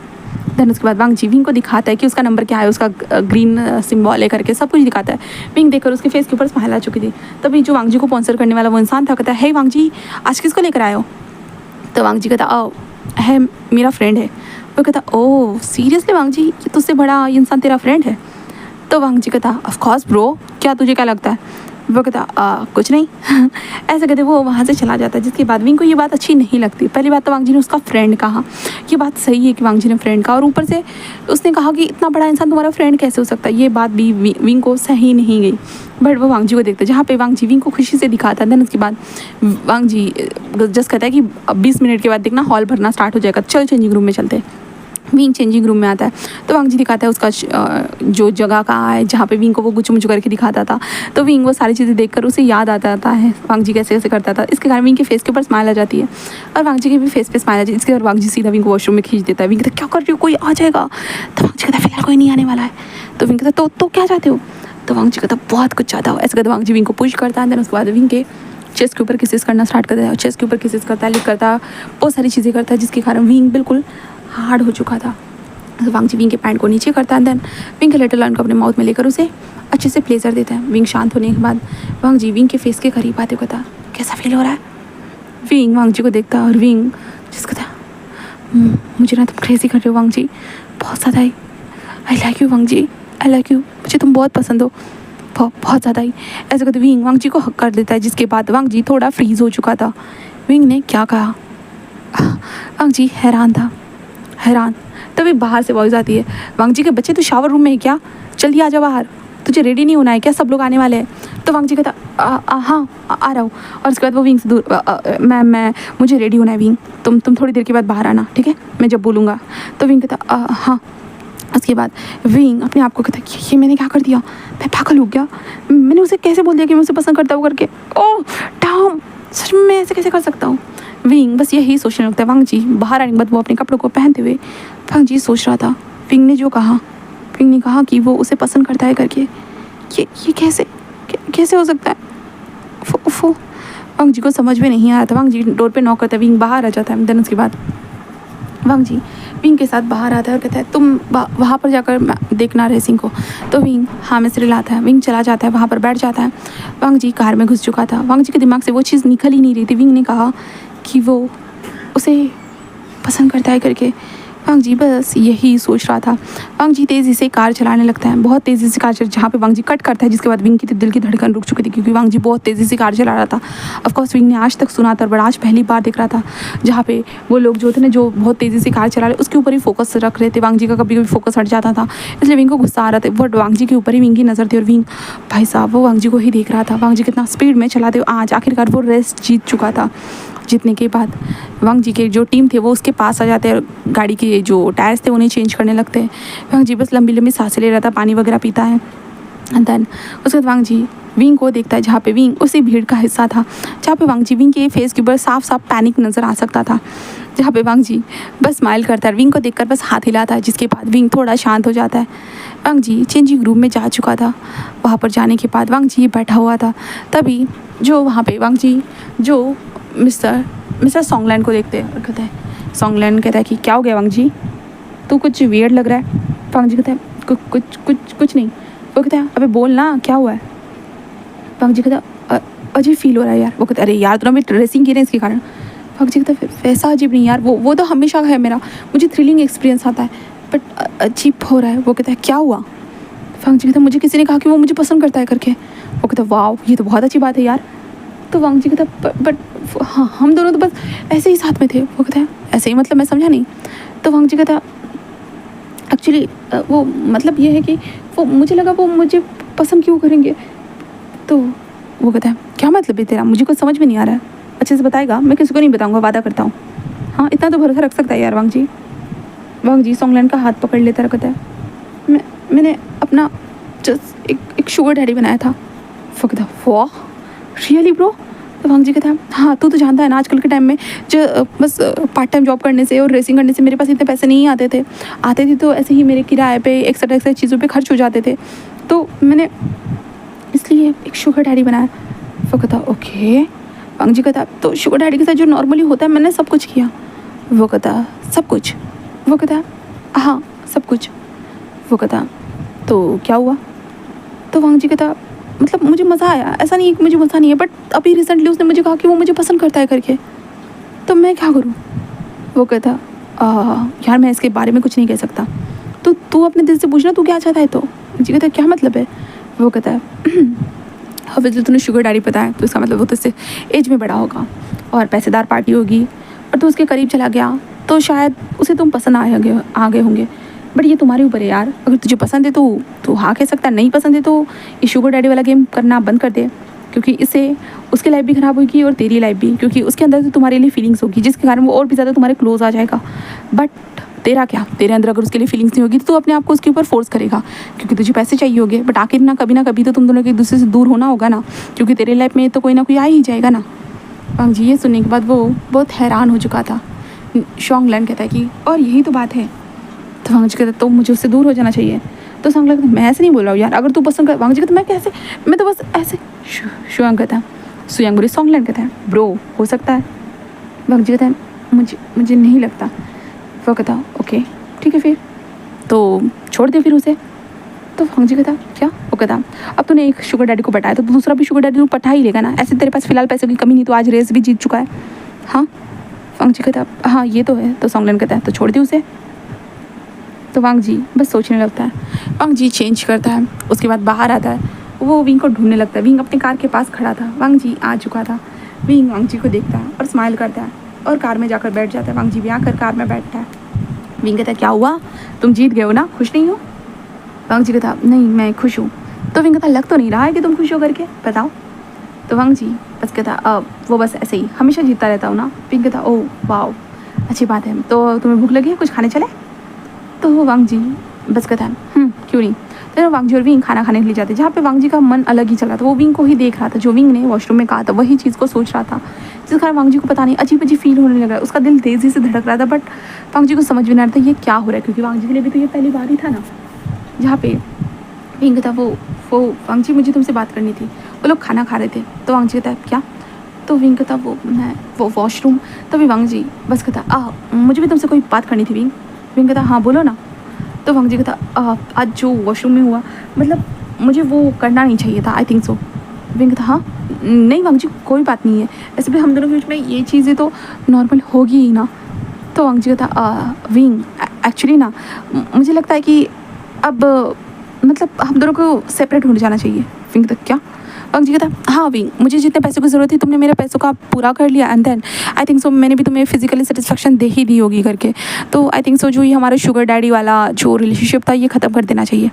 देन उसके बाद वांग जी विंग को दिखाता है कि उसका नंबर क्या है, उसका ग्रीन सिम्बॉल है करके सब कुछ दिखाता है। विंग देखकर उसके फेस के ऊपर स्माइल आ चुकी थी। तभी जो वांग जी को स्पॉन्सर करने वाला वो इंसान था, कहता है वांग जी आज किसको लेकर आए हो। तो वांग जी कहता है मेरा फ्रेंड है। वो कहता ओह सीरियसली वांग जी तुझसे बड़ा इंसान तेरा फ्रेंड है। तो वांग जी कहता ऑफ कोर्स ब्रो, क्या तुझे क्या लगता है। वो कहता कुछ नहीं ऐसे कहते वो वहाँ से चला जाता है। जिसके बाद विंग को ये बात अच्छी नहीं लगती। पहली बात तो वांग जी ने उसका फ्रेंड कहा, ये बात सही है कि वांग जी ने फ्रेंड कहा, और ऊपर से उसने कहा कि इतना बड़ा इंसान तुम्हारा फ्रेंड कैसे हो सकता है, ये बात भी विंग को सही नहीं गई। बट वो वांग जी को देखता है, जहाँ पे वांग जी विंग को खुशी से दिखाता है। देन उसके बाद वांग जी जस्ट कहता है कि 20 मिनट के बाद देखना हॉल भरना स्टार्ट हो जाएगा, चल चेंजिंग रूम में चलते हैं। विंग चेंजिंग रूम में आता है तो वांग जी दिखाता है उसका जो जगह कहाँ है जहाँ पे विंग को वो गुच मुच करके दिखाता था। तो विंग वो सारी चीज़ें देखकर उसे याद आता है वांग जी कैसे कैसे करता था। इसके कारण विंग के फेस के ऊपर स्माइल आ जाती है और वांग जी के भी फेस पे स्माइल आ जाती है। इसके बाद वांग जी सीधा विंग को वॉशरूम में खींच देता है। विंग कहता क्या कर रही हो, कोई आ जाएगा। तो वांग जी कहता फिलहाल कोई नहीं आने वाला है। तो विंग कहता तो क्या चाहते हो। तो वांग जी कहता बहुत कुछ चाहता हो। ऐसे कहता वांग जी विंग को पुश करता है। देन उसके बाद विंग के चेस्ट के ऊपर किसेस करना स्टार्ट करता है। चेस्ट के ऊपर किसेस करता है, लिक करता है, बहुत सारी चीज़ें करता है, जिसके कारण विंग बिल्कुल हार्ड हो चुका था। तो वांग जी विंग के पैंट को नीचे करता है। देन विंग के लिटिल को अपने माउथ में लेकर उसे अच्छे से प्लेजर देता है। विंग शांत होने के बाद वांग जी विंग के फेस के करीब आते कहता कैसा फील हो रहा है। विंग वांग जी को देखता और विंग जिसको था मुझे ना तुम क्रेजी कर रहे हो वांग जी, बहुत ज़्यादा ही। I like you Wangji, I like you, मुझे तुम बहुत पसंद हो, बहुत ज़्यादा ही। ऐसे कहते विंग वांग जी को हक कर देता है। जिसके बाद वांग जी थोड़ा फ्रीज हो चुका था। विंग ने क्या कहा, वांग जी हैरान था, हैरान। तभी बाहर से वॉइस आती है, वांग जी के बच्चे तू शावर रूम में है क्या, जल्दी आ जा बाहर, तुझे रेडी नहीं होना है क्या, सब लोग आने वाले हैं। तो वांग जी कहता हाँ आ रहा हूँ। और उसके बाद वो विंग से दूर मैं मुझे रेडी होना है विंग, तुम थोड़ी देर के बाद बाहर आना, ठीक है, मैं जब बोलूँगा। तो विंग कहता हाँ। उसके बाद विंग अपने आप को कहता ये मैंने क्या कर दिया, मैं पागल हो गया, मैंने उसे कैसे बोल दिया कि मैं उसे पसंद करता हूँ करके। ओह डैम, सच में मैं ऐसे कैसे कर सकता हूँ। विंग बस यही सोचने लगता है। वांग जी बाहर आने के बाद वो अपने कपड़ों को पहनते हुए वांग जी सोच रहा था विंग ने जो कहा, विंग ने कहा कि वो उसे पसंद करता है करके, ये कैसे हो सकता है। फो वांग जी को समझ में नहीं आ रहा था। वांग जी डोर पे नॉक करता है, विंग बाहर आ जाता है। देन उसके बाद वांग जी विंग के साथ बाहर आता है और कहता है तुम वहाँ पर जाकर देखना रेसिंग को। तो विंग हाँ में सिर लाता है। विंग चला जाता है, वहाँ पर बैठ जाता है। वांग जी कार में घुस चुका था। वांग जी के दिमाग से वो चीज़ निकल ही नहीं रही थी। विंग ने कहा कि वो उसे पसंद करता है करके। वांग जी बस यही सोच रहा था। वांग जी तेज़ी से कार चलाने लगता है, बहुत तेज़ी से कार चला, जहाँ पे वांग जी कट करता है। जिसके बाद विंग की दिल की धड़कन रुक चुकी थी, क्योंकि वांग जी बहुत तेज़ी से कार चला रहा था। ऑफकोर्स विंग ने आज तक सुना था, बट आज पहली बार देख रहा था जहाँ पे वो लोग जो थे ना, जो बहुत तेज़ी से कार चला रहे, उसके ऊपर ही फोकस रख रहे थे। वांग जी का कभी कभी फोकस हट जाता था, इसलिए विंग को गुस्सा आ रहा था। बट वांग जी के ऊपर ही विंग की नज़र थी और विंग भाई साहब वो वांग जी को ही देख रहा था। वांग जी कितना स्पीड में चलाते हुए आज आखिरकार वो रेस जीत चुका था। जीतने के बाद वांग जी के जो टीम थे वो उसके पास आ जाते हैं, गाड़ी के जो टायर्स थे उन्हें चेंज करने लगते हैं। वांग जी बस लंबी लंबी सांसें ले रहा था, पानी वगैरह पीता है। एंड देन उसके बाद वांग जी विंग को देखता है, जहाँ पे विंग उसी भीड़ का हिस्सा था, जहाँ पे वांग जी विंग के फेस के ऊपर साफ साफ पैनिक नज़र आ सकता था, जहाँ पे वांग जी बस स्माइल करता है, विंग को देखकर बस हाथ हिलाता है। जिसके बाद विंग थोड़ा शांत हो जाता है। वांग जी चेंजिंग रूम में जा चुका था। वहाँ पर जाने के बाद वांग जी बैठा हुआ था। तभी जो वहाँ पे वांग जी जो मिस्टर सॉन्गलैंड को देखते हैं और कहता है, सॉन्गलैंड कहता है कि क्या हो गया वांग जी, तू कुछ वियर्ड लग रहा है। वांग जी कहता है कुछ नहीं। वो कहता है अबे बोल ना क्या हुआ है। वांग जी कहता अजीब फील हो रहा है यार। वो कहता है अरे यार तूने मेरी ड्रेसिंग की ना इसके कारण। वांग जी कहता है वैसा अजीब नहीं यार, वो तो हमेशा है मेरा, मुझे थ्रिलिंग एक्सपीरियंस आता है, बट अजीब हो रहा है। वो कहता है क्या हुआ। वांग जी कहता है मुझे किसी ने कहा कि वो मुझे पसंद करता है करके। वो कहता है वाह ये तो बहुत अच्छी बात है यार। तो वांग जी कहता बट हाँ हम दोनों तो बस ऐसे ही साथ में थे। वो कहता है ऐसे ही मतलब, मैं समझा नहीं। तो वांग जी कहता एक्चुअली वो मतलब ये है कि वो मुझे लगा वो मुझे पसंद क्यों करेंगे। तो वो कहता है क्या मतलब है तेरा, मुझे कुछ समझ में नहीं आ रहा है, अच्छे से बताएगा, मैं किसी को नहीं बताऊँगा, वादा करता हूँ। हाँ इतना तो भरोसा रख सकता है यार वांग जी। वांग जी सॉन्गलैंड का हाथ पकड़ लेता है, कहता है मैंने अपना जस्ट एक शुगर डैडी बनाया था। वो कहता वाह रियली ब्रो। तो वांग जी कहता है हाँ तू तो जानता है ना आजकल के टाइम में जो बस पार्ट टाइम जॉब करने से और रेसिंग करने से मेरे पास इतने पैसे नहीं आते थे तो ऐसे ही मेरे किराए पे एक्स्ट्रा चीज़ों पे खर्च हो जाते थे, तो मैंने इसलिए एक शुगर डैडी बनाया। वो कहता ओके। वांग जी कहता तो शुगर डैडी के साथ जो नॉर्मली होता है मैंने सब कुछ किया। वो कहता सब कुछ। वो कहता हाँ सब कुछ। वो कहता तो क्या हुआ। तो वांग जी कहता मतलब मुझे मज़ा आया, ऐसा नहीं है कि मुझे मज़ा नहीं है, बट अभी रिसेंटली उसने मुझे कहा कि वो मुझे पसंद करता है करके, तो मैं क्या करूँ। वो कहता यार मैं इसके बारे में कुछ नहीं कह सकता, तो तू अपने दिल से पूछना तू क्या चाहता है। तो जी कहता क्या मतलब है। वो कहता है ऑब्वियसली तूने शुगर डैडी बताया तो इसका मतलब वो तुझसे एज में बड़ा होगा और पैसेदार पार्टी होगी और तू उसके करीब चला गया तो शायद उसे तुम पसंद आ गए होंगे। बट ये तुम्हारे ऊपर है यार, अगर तुझे पसंद है तो हाँ कह सकता है, नहीं पसंद है तो ये शुगर डैडी वाला गेम करना बंद कर दे, क्योंकि इससे उसकी लाइफ भी ख़राब होगी और तेरी लाइफ भी, क्योंकि उसके अंदर तो तुम्हारे लिए फीलिंग्स होगी जिसके कारण वो और भी ज़्यादा तुम्हारे क्लोज आ जाएगा। बट तेरा क्या, तेरे अंदर अगर उसके लिए फीलिंग्स नहीं होगी तो तू अपने आप को उसके ऊपर फोर्स करेगा क्योंकि तुझे पैसे चाहिए होंगे। बट आखिर ना कभी तो तुम दोनों को एक दूसरे से दूर होना होगा ना, क्योंकि तेरे लाइफ में तो कोई ना कोई आ ही जाएगा ना। वांग जी ये सुनने के बाद वो बहुत हैरान हो चुका था। शॉन्गलैंड कहता है कि और यही तो बात है। तो वांग जी कहता है तो मुझे उससे दूर हो जाना चाहिए। तो शॉन्गलैंड कहता मैं ऐसे नहीं बोल रहा हूँ यार, अगर तू पसंद कर। वांग जी कहता मैं कैसे, मैं तो बस ऐसे। शुयांग कहता है, सुयांग बोले शॉन्गलैंड कहता है ब्रो हो सकता है। वांग जी कहता है मुझे नहीं लगता। वो कहता ओके ठीक है फिर तो छोड़ दे फिर उसे। तो वांग जी कहता क्या, वो कहता अब तूने एक शुगर डैडी को पटाया तो दूसरा भी शुगर डैडी को पटा ही लेगा ना, ऐसे तेरे पास फिलहाल पैसों की कमी नहीं तो आज रेस भी जीत चुका है। हाँ वांग जी कहता हाँ ये तो है। तो शॉन्गलैंड कहता है तो छोड़ दे उसे। तो वांग जी बस सोचने लगता है। वांग जी चेंज करता है, उसके बाद बाहर आता है, वो विंग को ढूंढने लगता है। विंग अपने कार के पास खड़ा था, वांग जी आ चुका था। विंग वांग जी को देखता है और स्माइल करता है और कार में जाकर बैठ जाता है। वांग जी भी आकर कार में बैठता है। विंग कहता है क्या हुआ, तुम जीत गए हो ना, खुश नहीं हो। वांग जी कहता नहीं मैं खुश हूँ। तो विंग कहता लग तो नहीं रहा है कि तुम खुश हो करके, बताओ। तो वांग जी बस कहता वो बस ऐसे ही हमेशा जीतता रहता हूँ ना। विंग कहता ओह वाह अच्छी बात है, तो तुम्हें भूख लगी है, कुछ खाने चले। तो वो वांग जी बस कहता है क्यों नहीं। तो वांग जी और विंग खाना खाने के लिए जाते जहाँ पे वांग जी का मन अलग ही चल रहा था। वो विंग को ही देख रहा था जो विंग ने वॉशरूम में कहा था, वही चीज़ को सोच रहा था, जिस कारण वांग जी को पता नहीं अजीब अजीब फील होने लगा। उसका दिल तेज़ी से धड़क रहा था बट वांग जी को समझ में नहीं आ रहा था ये क्या हो रहा है, क्योंकि वांग जी के लिए भी तो ये पहली बार ही था ना जहाँ पे विंग था वो वांग जी मुझे तुमसे बात करनी थी। वो लोग खाना खा रहे थे। तो वांग जी कहता है क्या। तो विंग कहता वो वॉशरूम। तभी वांग जी बस कहता मुझे भी तुमसे कोई बात करनी थी विंग। विंग कहता हाँ बोलो ना। तो वांग जी कहता आज जो वॉशरूम में हुआ मतलब मुझे वो करना नहीं चाहिए था, आई थिंक सो। विंग कहता हाँ नहीं वांग जी कोई बात नहीं है, ऐसे भी हम दोनों के बीच में ये चीज़ें तो नॉर्मल होगी ही ना। तो वांग जी कहता विंग एक्चुअली ना मुझे लगता है कि अब मतलब हम दोनों को सेपरेट हो जाना चाहिए। विंग कहता क्या। वांग जी कहता हाँ विंग मुझे जितने पैसों की ज़रूरत थी तुमने मेरे पैसों का पूरा कर लिया and then I think so मैंने भी तुम्हें फिजिकली सेटिस्फेक्शन दे ही दी होगी करके। तो आई थिंक सो जो ये हमारा शुगर डैडी वाला जो रिलेशनशिप था ये ख़त्म कर देना चाहिए।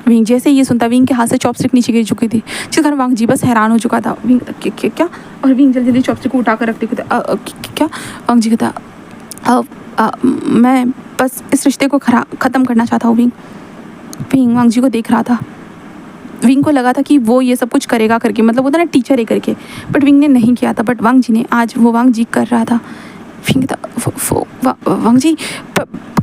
विंग जैसे ये सुनता विंग के हाथ से चॉपस्टिक नीचे गिर चुकी थी जिस कारण वांग जी बस हैरान हो चुका था। विंग क्या और विंग जल्दी जल्दी चॉपस्टिक को उठा कर रखते क्या। वांग जी कहता मैं बस इस रिश्ते को ख़त्म करना चाहता हूँ। विंग वांग जी को देख रहा था। विंग को लगा था कि वो ये सब कुछ करेगा करके, मतलब वो था ना टीचर है करके, बट विंग ने नहीं किया था। बट वांग जी ने आज वो वांग जी कर रहा था। विंग था वांग जी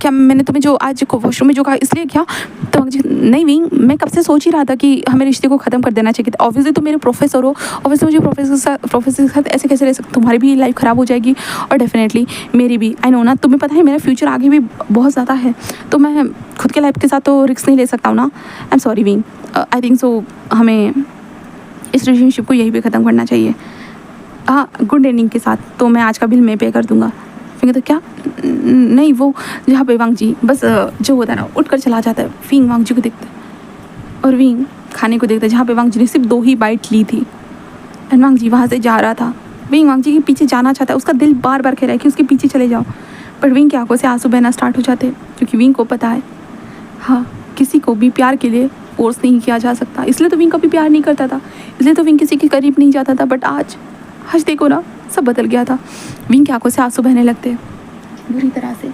क्या मैंने तुम्हें जो आज वॉशरूम में जो कहा इसलिए क्या। तो वांग जी नहीं विंग मैं कब से सोच ही रहा था कि हमें रिश्ते को ख़त्म कर देना चाहिए था। ऑब्वियसली तुम मेरे प्रोफेसर हो, ऑब्वियसली मुझे प्रोफेसर के साथ ऐसे कैसे रह सकते, तुम्हारी भी लाइफ ख़राब हो जाएगी और डेफिनेटली मेरी भी। आई नो ना तुम्हें पता है मेरा फ्यूचर आगे भी बहुत ज़्यादा है, तो मैं खुद के लाइफ के साथ तो रिस्क नहीं ले सकता हूँ ना। I am sorry wing, I think सो हमें इस रिलेशनशिप को यहीं पे ख़त्म करना चाहिए। हाँ गुड एंडिंग के साथ, तो मैं आज का बिल मैं पे कर दूँगा। फिर तो क्या नहीं वो जहाँ पे वांग जी बस जो होता है ना उठ कर चला जाता है। विंग वांग जी को देखता है और विंग खाने को देखता है जहाँ पे वांग जी ने सिर्फ 2 ही बाइट ली थी एंड वांग जी वहाँ से जा रहा था। विंग वांग जी के पीछे जाना चाहता है, उसका दिल बार बार कह रहा है कि उसके पीछे चले जाओ, पर विंग की आंखों से आंसू बहना स्टार्ट हो जाते हैं क्योंकि विंग को पता है हाँ किसी को भी प्यार के लिए फोर्स नहीं किया जा सकता। इसलिए तो विंग कभी प्यार नहीं करता था, इसलिए तो विंग किसी के करीब नहीं जाता था। बट आज देखो ना सब बदल गया था। विंग की आंखों से आंसू बहने लगते हैं बुरी तरह से।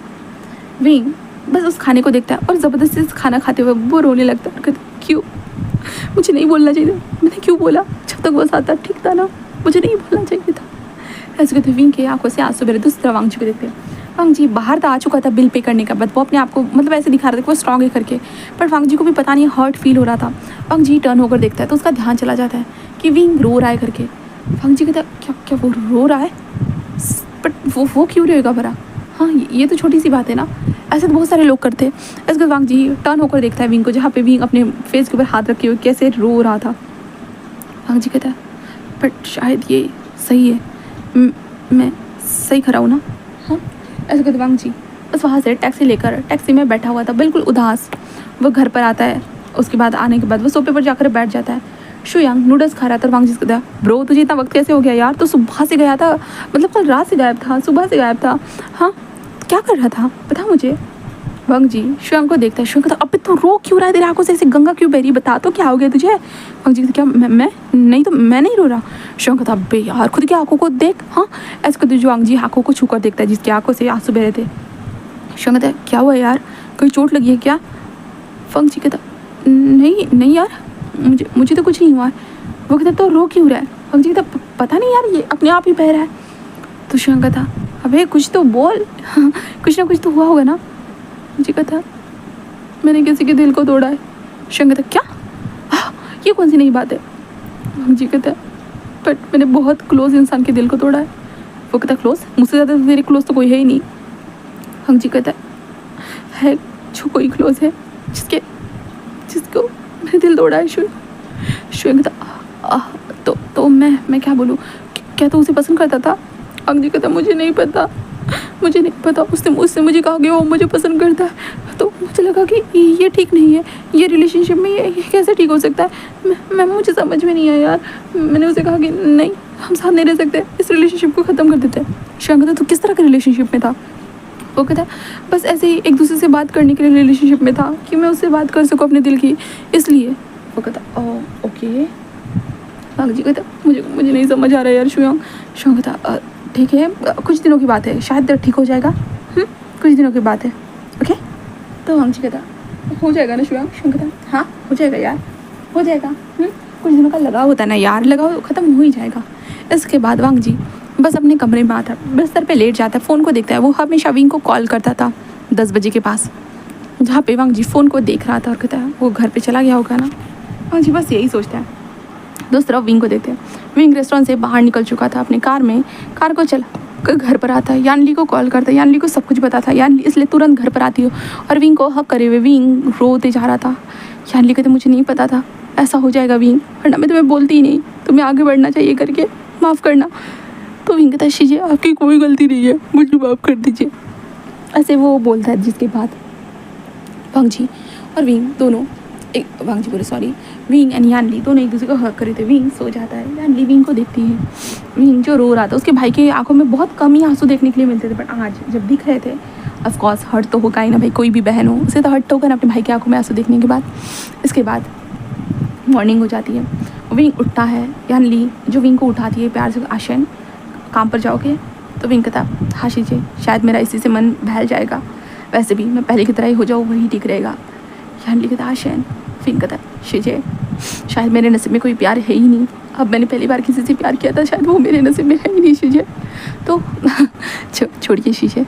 विंग बस उस खाने को देखता है और ज़बरदस्ती से खाना खाते हुए वो रोने लगता है। कहता क्यों, मुझे नहीं बोलना चाहिए था, मैंने क्यों बोला, जब तक वो साथ था ठीक था ना, मुझे नहीं बोलना चाहिए था। ऐसे कहते विंग की आंखों से आंसू बह रहे। दूसरी तरफ वांग जी को देखते हैं। वांग जी बाहर तो आ चुका था बिल पे करने का बाद, वो अपने आप को मतलब ऐसे दिखा रहा था कि वो स्ट्रॉन्ग है करके, पर वांग जी को भी पता नहीं हर्ट फील हो रहा था। वांग जी टर्न होकर देखता है तो उसका ध्यान चला जाता है कि विंग रो रहा है करके। वांग जी कहता क्या क्या वो रो रहा है, बट वो क्यों रोएगा भरा। हाँ ये तो छोटी सी बात है ना, ऐसे तो बहुत सारे लोग करते हैं। इसके बाद वांग जी टर्न होकर देखता है विंग को जहाँ पे विंग अपने फेस के ऊपर हाथ रखे हुए कैसे रो रहा था। वांग जी कहता है बट शायद ये सही है, मैं सही खड़ा हूँ ना। हाँ ऐसे कहते वांग जी बस वहाँ से टैक्सी में बैठा हुआ था बिल्कुल उदास। वो घर पर आता है, उसके बाद आने के बाद वो सोफे पर जाकर बैठ जाता है। शुयांग नूडल्स खा रहा था और वांग जी से कहता ब्रो तुझे इतना वक्त कैसे हो गया यार, तो सुबह से गया था, मतलब कल रात से गायब था, सुबह से गायब था। हाँ क्या कर रहा था बता मुझे। वांग जी शुयांग को देखता है, शुयांग कहता अबे तू रो क्यों रहा है, तेरी आंखों से ऐसे गंगा क्यों बह रही, बता तो क्या हो गया तुझे। वांग जी कहता क्या मैं नहीं तो मैं नहीं रो रहा। शुयांग कहता अबे यार खुद की आंखों को देख। हाँ ऐसे कहते जो वांग जी आंखों को छूकर देखता है जिसकी आंखों से आंसू बह रहे थे। शुयांग कहता क्या हुआ यार, कोई चोट लगी है क्या। वांग जी कहता नहीं यार मुझे तो कुछ नहीं हुआ है। वो कहता तो रो क्यों रहा है। वांग जी कहता पता नहीं यार ये अपने आप ही बह रहा है। तो शुयांग कहता अबे कुछ तो बोल कुछ ना कुछ तो हुआ होगा ना। जी कहता मैंने किसी के दिल को तोड़ा है। शुयांग कहता क्या ये कौन सी नई बात है। वांग जी कहता बट मैंने बहुत क्लोज इंसान के दिल को तोड़ा है। वो कहता क्लोज, मुझसे ज़्यादा तो तेरे क्लोज तो कोई है ही नहीं। वांग जी कहता है जो कोई क्लोज है जिसको मैंने दिल तोड़ा है। शुयांग कहता तो मैं क्या बोलूँ, क्या तो उसे पसंद करता था। वांग जी कहता मुझे नहीं पता उसने मुझे कहा कि वो मुझे पसंद करता है, तो मुझे लगा कि ये ठीक नहीं है, ये रिलेशनशिप में ये कैसे ठीक हो सकता है। मैं मुझे समझ में नहीं आया यार। मैंने उसे कहा कि नहीं हम साथ नहीं रह सकते, इस रिलेशनशिप को ख़त्म कर देते हैं। शुयांग कहता तू किस तरह के रिलेशनशिप में था। वो कहता बस ऐसे ही एक दूसरे से बात करने के लिए रिलेशनशिप में था कि मैं उससे बात कर सकूँ अपने दिल की, इसलिए। वो कहता ओके। वांग जी कहता मुझे नहीं समझ आ रहा है यार शुयांग कहता ठीक है कुछ दिनों की बात है, शायद ठीक हो जाएगा। कुछ दिनों की बात है ओके। तो वांग जी कहता हो जाएगा ना शुयांग कहता हाँ हो जाएगा यार हो जाएगा। कुछ दिनों का लगाव होता है ना यार, लगाव ख़त्म हो ही जाएगा। इसके बाद वांग जी बस अपने कमरे में आता है, बिस्तर पे लेट जाता है, फ़ोन को देखता है। वो हमेशा विंग को कॉल करता था 10 बजे के पास, जहाँ पे वांग जी फ़ोन को देख रहा था और कहता है वो घर पे चला गया होगा ना। वांग जी बस यही सोचता है। दूसरा विंग को देखते हैं, विंग रेस्टोरेंट से बाहर निकल चुका था अपने कार में, कार को चला कर घर पर आता है। यानली को कॉल करता है, यानली को सब कुछ पता था, यानली इसलिए तुरंत घर पर आती हो और विंग को हक करे हुए विंग रोते जा रहा था। यानली कहते मुझे नहीं पता था ऐसा हो जाएगा विंग, वरना मैं तुम्हें बोलती ही नहीं, तुम्हें आगे बढ़ना चाहिए करके, माफ़ करना। तो विंग कहता शीजिए आपकी कोई गलती नहीं है, मुझे माफ़ कर दीजिए। ऐसे वो बोलता है, जिसके बाद वांग जी और विंग दोनों वांग जी बोले सॉरी विंग एंड यानली दोनों एक दूसरे को हक करे थे। विंग सो जाता है, यानली विंग को देखती है। विंग जो रो रहा था, उसके भाई के आंखों में बहुत कम ही आंसू देखने के लिए मिलते थे, बट आज जब दिख रहे थे ऑफकोर्स हर्ट तो होगा ही ना भाई, कोई भी बहन हो उसे तो हर्ट तो होगा ना अपने भाई की आंखों में आंसू देखने के बाद। इसके बाद मॉर्निंग हो जाती है, विंग उठता है, यानली जो विंग को उठाती है प्यार से, आशन काम पर जाओगे। तो विंग कहता हाँ शीजिए, शायद मेरा इसी से मन बहल जाएगा, वैसे भी मैं पहले की तरह ही हो जाऊँ वही ठीक रहेगा। यानली कहता आशन। विंग कहता शीजिए शायद मेरे नसीब में कोई प्यार है ही नहीं, अब मैंने पहली बार किसी से प्यार किया था, शायद वो मेरे नसीब में है ही नहीं शीजिए। तो छोड़िए शीजिए।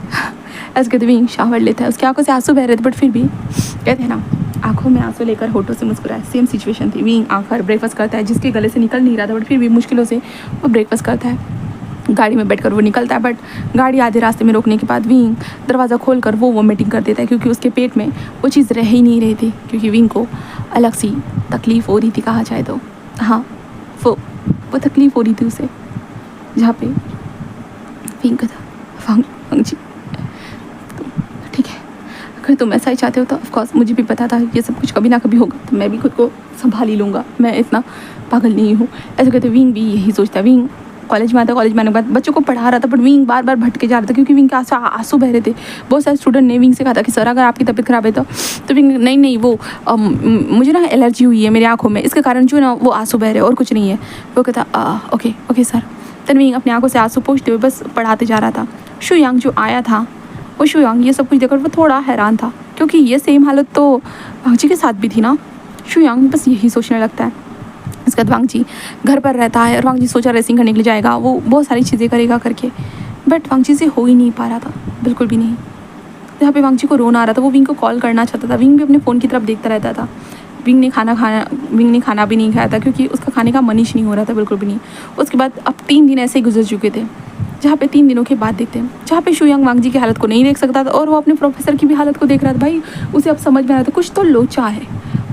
ऐसे कहते विंग शावर लेता है, उसकी आंखों से आंसू बह रहे थे, बट फिर भी कहते हैं ना आंखों में आंसू लेकर होठों से मुस्कुराए, सेम सिचुएशन थी। विंग आकर ब्रेकफास्ट करता है, जिसके गले से निकल नहीं रहा था, बट फिर भी मुश्किलों से वो ब्रेकफास्ट करता है। गाड़ी में बैठकर वो निकलता है, बट गाड़ी आधे रास्ते में रोकने के बाद विंग दरवाज़ा खोलकर वो वोमिटिंग कर देता है, क्योंकि उसके पेट में वो चीज़ रह ही नहीं रही थी, क्योंकि विंग को अलग सी तकलीफ़ हो रही थी, कहा जाए तो। हाँ वो तकलीफ़ हो रही थी उसे, जहाँ पे विंग का था वांग जी ठीक है अगर तुम ऐसा ही चाहते हो तो ऑफकोर्स मुझे भी पता था ये सब कुछ कभी ना कभी होगा, तो मैं भी खुद को संभाल ही लूँगा, मैं इतना पागल नहीं हूँ। ऐसे कहते विंग भी यही सोचता है। विंग कॉलेज में आता, कॉलेज में आने के बाद बच्चों को पढ़ा रहा था, बट विंग बार बार भटके जा रहा था, क्योंकि विंग के आंसू बह रहे थे। बहुत सारे स्टूडेंट ने विंग से कहा था कि सर अगर आपकी तबीयत ख़राब है तो विंग नहीं वो मुझे ना एलर्जी हुई है मेरी आंखों में, इसके कारण जो है ना वो आंसू बह रहे और कुछ नहीं है। वो कहता ओके सर। तन विंग अपनी आंखों से आंसू पोंछते हुए बस पढ़ाते जा रहा था। शुयांग जो आया था, वो शुयांग ये सब कुछ देखकर वो थोड़ा हैरान था, क्योंकि ये सेम हालत तो वांग जी के साथ भी थी ना। शुयांग बस यही सोचने लगता है। इसके बाद वांग जी घर पर रहता है और वांग जी सोचा रेसिंग करने के लिए जाएगा, वो बहुत सारी चीज़ें करेगा करके, बट वांग जी से हो ही नहीं पा रहा था, बिल्कुल भी नहीं। जहाँ पे वांग जी को रोना आ रहा था, वो विंग को कॉल करना चाहता था, विंग भी अपने फ़ोन की तरफ देखता रहता था। विंग ने खाना भी नहीं खाया था, क्योंकि उसका खाने का मन ही नहीं हो रहा था, बिल्कुल भी नहीं। उसके बाद अब 3 दिन ऐसे ही गुजर चुके थे, जहाँ पे 3 दिनों के बाद देखते हैं, जहाँ पे शुयांग वांग जी की हालत को नहीं देख सकता था और वो अपने प्रोफेसर की भी हालत को देख रहा था। भाई उसे अब समझ में आ रहा था कुछ तो लोचा है,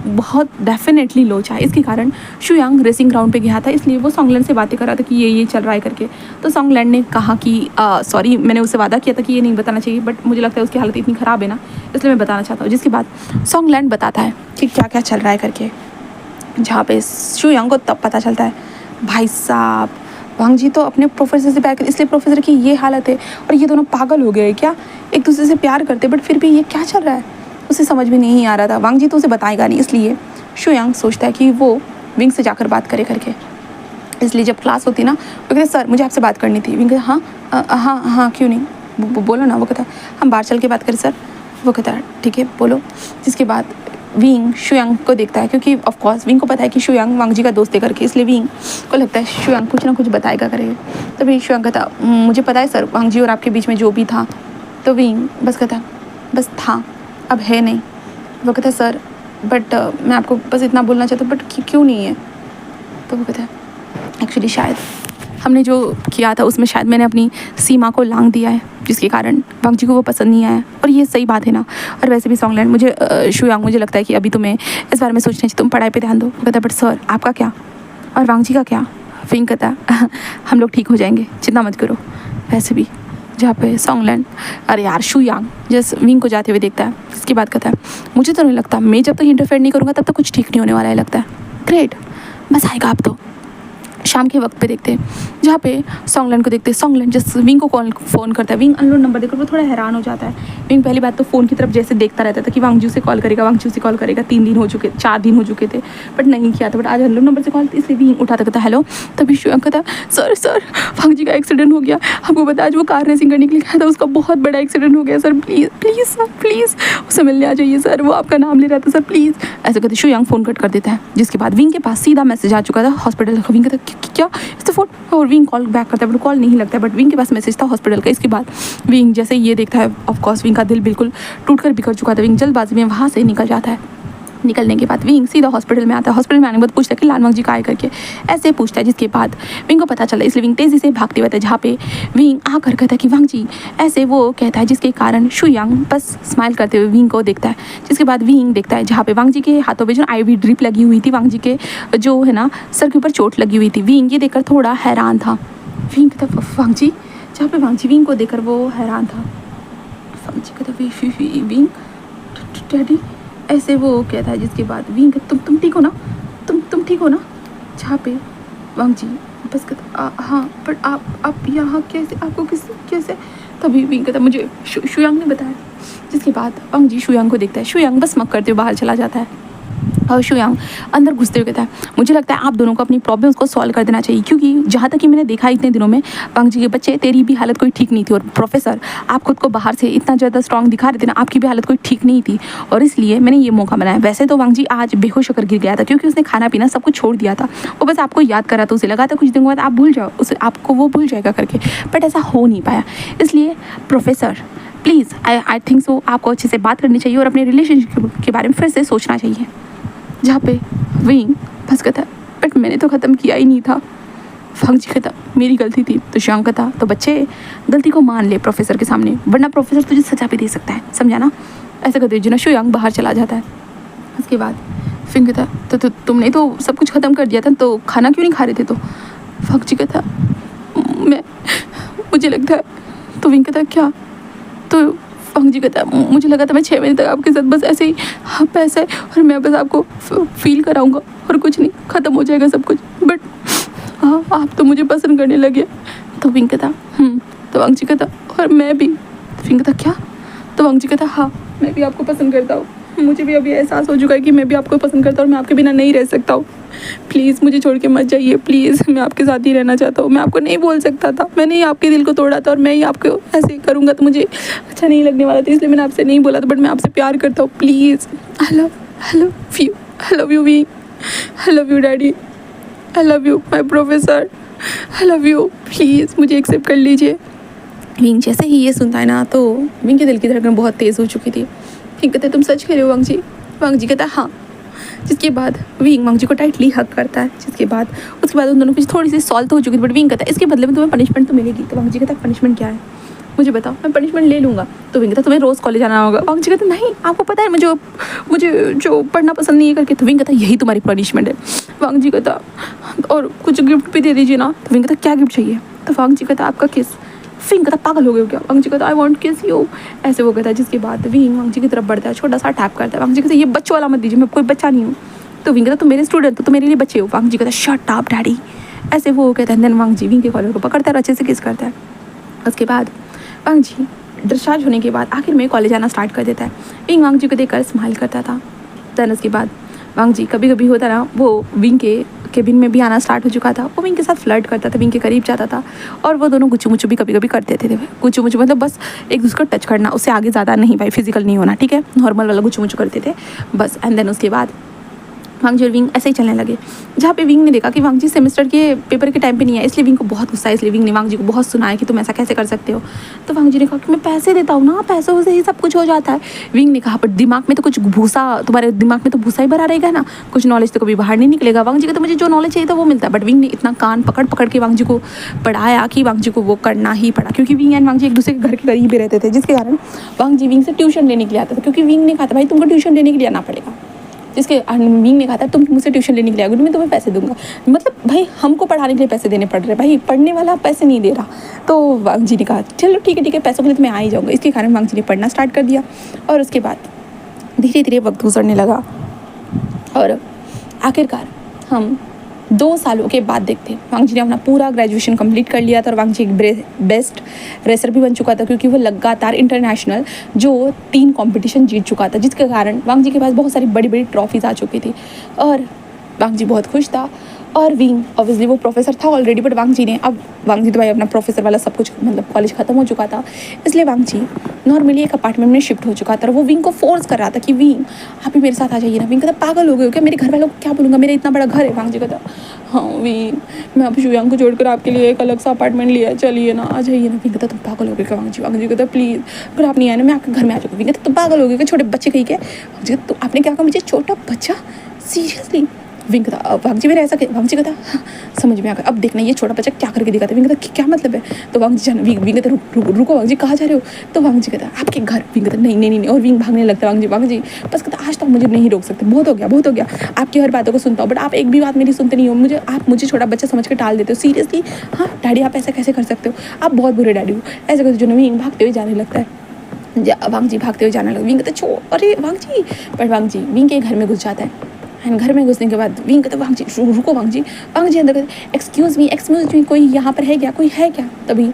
बहुत डेफिनेटली लोचा है। इसके कारण शुयांग रेसिंग ग्राउंड पे गया था, इसलिए वो सॉन्गलैंड से बातें कर रहा था कि ये चल रहा है करके। तो सॉन्गलैंड ने कहा कि सॉरी मैंने उससे वादा किया था कि ये नहीं बताना चाहिए, बट मुझे लगता है उसकी हालत इतनी ख़राब है ना, इसलिए मैं बताना चाहता हूँ। जिसके बाद सॉन्गलैंड बताता है कि क्या क्या चल रहा है करके। जहाँ पे शुयांग को तब पता चलता है भाई साहब वांग जी तो अपने प्रोफेसर से प्यार करते, इसलिए प्रोफेसर की ये हालत है और ये दोनों पागल हो गए क्या, एक दूसरे से प्यार करते बट फिर भी ये क्या चल रहा है, उसे समझ में नहीं आ रहा था। वांग जी तो उसे बताएगा नहीं, इसलिए शुयांग सोचता है कि वो विंग से जाकर बात करे करके। इसलिए जब क्लास होती ना वो कहते सर मुझे आपसे बात करनी थी। विंग कहता हाँ हाँ हाँ क्यों नहीं, बोलो ना। वो कहता हम बाहर चल के बात करें सर। वो कहता है ठीक है बोलो। जिसके बाद विंग शुयांग को देखता है, क्योंकि ऑफ कोर्स विंग को पता है कि शुयांग वांग जी का दोस्त है करके, इसलिए विंग को लगता है शुयांग कुछ ना कुछ बताएगा करेगा। तभी शुयांग कहता मुझे पता है सर वांग जी और आपके बीच में जो भी था। तो विंग बस कहता बस था अब है नहीं। वो कहता सर बट मैं आपको बस इतना बोलना चाहता हूँ बट क्यों नहीं है। तो वो कहता है एक्चुअली शायद हमने जो किया था उसमें शायद मैंने अपनी सीमा को लांघ दिया है, जिसके कारण वांग जी को वो पसंद नहीं आया। और ये सही बात है ना। और वैसे भी सॉन्गलैंड मुझे शुयांग मुझे लगता है कि अभी तुम्हें इस बारे में सोचना चाहिए, तुम पढ़ाई पे ध्यान दो। वो कहता बट सर आपका क्या और वांग जी का क्या। विंग कहता हम लोग ठीक हो जाएंगे चिंता मत करो। वैसे भी जहाँ पे सॉन्गलैंड अरे यार शुयांग जैसे विंग को जाते हुए देखता है, इसके बाद कहता है मुझे तो नहीं लगता, मैं जब तक इंटरफेयर नहीं करूँगा तब तक कुछ ठीक नहीं होने वाला है लगता है। ग्रेट बस आएगा अब तो। शाम के वक्त पे देखते हैं जहाँ पे सॉन्गलैंड को देखते हैं। सॉन्गलैंड जस्ट विंग को फ़ोन करता है। विंग अननोन नंबर देखकर वो थोड़ा हैरान हो जाता है। विंग पहली बात तो फ़ोन की तरफ जैसे देखता रहता था कि वांग जी से कॉल करेगा, वांग जी से कॉल करेगा। 3 दिन हो चुके 4 दिन हो चुके थे बट नहीं किया था। बट आज अननोन नंबर से कॉल, इसलिए विंग उठाता कहता हेलो। तभी शुयांग कहता सर सर वांग जी का एक्सीडेंट हो गया, आपको पता आज वो कार रेसिंग करने के लिए गया था, उसका बहुत बड़ा एक्सीडेंट हो गया sir, please please sir please उसे मिलने आ जाइए सर, वो आपका नाम ले रहा था सर प्लीज़। ऐसे कहते शुयांग फ़ोन कट कर देता है। जिसके बाद विंग के पास सीधा मैसेज आ चुका था हॉस्पिटल का। विंग कहता क्या इससे फ़ोन, और विंग कॉल बैक करता है बट कॉल नहीं लगता है। बट विंग के पास मैसेज था हॉस्पिटल का। इसके बाद विंग जैसे ये देखता है ऑफ कोर्स विंग का दिल बिल्कुल टूट कर बिखर चुका था। विंग जल्दबाजी में वहाँ से निकल जाता है। निकलने के बाद विंग सीधा हॉस्पिटल में आता है। हॉस्पिटल में आने के बाद पूछता है कि लाल वांग जी का आए करके, ऐसे पूछता है। जिसके बाद विंग को पता चला, इसलिए विंग तेज़ी से भागते हुए था जहाँ पे विंग आकर कहता है कि वांग जी, ऐसे वो कहता है। जिसके कारण शुयांग बस स्माइल करते हुए विंग को देखता है। जिसके बाद विंग देखता है जहाँ पे वांग जी के हाथों पे जो IV ड्रिप लगी हुई थी, वांग जी के जो है ना सर के ऊपर चोट लगी हुई थी। विंग ये देखकर थोड़ा हैरान था। विंग कहता वांग जी, जहाँ पे वांग जी विंग को देखकर वो हैरान था। वांग जी कहता विंग डैडी, ऐसे वो कहता है। जिसके बाद विंग तुम ठीक हो ना, तुम ठीक हो ना। जहाँ पे वांग जी बस कहता हाँ बट आप यहाँ कैसे, आपको कैसे। तभी विंग कहता मुझे शुयांग ने बताया। जिसके बाद वांग जी शुयांग को देखता है। शुयांग बस मक करते हुए बाहर चला जाता है। और शुयांग अंदर घुसते हुए कहता है मुझे लगता है आप दोनों को अपनी प्रॉब्लम्स को सॉल्व कर देना चाहिए, क्योंकि जहाँ तक कि मैंने देखा इतने दिनों में वांग जी के बच्चे, तेरी भी हालत कोई ठीक नहीं थी। और प्रोफेसर आप खुद को बाहर से इतना ज़्यादा स्ट्रॉन्ग दिखा रहे थे ना, आपकी भी हालत कोई ठीक नहीं थी और इसलिए मैंने ये मौका बनाया। वैसे तो वांग जी आज बेहोश होकर गिर गया था क्योंकि उसने खाना पीना सब कुछ छोड़ दिया था। वो बस आपको याद कर रहा था, उसे लगा था कुछ दिनों बाद आप भूल जाओ उसे, आपको वो भूल जाएगा करके, बट ऐसा हो नहीं पाया। इसलिए प्रोफेसर प्लीज़ आई थिंक सो आपको अच्छे से बात करनी चाहिए और अपने रिलेशनशिप के बारे में फिर से सोचना चाहिए। जहाँ पे विंग बस कहता बट मैंने तो ख़त्म किया ही नहीं था। वांग जी कहता मेरी गलती थी। तो शुयांग कहता तो बच्चे गलती को मान ले प्रोफेसर के सामने, वरना प्रोफेसर तुझे सजा भी दे सकता है, समझा ना। ऐसा कहते हुए शुयांग बाहर चला जाता है। उसके बाद विंग कहता तो तुमने तो सब कुछ ख़त्म कर दिया था, तो खाना क्यों नहीं खा रहे थे। तो वांग जी कहता मुझे लगता है। तो विंग कहता क्या। तो वांग जी कहता मुझे लगा था मैं 6 महीने तक आपके साथ बस ऐसे ही पैसे और मैं बस आपको फील कराऊंगा और कुछ नहीं, ख़त्म हो जाएगा सब कुछ, बट हाँ आप तो मुझे पसंद करने लगे। तो विंग कहता तो वांग जी कहता और मैं भी। विंग कहता क्या। तो वांग जी कहता हाँ मैं भी आपको पसंद करता हूँ, मुझे भी अभी एहसास हो चुका है कि मैं भी आपको पसंद करता हूँ और मैं आपके बिना नहीं रह सकता हूँ। प्लीज़ मुझे छोड़ के मत जाइए प्लीज़, मैं आपके साथ ही रहना चाहता हूँ। मैं आपको नहीं बोल सकता था, मैंने ही आपके दिल को तोड़ा था और मैं ही आपको ऐसे करूँगा तो मुझे अच्छा नहीं लगने वाला था, इसलिए मैंने आपसे नहीं बोला था, बट मैं आपसे प्यार करता हूँ। Please I love you wing, I love you daddy, I love you my professor, I love you, please मुझे एक्सेप्ट कर लीजिए। विंग जैसे ही ये सुनता है ना तो विंग के दिल की धड़कन बहुत तेज़ हो चुकी थी। विंग कहते तुम सच कह रहे हो वांग जी। वांग जी कहता हाँ। जिसके बाद विंग वांग जी को टाइटली हक करता है। जिसके बाद उसके बाद उन दोनों की थोड़ी सी सॉल्व तो हो चुकी थी, बट विंग कहता है इसके बदले में तुम्हें पनिशमेंट तो मिलेगी। तो वांग जी कहता पनिशमेंट क्या है मुझे बताओ, मैं पनिशमेंट ले लूँगा। तो विंग कहता तुम्हें रोज़ कॉलेज आना होगा। वांग जी कहता नहीं आपको पता है मुझे जो पढ़ना पसंद नहीं है करके। तो विंग कहता यही तुम्हारी पनिशमेंट है। वांग जी कहता और कुछ गिफ्ट भी दे दीजिए ना। तो विंग कहता क्या गिफ्ट चाहिए। तो वांग जी कहता आपका किस। विंग कहता पागल हो गए हो क्या। वांग जी कहता आई वांट किस यू, ऐसे वो कहता है। जिसके बाद विंग वांग जी की तरफ बढ़ता है, छोटा सा टैप करता है। वांग जी कहता ये बच्चों वाला मत दीजिए, मैं कोई बच्चा नहीं हूँ। तो विंग कहता तुम मेरे स्टूडेंट तो मेरे लिए बच्चे हो। वांग जी कहता शट अप डैडी, ऐसे वो कहता है। देन वांग जी विंग के कॉलर को पकड़ता है और अच्छे से किस करता है। उसके बाद वांग जी डिस्चार्ज होने के बाद आखिर में कॉलेज आना स्टार्ट कर देता है। विंग वांग जी को देखकर स्माइल करता था। देन उसके बाद वांग जी कभी कभी होता ना, वो विंग के केबिन में भी आना स्टार्ट हो चुका था। वो विंग के साथ फ्लर्ट करता था, विंग के करीब जाता था और वो दोनों गुच्चू मुच्चू भी कभी कभी करते थे। गुच्चू मुच्चू मतलब बस एक दूसरे को टच करना, उससे आगे ज़्यादा नहीं भाई, फिजिकल नहीं होना, ठीक है, नॉर्मल वाला गुच्चू मुच्चू करते थे बस। एंड देन उसके बाद वांग जी और विंग ऐसे ही चलने लगे, जहाँ पे विंग ने देखा कि वांग जी सेमेस्टर के पेपर के टाइम पे नहीं है, इसलिए विंग को बहुत गुस्सा है। इसलिए विंग ने वांग जी को बहुत सुनाया कि तुम ऐसा कैसे कर सकते हो। तो वांग जी ने कहा कि मैं पैसे देता हूँ ना, पैसों से ही सब कुछ हो जाता है। विंग ने कहा पर दिमाग में तो कुछ भूसा, तुम्हारे दिमाग में तो भूसा ही भरा रहेगा ना, कुछ नॉलेज तो कभी बाहर नहीं निकलेगा। वांग जी को तो मुझे जो नॉलेज चाहिए था वो मिलता है। बट विंग ने इतना कान पकड़ पकड़ के वांग जी को पढ़ाया कि वांग जी को वो करना ही पड़ा, क्योंकि विंग एंड वांग जी एक दूसरे के घर के करीब ही रहते थे, जिसके कारण वांग जी विंग से ट्यूशन लेने के लिए आता था। क्योंकि विंग ने कहा था भाई तुमको ट्यूशन लेने के लिए आना पड़ेगा, जिसके विंग ने कहा था तुम मुझसे ट्यूशन लेने के लिए आओगे, मैं तुम्हें पैसे दूंगा। मतलब भाई हमको पढ़ाने के लिए पैसे देने पड़ रहे, भाई पढ़ने वाला पैसे नहीं दे रहा। तो वांग जी ने कहा चलो ठीक है पैसों के लिए तो मैं आ ही जाऊँगा। इसके कारण वांग जी ने पढ़ना स्टार्ट कर दिया और उसके बाद धीरे धीरे वक्त गुजरने लगा और आखिरकार हम 2 सालों के बाद देखते वांग जी ने अपना पूरा ग्रेजुएशन कंप्लीट कर लिया था और वांग जी एक बेस्ट रेसर भी बन चुका था, क्योंकि वो लगातार इंटरनेशनल जो 3 कंपटीशन जीत चुका था, जिसके कारण वांग जी के पास बहुत सारी बड़ी बड़ी ट्रॉफीज आ चुकी थी और वांग जी बहुत खुश था। और विंग ऑब्वियसली वो प्रोफेसर था ऑलरेडी, बट वांग जी ने अब वांग जी तो भाई अपना प्रोफेसर वाला सब कुछ मतलब कॉलेज ख़त्म हो चुका था, इसलिए वांग जी नॉर्मली एक अपार्टमेंट में शिफ्ट हो चुका था और वो विंग को फोर्स कर रहा था कि विंग आप भी मेरे साथ आ जाइए ना। विंग कहता पागल हो गए हो क्या, मेरे घर वालों को क्या बोलूँगा, मेरा इतना बड़ा घर है। वांग जी कहता हाँ विंग मैं अब शुयांग को छोड़कर आपके लिए एक अलग सा अपार्टमेंट लिया, चलिए ना आ जाइए ना। विंग कहता तुम पागल हो गए क्या वांग जी। वांग जी कहता प्लीज़ अगर आप नहीं आए ना मैं आपके घर में आ जाऊँगा। विंग कहता तुम पागल हो गए क्या, छोटे बच्चे कहीं के। वांग जी तो आपने क्या कहा मुझे छोटा बच्चा, सीरियसली। विंग कहता वांग जी मेरा ऐसा वांग जी कहता हाँ, समझ में आ गया, अब देखना ये छोटा बच्चा क्या करके दिखाता है। विंग कहता क्या मतलब है। तो वांग जी जाना विंग कहता रुको वांग जी कहाँ जा रहे हो। तो वांग जी कहता आपके घर। विंग कहता नहीं और विंग भागने लगता है। वांग जी बस कहता आज तक मुझे नहीं रोक सकते, बहुत हो गया आपकी हर बातों को सुनता हूँ बट आप एक भी बात मेरी सुनते नहीं हो, आप मुझे छोटा बच्चा समझ के टाल देते हो, सीरियसली। हाँ डैडी आप ऐसा कैसे कर सकते हो, आप बहुत बुरे डैडी हो, ऐसे करते जो विंग भागते हुए जाने लगता है। वांग जी भागते हुए जाने लगा। विंग कहता अरे वांग जी, पर वांग जी विंग के घर में घुस जाता है। एंड घर में घुसने के बाद विंग कहता वांग जी रुको। वांग जी अंदर कहते एक्सक्यूज़ मी कोई यहाँ पर है क्या, कोई है क्या। तभी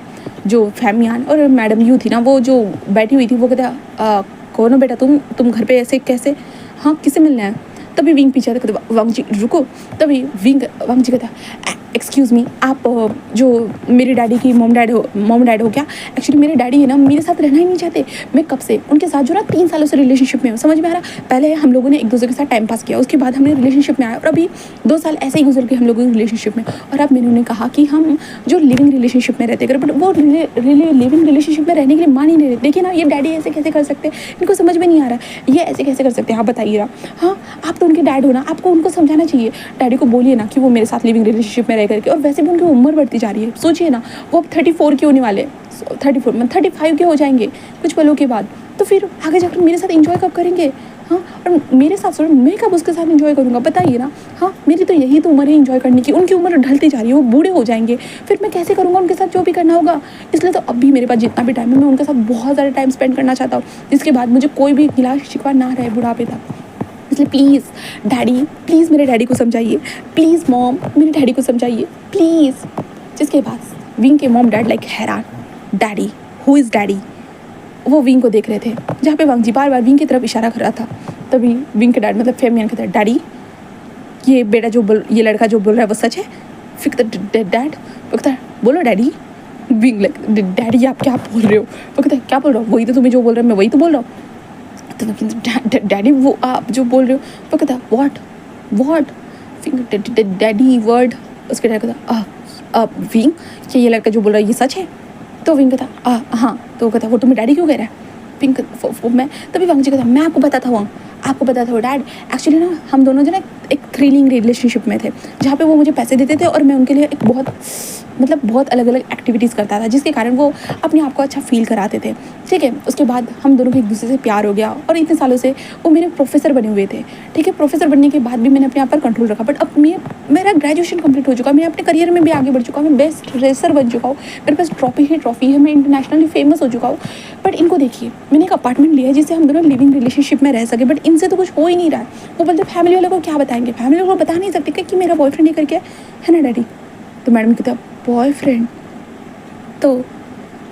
जो फैमियान और मैडम यू थी ना, वो जो बैठी हुई थी, वो कहता कौन हो बेटा तुम घर पे ऐसे कैसे, हाँ किसे मिलना है। तभी विंग पीछे आता कहता वांग जी रुको। तभी वांग जी कहता एक्सक्यूज़ मी आप जो मेरे डैडी की मॉम डैड हो क्या। एक्चुअली मेरे डैडी है ना मेरे साथ रहना ही नहीं चाहते, मैं कब से उनके साथ जो ना 3 सालों से रिलेशनशिप में हूँ, समझ में आ रहा। पहले हम लोगों ने एक दूसरे के साथ टाइम पास किया, उसके बाद हमने रिलेशनशिप में आया और अभी 2 साल ऐसे ही गुजर गए हम लोगों की रिलेशनशिप में। और अब मैंने उन्हें कहा कि हम जो लिविंग रिलेशनशिप में रहते करें, बट वो लिविंग रिलेशनशिप में रहने के लिए मान ही नहीं रहे। देखिए ना ये डैडी ऐसे कैसे कर सकते हैं, इनको समझ में नहीं आ रहा ये ऐसे कैसे कर सकते हैं, आप बताइए ना। हाँ आप तो उनके डैड हो ना, आपको उनको समझाना चाहिए। डैडी को बोलिए ना कि वो मेरे साथ लिविंग रिलेशनशिप में रह करके, और वैसे भी उनकी उम्र बढ़ती जा रही है, सोचिए ना वो अब 34 के होने वाले, 34 मतलब 35 के हो जाएंगे कुछ पलों के बाद, तो फिर आगे जाकर मेरे साथ एंजॉय कब करेंगे। हाँ और मेरे साथ छोड़ मैं कब उसके साथ एंजॉय करूँगा, बताइए ना। हाँ मेरी तो यही तो उम्र है एंजॉय करने की, उनकी उम्र ढलती जा रही है, वो बूढ़े हो जाएंगे, फिर मैं कैसे करूँगा उनके साथ जो भी करना होगा। इसलिए तो अभी मेरे पास जितना भी टाइम है मैं उनके साथ बहुत ज़्यादा टाइम स्पेंड करना चाहता हूँ, जिसके बाद मुझे कोई भी गिला शिकवा ना रहे बुढ़ापे तक। इसलिए प्लीज़ डैडी, प्लीज़ मेरे डैडी को समझाइए, प्लीज़ मॉम मेरे डैडी को समझाइए प्लीज़। जिसके बाद विंग के मॉम डैड लाइक हैरान, डैडी हु इज़ डैडी। वो विंग को देख रहे थे, जहाँ पे वांग जी बार बार विंग की तरफ इशारा कर रहा था। तभी विंग के डैड मतलब फेमियन कहते हैं डैडी ये बेटा ये लड़का जो बोल रहा है वो सच है। फिर डैड वो कहता है बोलो डैडी। विंग लाइक डैडी आप क्या बोल रहे हो। वो कहता है क्या बोल रहा हूँ, वही तो तुम्हें जो बोल रहा है मैं वही तो बोल रहा हूँ। तो डैडी वो आप जो बोल रहे हो। वो कहता व्हाट डैडी वर्ड। उसके डैड कहता विंग क्या ये लड़का जो बोल रहा है ये सच है। तो विंग कहता हाँ। तो वो कहता वो तुम्हें डैडी क्यों कह रहा है। विंग मैं तभी वांग जी कहता मैं आपको बताता हूँ डैड, एक्चुअली ना हम दोनों जो ना एक थ्रिलिंग रिलेशनशिप में थे, जहाँ पे वो मुझे पैसे देते थे और मैं उनके लिए एक बहुत अलग अलग एक्टिविटीज़ करता था, जिसके कारण वो अपने आप को अच्छा फील कराते थे। ठीक है उसके बाद हम दोनों को एक दूसरे से प्यार हो गया और इतने सालों से वो मेरे प्रोफेसर बने हुए थे। ठीक है प्रोफेसर बनने के बाद भी मैंने अपने आप पर कंट्रोल रखा, बट अब मेरा ग्रेजुएशन कंप्लीट हो चुका, मैं अपने करियर में भी आगे बढ़ चुका हूँ, मैं बेस्ट रेसर बन चुका हूँ, मेरे पास ट्रॉफी है, मैं इंटरनेशनली फेमस हो चुका हूँ। बट इनको देखिए मैंने एक अपार्टमेंट लिया है जिससे हम दोनों लिविंग रिलेशनशिप में रह सके, बट इनसे तो कुछ हो ही नहीं रहा है। वो बोलते फैमिली वालों को क्या बताएं बताएंगे, फैमिली को बता नहीं सकते कि मेरा बॉयफ्रेंड ये करके है ना डैडी। तो मैडम कहता है बॉयफ्रेंड, तो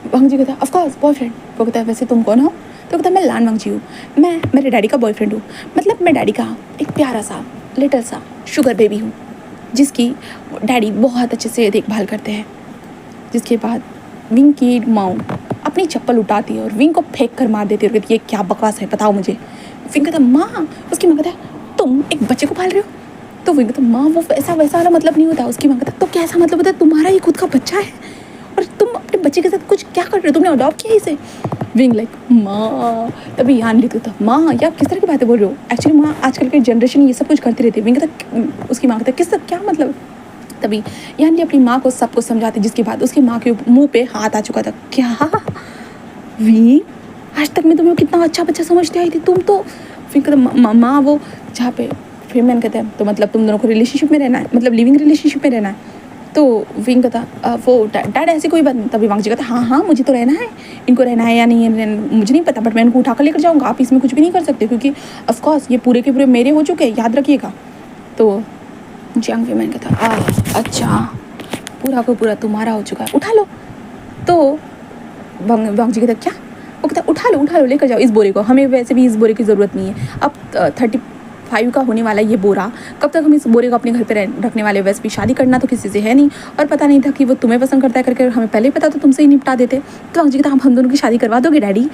वांग जी कहता है ऑफकोर्स बॉयफ्रेंड। वो कहता है वैसे तुम कौन हो? तो कहता है मैं लान वांग जी हूँ, मैं मेरे डैडी का बॉयफ्रेंड हूँ, मतलब मैं डैडी का एक प्यारा सा लिटल सा शुगर बेबी हूँ जिसकी डैडी बहुत अच्छे से देखभाल करते हैं। जिसके बाद विंग की माँ अपनी चप्पल उठाती है और विंग को फेंक कर मार देती है और कहती है ये क्या बकवास है, बताओ मुझे। विंग कहता माँ, उसकी माँ कहता है तुम एक बच्चे को पाल रहे हो? तो विंग कहता माँ वो वैसा वाला मतलब नहीं होता। उसकी माँ कहता तो कैसा मतलब होता है? तुम्हारा ही खुद का बच्चा है और तुम अपने बच्चे के साथ कुछ क्या कर रहे हो, तुमने अडॉप्ट किया इसे। विंग लाइक माँ, तभी यान लिखते था माँ या किस तरह की बातें बोल रहे हो? एक्चुअली माँ आजकल के जनरेशन ये सब कुछ करती रहती है। विंग कहता उसकी माँ कहता किस क्या मतलब? तभी यानी अपनी माँ को सब कुछ समझाती, जिसके बाद उसकी माँ के मुंह पे हाथ आ चुका था। क्या वी, आज तक मैं तुम्हें कितना अच्छा बच्चा समझती आई थी, तुम तो फिर कहता माँ वो जहाँ पे फिर मैंने कहता है तो मतलब तुम दोनों को रिलेशनशिप में रहना है, मतलब लिविंग रिलेशनशिप में रहना है। तो विंग कहता वो डैड ऐसी कोई बात नहीं। तभी वांग जी कहता हाँ मुझे तो रहना है, इनको रहना है या नहीं है मुझे नहीं पता, बट मैं इनको उठा कर लेकर जाऊँगा, आप इसमें कुछ भी नहीं कर सकते क्योंकि ऑफकोर्स ये पूरे के पूरे मेरे हो चुके हैं, याद रखिएगा। तो जियांग फीमेन कहता अच्छा पूरा को पूरा तुम्हारा हो चुका है, उठा लो। तो वांग जी कहता क्या? वो कहता उठा लो लेकर जाओ इस बोरे को, हमें वैसे भी इस बोरे की ज़रूरत नहीं है। अब 35 का होने वाला ये बोरा, कब तक हम इस बोरे को अपने घर पे रखने वाले? वैसे भी शादी करना तो किसी से है नहीं और पता नहीं था कि वो तुम्हें पसंद करता है करके, हमें पहले ही पता तो तुमसे ही निपटा देते। तो वांग जी कहता हम दोनों की शादी करवा दोगे डैडी?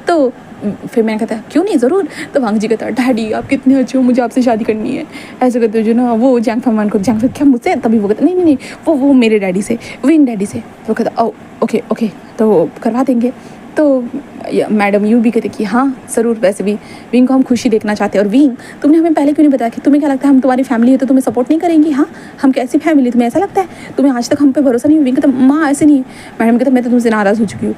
तो फिर मैंने कहता क्यों नहीं, ज़रूर। तो वांग जी कहता डैडी आप कितने अच्छे हो, मुझे आपसे शादी करनी है। ऐसे कहते हो जो ना वो जैंग फैमान को, जैंग क्या मुझसे? तभी वो कहता नहीं वो मेरे डैडी से, विंग डैडी से। तो कहता ओके तो करवा देंगे। तो मैडम यू भी कहते कि हाँ ज़रूर, वैसे भी विंग को हम खुशी देखना चाहते हैं। और विंग तुमने हमें पहले क्यों नहीं बताया कि तुम्हें क्या लगता है हम तुम्हारी फैमिली है तो तुम्हें सपोर्ट नहीं करेंगी? हाँ हम कैसी फैमिली, तुम्हें ऐसा लगता है? तुम्हें आज तक हम पे भरोसा नहीं? विंग कहता माँ ऐसे नहीं। मैडम कहता मैं तो तुमसे नाराज़ हो चुकी हूँ।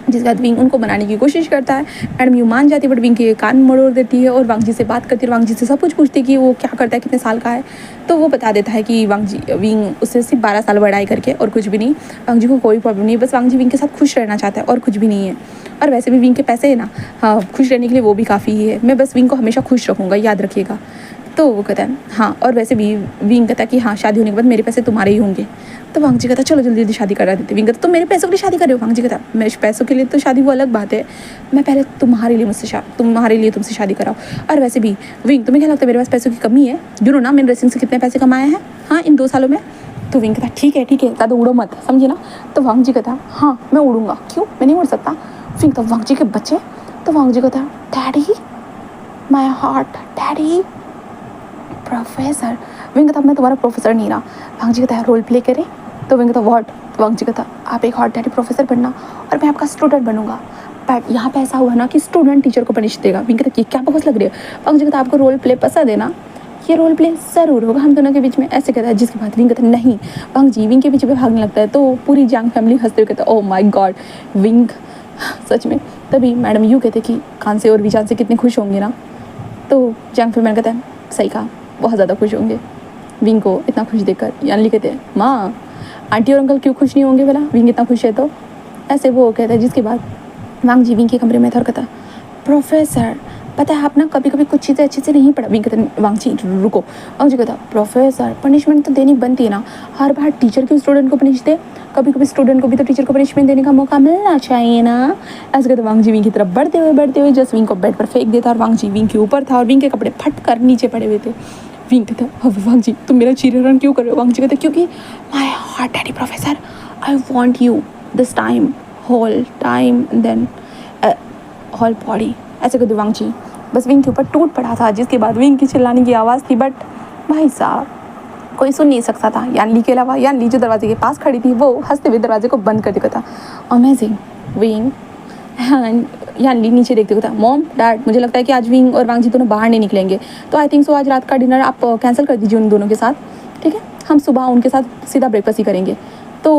जिसके बाद विंग उनको मनाने की कोशिश करता है। मैडम यू मान जाती है बट विंग के कान मरोड़ देती है और वांग जी से बात करती है। वांग जी से सब कुछ पूछती है कि वो क्या करता है, कितने साल का है। तो वो बता देता है कि विंग उससे सिर्फ 12 साल बड़ा है करके और कुछ भी नहीं। वांग जी को कोई प्रॉब्लम नहीं है, बस वांग जी विंग के साथ खुश रहना चाहता है और कुछ भी नहीं है। और वैसे भी विंग के पैसे है ना, हाँ खुश रहने के लिए वो भी काफ़ी ही है। मैं बस विंग को हमेशा खुश रखूँगा, याद रखिएगा। तो वो कहता है हाँ, और वैसे भी विंग कहता है कि हाँ शादी होने के बाद मेरे पैसे तुम्हारे ही होंगे। तो वांग जी कहता चलो जल्दी शादी करा देते। विंग कहता तुम मेरे पैसों के लिए शादी कर रहे हो? वांग जी कहता मेरे पैसों के लिए तो शादी वो अलग बात है, मैं पहले तुम्हारे लिए तुमसे शादी कराओ। और वैसे भी विंग तुम्हें क्या लगता है मेरे पास पैसों की कमी है? नो ना मैंने रेसिंग से कितने पैसे कमाए हैं हाँ इन 2 सालों में। तो विंग कहता ठीक है ज़्यादा उड़ो मत, समझे ना। तो वांग जी कहता हाँ मैं उड़ूंगा, क्यों मैं नहीं उड़ सकता? विंग तो वांग जी के बच्चे। तो वांग जी कहता डैडी माई हार्ट डैडी प्रोफेसर। विंग कहता मैं तुम्हारा प्रोफेसर नहीं रहा। वांग जी कहता है रोल प्ले करें? तो विंग कहता व्हाट? तो वांग जी कहता आप एक हॉट डैडी प्रोफेसर बनना और मैं आपका स्टूडेंट बनूंगा। बट यहाँ पे ऐसा हुआ ना कि स्टूडेंट टीचर को पनिश देगा। विंग कहता ये क्या बकवास लग रही है? वांग जी कहता आपको रोल प्ले पसंद है ना, ये रोल प्ले ज़रूर होगा हम दोनों के बीच में, ऐसे कहता है। जिसके बाद विंग कहता नहीं। वांग जी विंग के पीछे पे भागने लगता है। तो पूरी जैंग फैमिली हंसते हुए कहता ओ माई गॉड विंग सच में। तभी मैडम यू कहते कि खान से और विजान से कितने खुश होंगे ना। तो जैंग फैमिली कहता है सही कहा, बहुत ज़्यादा खुश होंगे विंग को इतना खुश देखकर। यानी कहते हैं माँ आंटी और अंकल क्यों खुश नहीं होंगे भला, विंग इतना खुश है तो? ऐसे वो कहता है। जिसके बाद वांग जी विंग के कमरे में था और कहता प्रोफेसर पता है आप ना कभी कभी कुछ चीज़ें अच्छे से नहीं पढ़ा। विंग कहता वांग जी रुको। वांग जी कहता प्रोफेसर पनिशमेंट तो देनी बनती है ना, हर बार टीचर क्यों स्टूडेंट को पनिश दे, कभी कभी स्टूडेंट को भी तो टीचर को पनिशमेंट देने का मौका मिलना चाहिए ना। ऐसे कहते वांग जी विंग की तरफ बढ़ते हुए जस्ट विंग को बेड पर फेंक देता और वांग जी विंग के ऊपर था और विंग के कपड़े फट कर नीचे पड़े हुए थे। विंग कहता वांग जी तुम मेरा चीरहरण क्यों कर रहे हो? वांग जी कहते क्योंकि my heart daddy professor I want you this time whole time then whole body. ऐसे कहते वांग जी बस विंग के ऊपर टूट पड़ा था। जिसके बाद विंग की चिल्लाने की आवाज़ थी बट भाई साहब कोई सुन नहीं सकता था यान ली के अलावा। यान ली जो दरवाजे के पास खड़ी थी वो हंसते हुए दरवाजे को बंद कर दिया था। Amazing wing. यान ली नीचे देखते हुए था मॉम डैड मुझे लगता है कि आज विंग और वांग जी दोनों बाहर नहीं निकलेंगे, तो आई थिंक सो आज रात का डिनर आप कैंसिल कर दीजिए उन दोनों के साथ, ठीक है हम सुबह उनके साथ सीधा ब्रेकफास्ट ही करेंगे। तो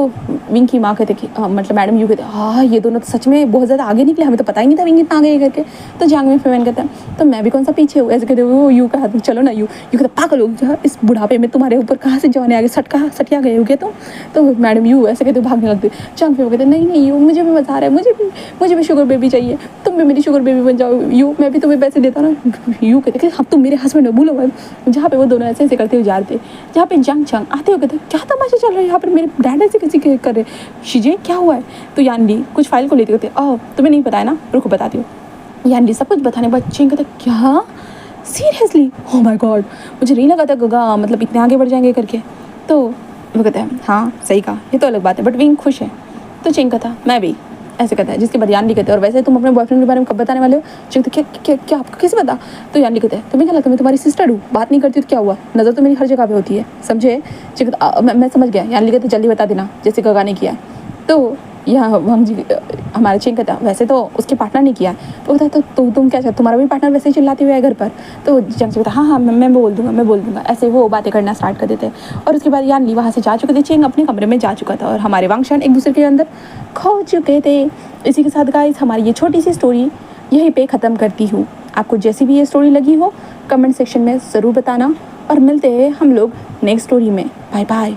विंग की माँ कहते कि मतलब मैडम यू कहते हाँ ये दोनों तो सच में बहुत ज़्यादा आगे निकले, हमें तो पता ही नहीं था विंग इतना आगे करके। तो जैंग में फैन कहता है तो मैं भी कौन सा पीछे हूँ। ऐसे कहते वो यू कहा चलो ना यू कहता पागल हो गया इस बुढ़ापे में तुम्हारे ऊपर कहाँ से जवाने आगे सटिया गए हो गया तुम। तो मैडम यू ऐसे कहते भागने लगते। जैंग फैन कहते नहीं यू मुझे भी मजा आ रहा है, मुझे भी शुगर बेबी चाहिए, तुम तुम भी मेरी शुगर बेबी बन जाओ, यू मैं भी तुम्हें पैसे देता ना, यू कहते कि हम तुम मेरे हस्बैंड हो, बोलो मैं। जहाँ पे वो दोनों ऐसे ऐसे करते हुए जा रहे थे, जहाँ पे जंग चंग आते हो कहते क्या तमाशा चल रहा है यहाँ पर, मेरे डैड ऐसे किसी के कर रहे, शीजे क्या हुआ है। तो यानली कुछ फाइल को लेते कहते तुम्हें नहीं पता है ना, रुको बताती हूँ। यानली सब कुछ बताने के बाद चिंग कहते क्या सीरियसली, ओह माय गॉड, मुझे नहीं लगा था गगा मतलब इतने आगे बढ़ जाएंगे करके। तो वो कहता है हाँ सही कहा, ये तो अलग बात है, बट विंग खुश है। तो चिंग कहता मैं भी, ऐसे कहता है। जिसके बाद यानली कहते हैं और वैसे तुम अपने बॉयफ्रेंड के बारे में कब बताने वाले हो। चिंग क्या क्या क्या आपको कैसे पता। तो यानली कहते हैं तुम्हें क्या लगता है मैं तुम्हारी सिस्टर हूँ, बात नहीं करती तो क्या हुआ, नज़र तो मेरी हर जगह पे होती है, समझे। चिंग कहता मैं समझ गया। यानली कहते जल्दी बता देना जैसे गगा ने किया। तो यहाँ हम जी हमारे चिंग कहता वैसे तो उसके पार्टनर ने किया। तो कहता तो तुम क्या चाहते, तुम्हारा भी पार्टनर वैसे ही चिल्लाते हुए है घर पर। तो जंग कहता हाँ मैं बोल दूंगा ऐसे वो बातें करना स्टार्ट कर देते। और उसके बाद यानली वहाँ से जा चुके थे, चिंग अपने कमरे में जा चुका था और हमारे वांगशान एक दूसरे के अंदर खो चुके थे। इसी के साथ गाइस हमारी ये छोटी सी स्टोरी यहीं पे ख़त्म करती हूँ। आपको जैसी भी ये स्टोरी लगी हो कमेंट सेक्शन में ज़रूर बताना और मिलते हैं हम लोग नेक्स्ट स्टोरी में। Bye bye.